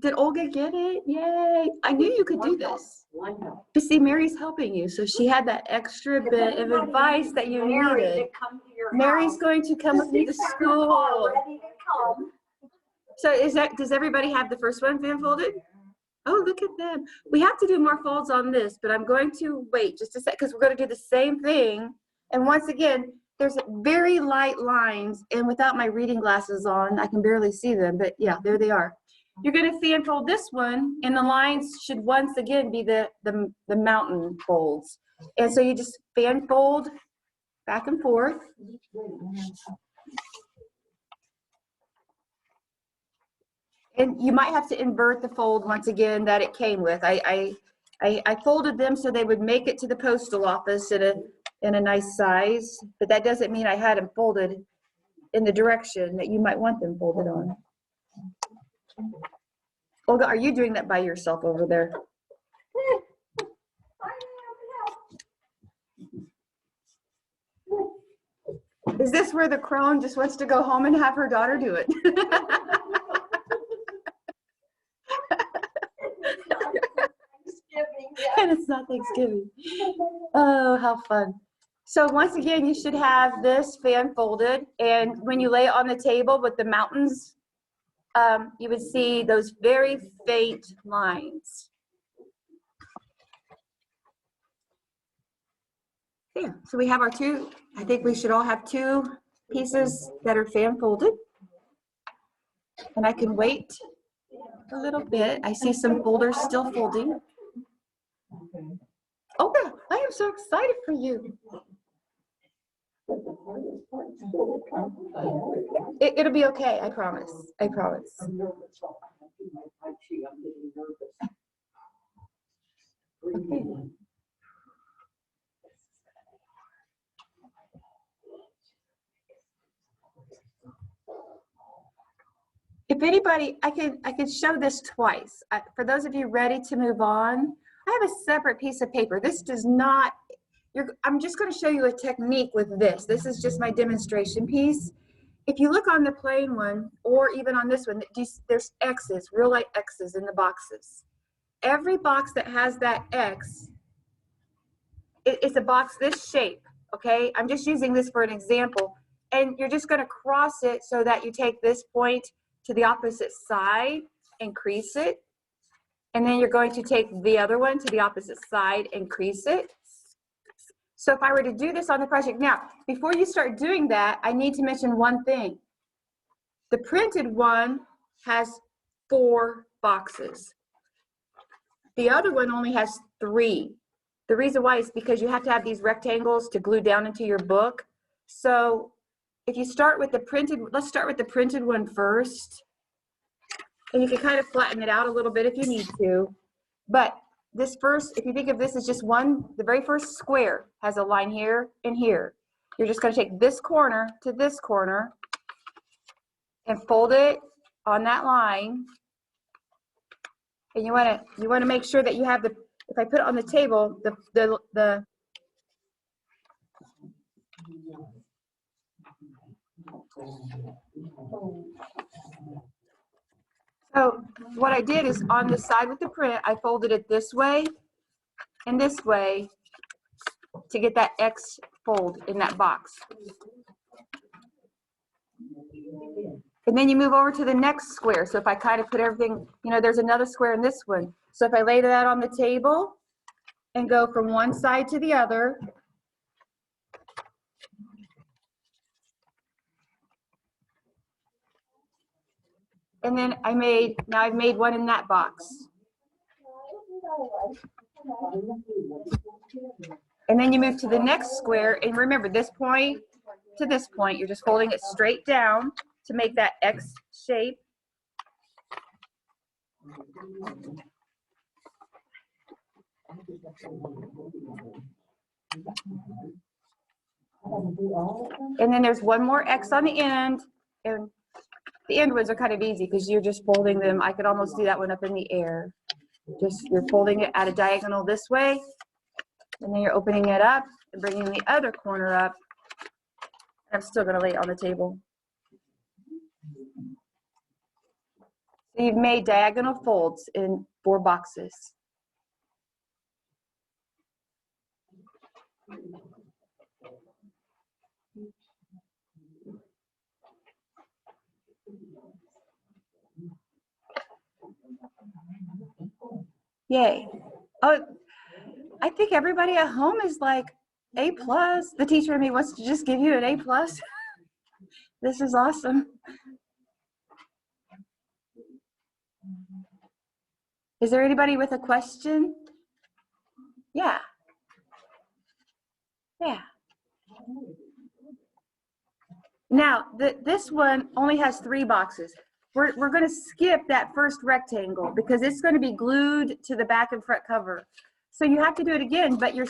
Did Olga get it? Yay. I knew you could do this. But see, Mary's helping you, so she had that extra bit of advice that you needed. Mary's going to come with you to school. So does everybody have the first one fan folded? Oh, look at them. We have to do more folds on this, but I'm going to wait just a sec because we're going to do the same thing. And once again, there's very light lines, and without my reading glasses on, I can barely see them, but yeah, there they are. You're going to fan fold this one, and the lines should once again be the mountain folds. And so you just fan fold back and forth. And you might have to invert the fold once again that it came with. I folded them so they would make it to the postal office in a nice size, but that doesn't mean I had them folded in the direction that you might want them folded on. Olga, are you doing that by yourself over there? Is this where the crone just wants to go home and have her daughter do it? And it's not Thanksgiving. Oh, how fun. So once again, you should have this fan folded, and when you lay it on the table with the mountains, you would see those very faint lines. There, so we have our two, I think we should all have two pieces that are fan folded. And I can wait a little bit. I see some folders still folding. Olga, I am so excited for you. It'll be okay, I promise. I promise. Okay. If anybody, I can show this twice. For those of you ready to move on, I have a separate piece of paper. This does not, I'm just going to show you a technique with this. This is just my demonstration piece. If you look on the plain one, or even on this one, there's X's, real light X's in the boxes. Every box that has that X, it's a box this shape, okay? I'm just using this for an example. And you're just gonna cross it so that you take this point to the opposite side and crease it. And then you're going to take the other one to the opposite side and crease it. So if I were to do this on the project, now, before you start doing that, I need to mention one thing. The printed one has 4 boxes. The other one only has 3. The reason why is because you have to have these rectangles to glue down into your book. So if you start with the printed, let's start with the printed one first. And you can kind of flatten it out a little bit if you need to. But this first, if you think of this as just one, the very first square has a line here and here. You're just going to take this corner to this corner and fold it on that line. And you want to make sure that you have the, if I put it on the table, so what I did is on the side with the print, I folded it this way and this way to get that X fold in that box. And then you move over to the next square. So if I kind of put everything, you know, there's another square in this one. So if I lay that on the table and go from one side to the other, and then I've made one in that box. And then you move to the next square, and remember this point to this point, you're just folding it straight down to make that X shape. And then there's one more X on the end, and the end ones are kind of easy because you're just folding them. I could almost do that one up in the air. Just you're folding it at a diagonal this way, and then you're opening it up and bringing the other corner up. I'm still going to lay it on the table. So you've made diagonal folds in 4 boxes. Yay. Oh, I think everybody at home is like A+. The teacher in me wants to just give you an A+. This is awesome. Is there anybody with a question? Yeah. Yeah. Now, this one only has 3 boxes. We're going to skip that first rectangle because it's going to be glued to the back and front cover. So you have to do it again, but you're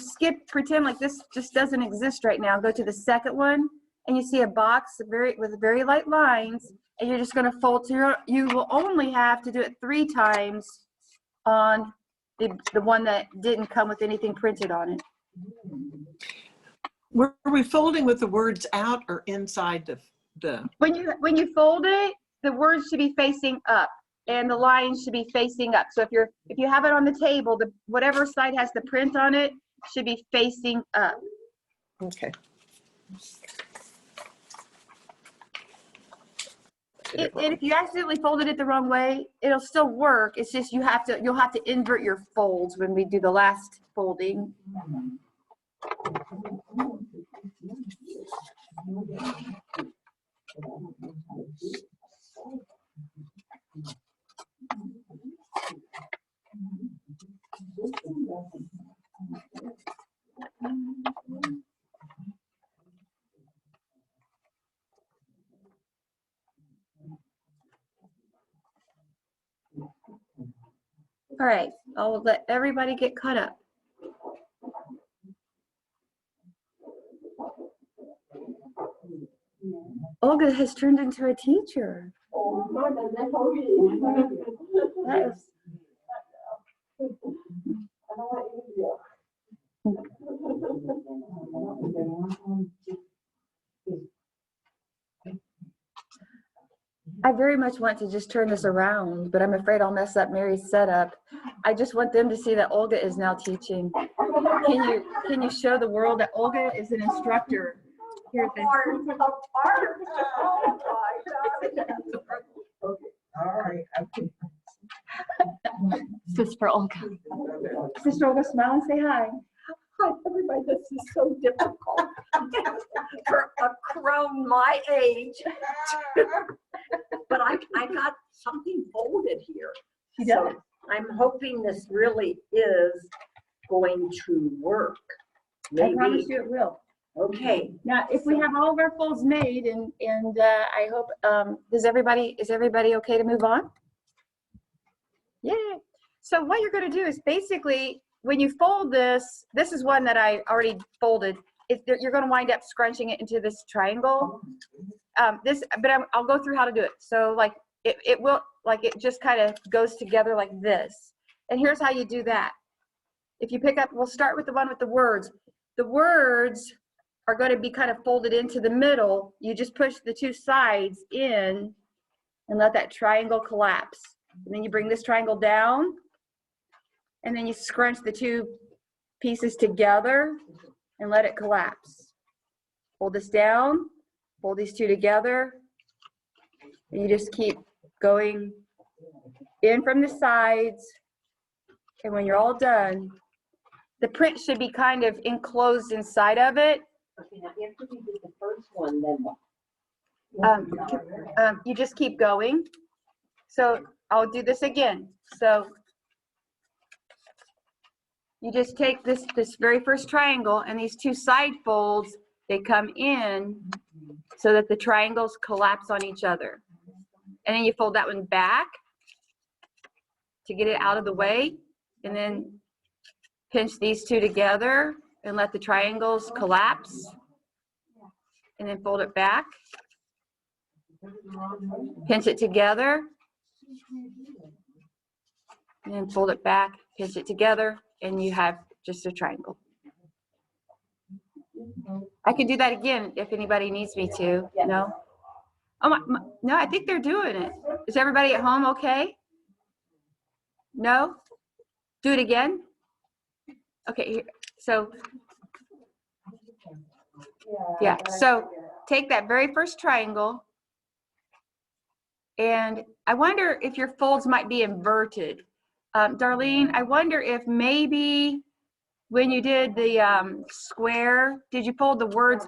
pretend like this just doesn't exist right now. Go to the second one, and you see a box with very light lines, and you're just going to fold to you will only have to do it 3 times on the one that didn't come with anything printed on it. Were we folding with the words out or inside the? When you fold it, the words should be facing up and the lines should be facing up. So if you have it on the table, whatever side has the print on it should be facing up. Okay. And if you accidentally folded it the wrong way, it'll still work. It's just you'll have to invert your folds when we do the last folding. All right, I'll let everybody get caught up. Olga has turned into a teacher. That is... I very much want to just turn this around, but I'm afraid I'll mess up Mary's setup. I just want them to see that Olga is now teaching. Can you show the world that Olga is an instructor here at the All right. This is for Olga. Sister Olga, smile and say hi. Hi, everybody, this is so difficult. For a crone my age. But I got something folded here. She So does. I'm hoping this really is going to work. I promise Maybe. you it will. Okay. Now, if we have all of our folds made and I hope, is everybody okay to move on? Yeah. So what you're going to do is basically, when you fold this, this is one that I already folded. You're going to wind up scrunching it into this triangle. I'll go through how to do it. So like it will, like it just kind of goes together like this. And here's how you do that. If you pick up, we'll start with the one with the words. The words are going to be kind of folded into the middle. You just push the two sides in and let that triangle collapse. And then you bring this triangle down, and then you scrunch the two pieces together and let it collapse. Hold this down, hold these two together, and you just keep going in from the sides. And when you're all done, the print should be kind of enclosed inside of it. Okay, now after we did the first one, then what? You just keep going. So I'll do this again. So you just take this very first triangle, and these two side folds, they come in so that the triangles collapse on each other. And then you fold that one back to get it out of the way, and then pinch these two together and let the triangles collapse, and then fold it back, pinch it together, and then fold it back, pinch it together, and you have just a triangle. I can do that again if anybody needs me to. No? Oh no, I think they're doing it. Is everybody at home okay? No? Do it again? Okay, here. So yeah, so take that very first triangle, and I wonder if your folds might be inverted. Darlene, I wonder if maybe when you did the square, did you fold the words,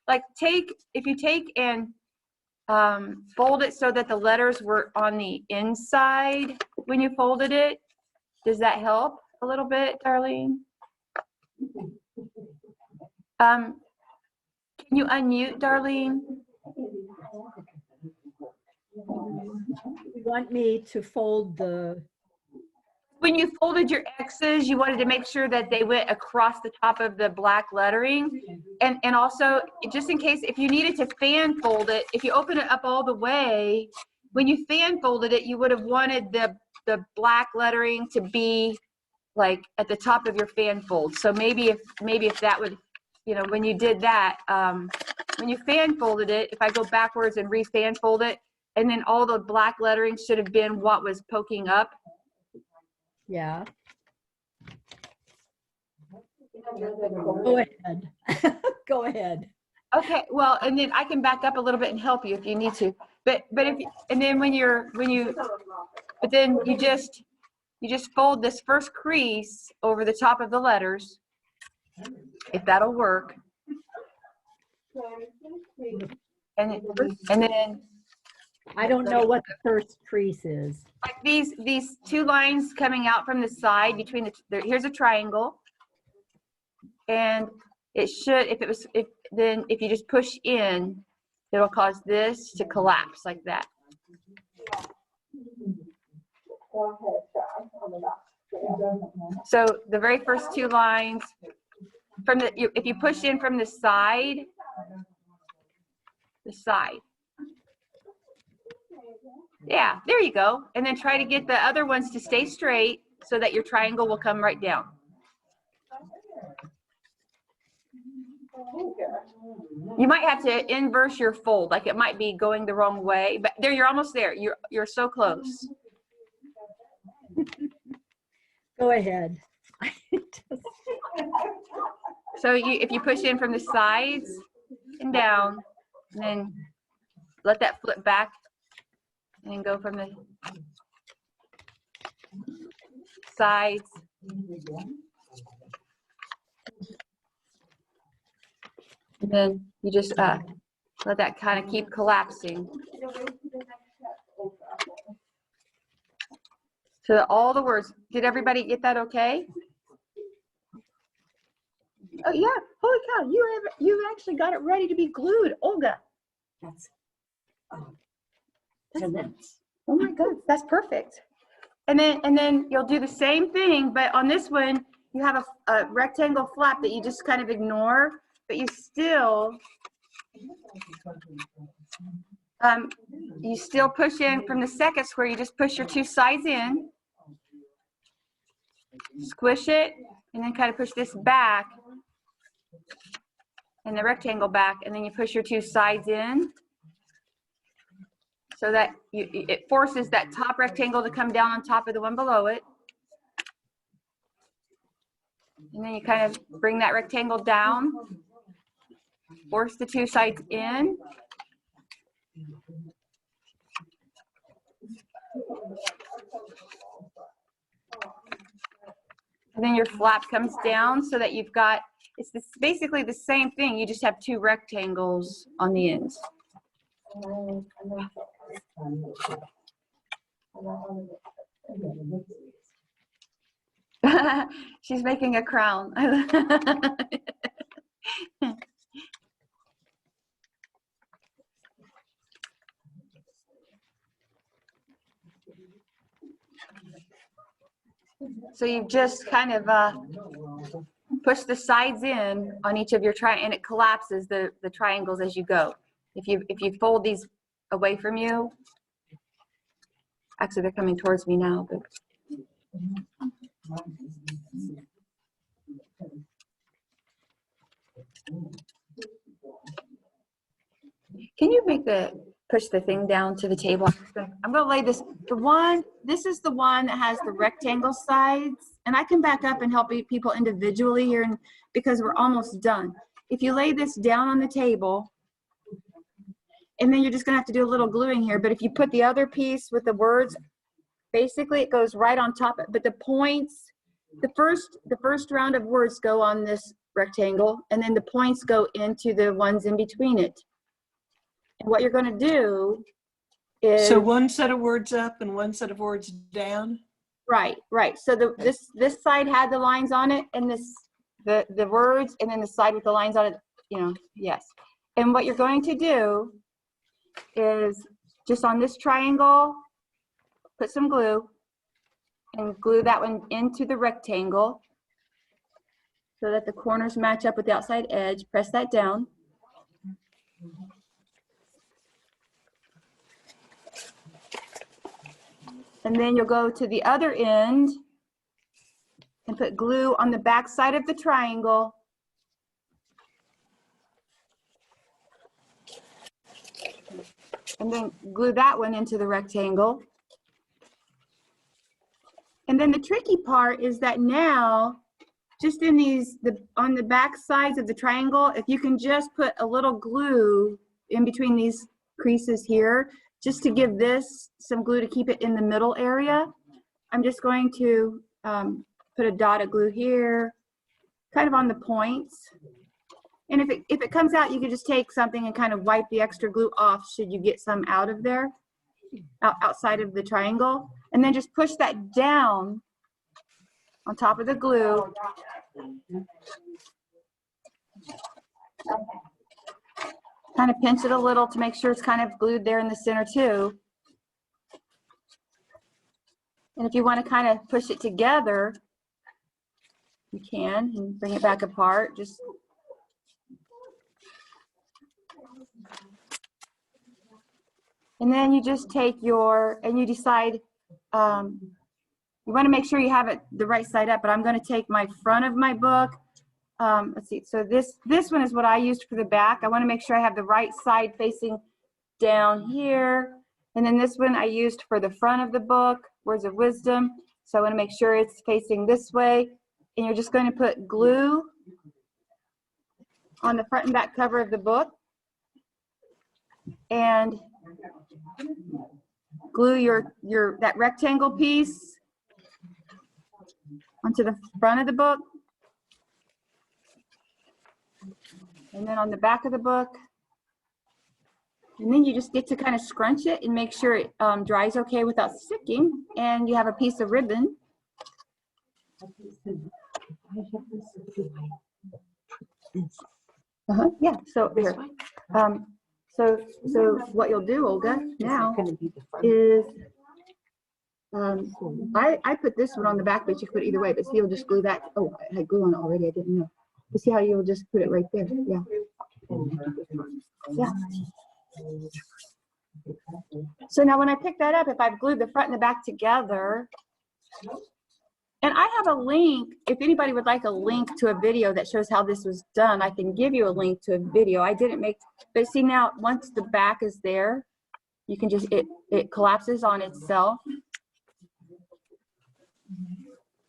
like if you take and fold it so that the letters were on the inside when you folded it? Does that help a little bit, Darlene? Can you unmute, Darlene? You want me to fold the... When you folded your X's, you wanted to make sure that they went across the top of the black lettering. And also, just in case, if you needed to fan fold it, if you open it up all the way, when you fan folded it, you would have wanted the black lettering to be like at the top of your fan fold. So maybe if that would, you know, when you did that, when you fan folded it, if I go backwards and re-fan fold it, and then all the black lettering should have been what was poking up. Yeah. Go ahead. Go ahead. Okay, well, and then I can back up a little bit and help you if you need to. But if and then but then you just fold this first crease over the top of the letters, if that'll work. And then I don't know what the first crease is. like these two lines coming out from the side between here's a triangle, and it should, if you just push in, it'll cause this to collapse like that. So the very first two lines from if you push in from the side, yeah, there you go. And then try to get the other ones to stay straight so that your triangle will come right down. You might have to inverse your fold, like it might be going the wrong way, but there, you're almost there. You're so close. Go ahead. So if you push in from the sides and down, and then let that flip back, and then go from the sides. And then you just let that kind of keep collapsing. So that all the words, did everybody get that okay? Oh yeah, holy cow, you actually got it ready to be glued, Olga. Oh my God, that's perfect. And then you'll do the same thing, but on this one, you have a rectangle flap that you just kind of ignore, but you still push in from the second square. You just push your two sides in, squish it, and then kind of push this back and the rectangle back, and then you push your two sides in so that it forces that top rectangle to come down on top of the one below it. And then you kind of bring that rectangle down, force the two sides in. And then your flap comes down so that you've got, it's basically the same thing, you just have two rectangles on the ends. She's making a crown. So you've just kind of push the sides in on each of your and it collapses the triangles as you go. If you fold these away from you, actually they're coming towards me now, but can you push the thing down to the table? I'm going to lay this, this is the one that has the rectangle sides, and I can back up and help people individually here because we're almost done. If you lay this down on the table, and then you're just going to have to do a little gluing here, but if you put the other piece with the words, basically it goes right on top, but the points, the first round of words go on this rectangle, and then the points go into the ones in between it. And what you're going to do is... So one set of words up and one set of words down? Right. So this side had the lines on it, and the words, and then the side with the lines on it, yes. And what you're going to do is just on this triangle, put some glue, and glue that one into the rectangle so that the corners match up with the outside edge. Press that down. And then you'll go to the other end and put glue on the back side of the triangle. And then glue that one into the rectangle. And then the tricky part is that now, just in on the back sides of the triangle, if you can just put a little glue in between these creases here, just to give this some glue to keep it in the middle area, I'm just going to put a dot of glue here, kind of on the points. And if it comes out, you can just take something and kind of wipe the extra glue off should you get some out of there, outside of the triangle. And then just push that down on top of the glue. Kind of pinch it a little to make sure it's kind of glued there in the center too. And if you want to kind of push it together, you can, and bring it back apart. Just and then you just take and you decide, you want to make sure you have it the right side up, but I'm going to take my front of my book. Let's see, so this one is what I used for the back. I want to make sure I have the right side facing down here. And then this one I used for the front of the book, Words of Wisdom. So I want to make sure it's facing this way. and you're just going to put glue on the front and back cover of the book, and glue that rectangle piece onto the front of the book, and then on the back of the book. And then you just get to kind of scrunch it and make sure it dries okay without sticking. And you have a piece of ribbon. Yeah, so here. So what you'll do, Olga, now is, I put this one on the back, but you can put it either way, but see, you'll just glue that. Oh, I had glue on it already, I didn't know. But see how you'll just put it right there, yeah. Yeah. So now when I pick that up, if I've glued the front and the back together, and I have a link, if anybody would like a link to a video that shows how this was done, I can give you a link to a video. I didn't make, but see now, once the back is there, you can just, it collapses on itself.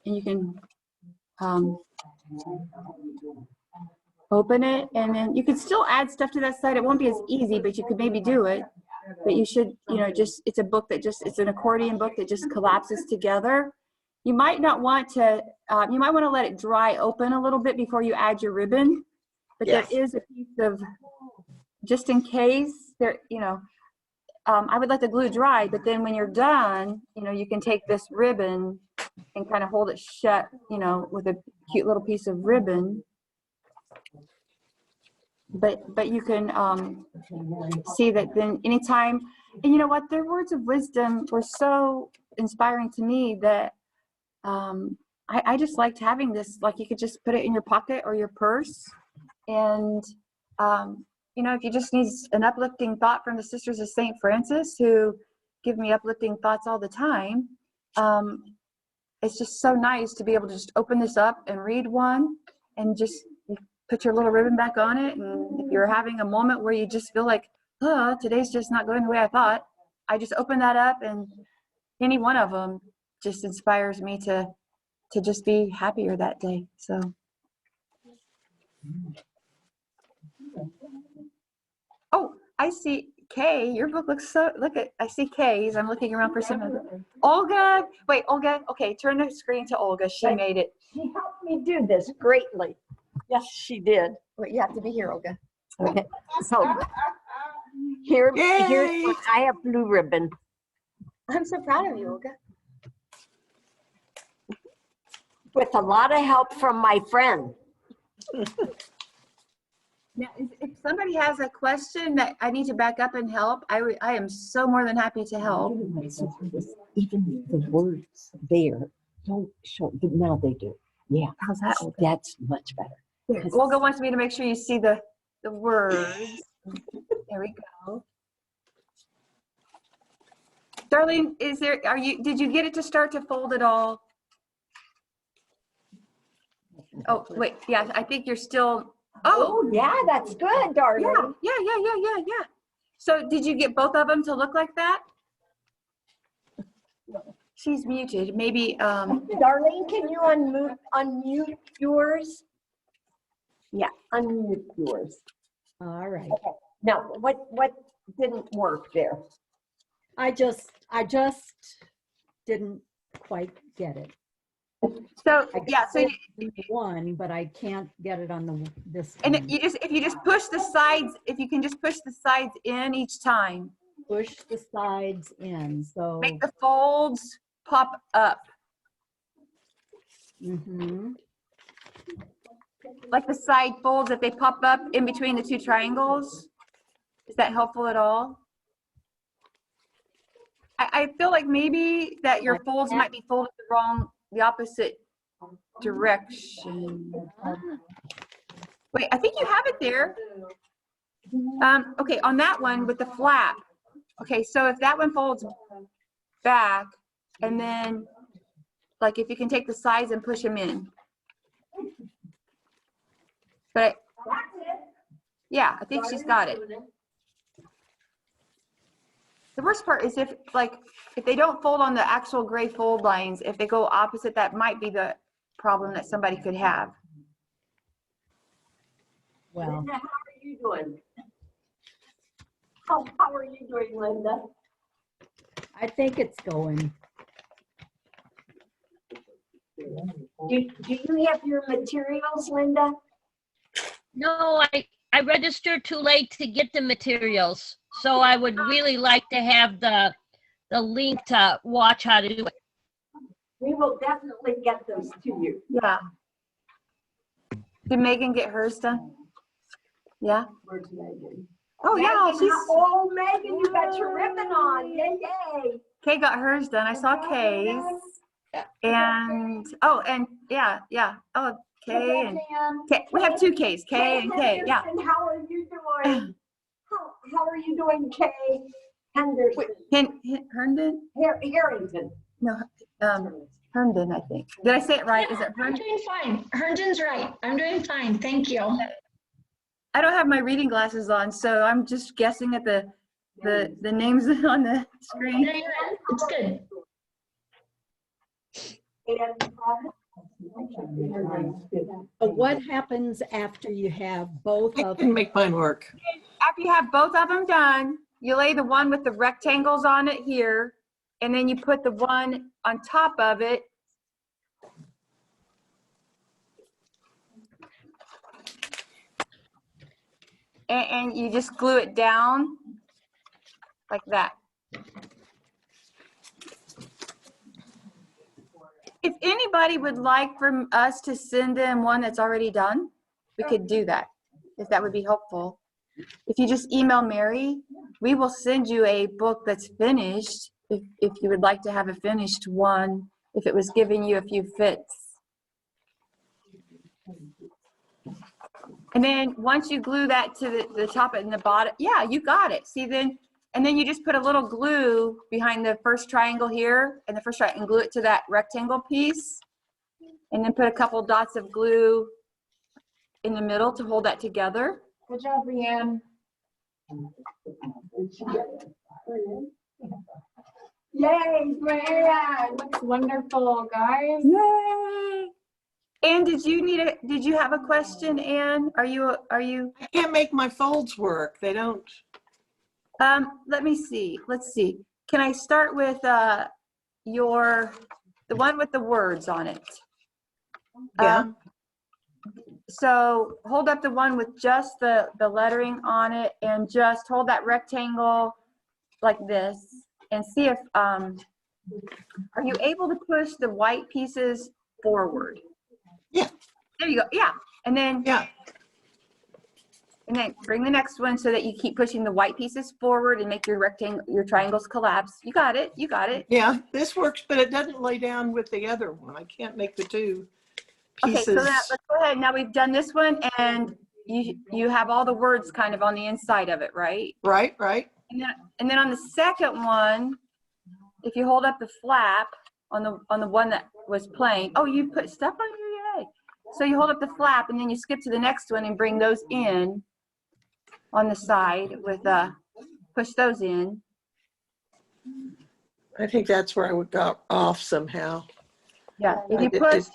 And you can open it, and then you can still add stuff to that side. It won't be as easy, but you could maybe do it. But you should, you know, just, it's a book that just, it's an accordion book that just collapses together. You might not want to, you might want to let it dry open a little bit before you add your ribbon. But yes, there is a piece of, just in case, there, you know, I would let the glue dry, but then when you're done, you know, you can take this ribbon and kind of hold it shut, you know, with a cute little piece of ribbon. But you can see that then anytime, and you know what, their words of wisdom were so inspiring to me that I just liked having this, like you could just put it in your pocket or your purse. And, you know, if you just need an uplifting thought from the Sisters of St. Francis, who give me uplifting thoughts all the time, it's just so nice to be able to just open this up and read one and just put your little ribbon back on it. And if you're having a moment where you just feel like, oh, today's just not going the way I thought, I just open that up, and any one of them just inspires me to just be happier that day. So. Oh, I see Kay, your book looks so, look at, I see Kay's, I'm looking around for some other. Olga, wait, Olga, okay, turn the screen to Olga, she made it. She helped me do this greatly. Yes, she did. Wait, you have to be here, Olga. Okay, so here's what, I have blue ribbon. I'm so proud of you, Olga. With a lot of help from my friend. Now, if somebody has a question that I need to back up and help, I am so more than happy to help. Even the words there don't show, but now they do. Yeah. How's that, Olga? That's much better. Here, Olga wants me to make sure you see the words. There we go. Darlene, did you get it to start to fold at all? Oh, wait, yeah, I think you're still, oh yeah, that's good, Darlene. Yeah. So did you get both of them to look like that? She's muted, maybe. Darlene, can you unmute yours? Yeah, unmute yours. All right. Okay. Now, what didn't work there? I just didn't quite get it. So yeah, so one, but I can't get it on this and one. if you just push the sides, if you can just push the sides in each time. Push the sides in, so make the folds pop up. Mm-hmm. Like the side folds, if they pop up in between the two triangles. Is that helpful at all? I feel like maybe that your folds might be folded the opposite direction. Wait, I think you have it there. Okay, on that one with the flap. Okay, so if that one folds back, and then like if you can take the sides and push them in. But yeah, I think she's got it. The worst part is if they don't fold on the actual gray fold lines, if they go opposite, that might be the problem that somebody could have. Well, Linda, how are you doing? How are you doing, Linda? I think it's going. Do you have your materials, Linda? No, I registered too late to get the materials. So I would really like to have the link to watch how to do it. We will definitely get those to you. Yeah. Did Megan get hers done? Yeah. Where's Megan? Oh yeah, Megan, she's. oh, Megan, you got your ribbon on. Yay, yay. Kay got hers done. I saw Kay's. And oh, and yeah. Oh, Kay and Kay. We have two K's, Kay and Kay. Yeah. And how are you doing? How are you doing, Kay Henderson? Herndon? Harrington. No, Herndon, I think. Did I say it right? Is it I'm Herndon? doing fine. Herndon's right. I'm doing fine. Thank you. I don't have my reading glasses on, so I'm just guessing at the names on the screen. No, you're right. It's good. But what happens after you have both I of can make mine work. After you have both of them done, you lay the one with the rectangles on it here, and then you put the one on top of it. And you just glue it down like that. If anybody would like for us to send them one that's already done, we could do that, if that would be helpful. If you just email Mary, we will send you a book that's finished, if you would like to have a finished one, if it was giving you a few fits. And then once you glue that to the top and the bottom, yeah, you got it. See then, and then you just put a little glue behind the first triangle here and the first triangle and glue it to that rectangle piece. And then put a couple dots of glue in the middle to hold that together. Good job, Brianne. Yay, Brianne. Looks wonderful, guys. Yay! Anne, did you have a question, Anne? Are you? I can't make my folds work. They don't. Let me see. Let's see. Can I start with the one with the words on it? Yeah. So hold up the one with just the lettering on it and just hold that rectangle like this and see if, are you able to push the white pieces forward? Yeah. There you go. Yeah. And then, yeah. And then bring the next one so that you keep pushing the white pieces forward and make your rectangle, your triangles collapse. You got it. You got it. Yeah, this works, but it doesn't lay down with the other one. I can't make the two pieces. Okay, so now let's go ahead. Now we've done this one, and you have all the words kind of on the inside of it, right? Right. And then on the second one, if you hold up the flap on the one that was plain, oh, you put stuff on your yay. So you hold up the flap, and then you skip to the next one and bring those in on the side with push those in. I think that's where I got off somehow. Yeah, if you push.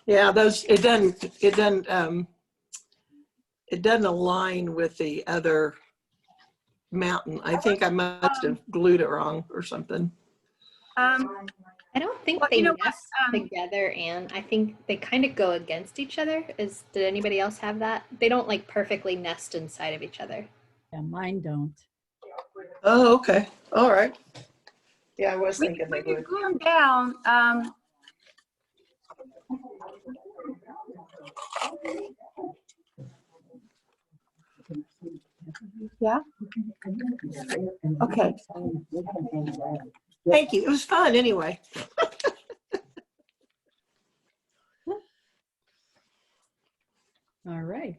Yeah, it doesn't align with the other mountain. I think I must have glued it wrong or something. I don't think they nest together, and I think they kind of go against each other. Did anybody else have that? They don't like perfectly nest inside of each other. Yeah, mine don't. Oh, okay. All right. Yeah, I was thinking they When you would. glue them down, yeah. Okay. Thank you. It was fun anyway. All right.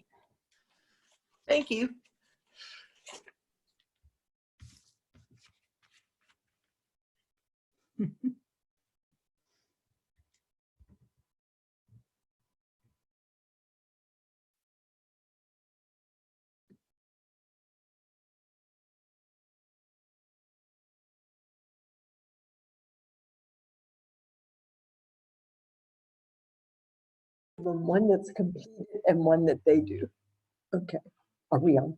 Thank you. them one that's completed and one that they do. Okay, are we on?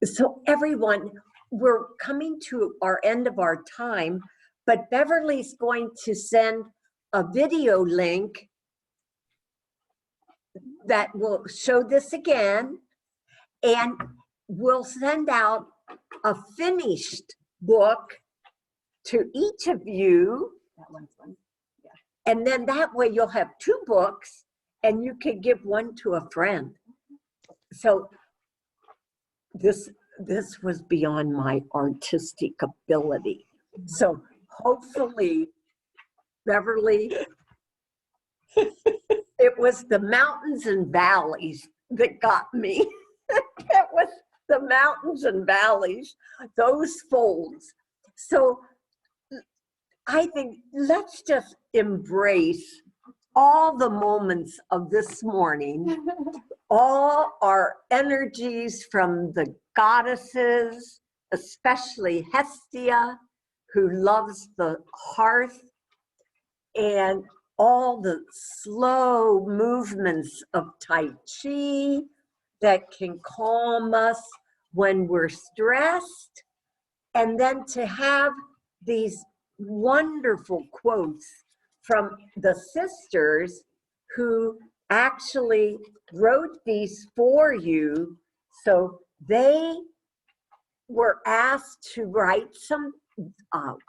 So everyone, we're coming to our end of our time, but Beverly's going to send a video link that will show this again, and we'll send out a finished book to each of you. That one's fun. And then that way you'll have 2 books and you can give one to a friend. So this was beyond my artistic ability. So hopefully, Beverly, it was the mountains and valleys that got me. It was the mountains and valleys, those folds. So I think let's just embrace all the moments of this morning, all our energies from the goddesses, especially Hestia, who loves the hearth, and all the slow movements of Tai Chi that can calm us when we're stressed, and then to have these wonderful quotes from the sisters who actually wrote these for you. So they were asked to write some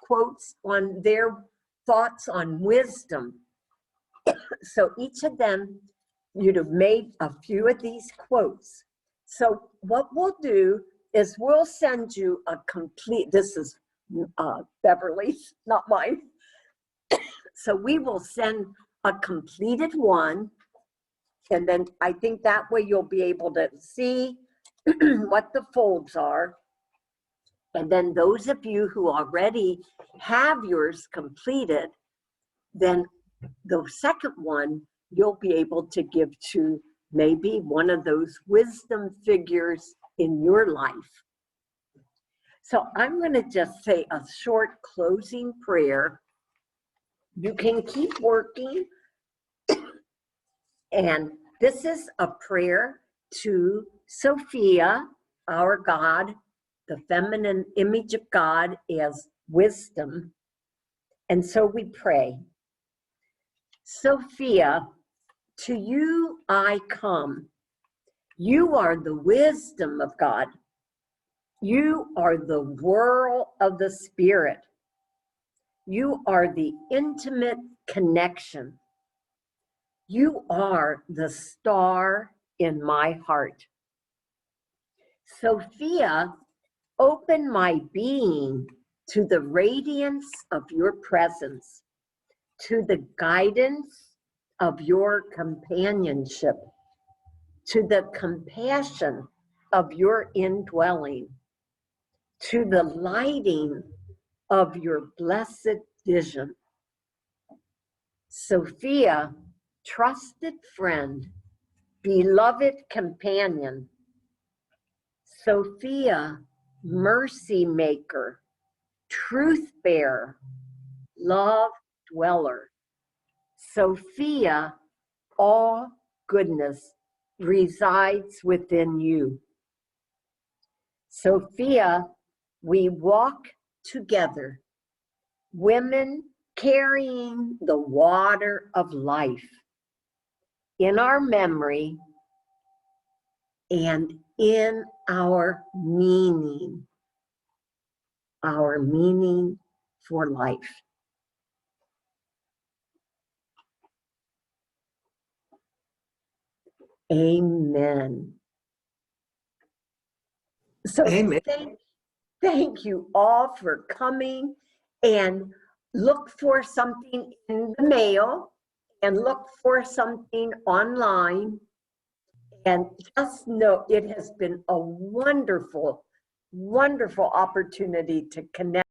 quotes on their thoughts on wisdom. So each of them, you'd have made a few of these quotes. So what we'll do is we'll send you a complete, this is Beverly's, not mine. So we will send a completed one, and then I think that way you'll be able to see what the folds are. And then those of you who already have yours completed, then the second one you'll be able to give to maybe one of those wisdom figures in your life. So I'm going to just say a short closing prayer. You can keep working. And this is a prayer to Sophia, our God, the feminine image of God as wisdom. And so we pray. Sophia, to you I come. You are the wisdom of God. You are the whirl of the Spirit. You are the intimate connection. You are the star in my heart. Sophia, open my being to the radiance of your presence, to the guidance of your companionship, to the compassion of your indwelling, to the lighting of your blessed vision. Sophia, trusted friend, beloved companion. Sophia, mercy maker, truth bearer, love dweller. Sophia, all goodness resides within you. Sophia, we walk together, women carrying the water of life in our memory and in our meaning for life. Amen. So Amen. Thank you all for coming, and look for something in the mail and look for something online. And just know it has been a wonderful, wonderful opportunity to connect.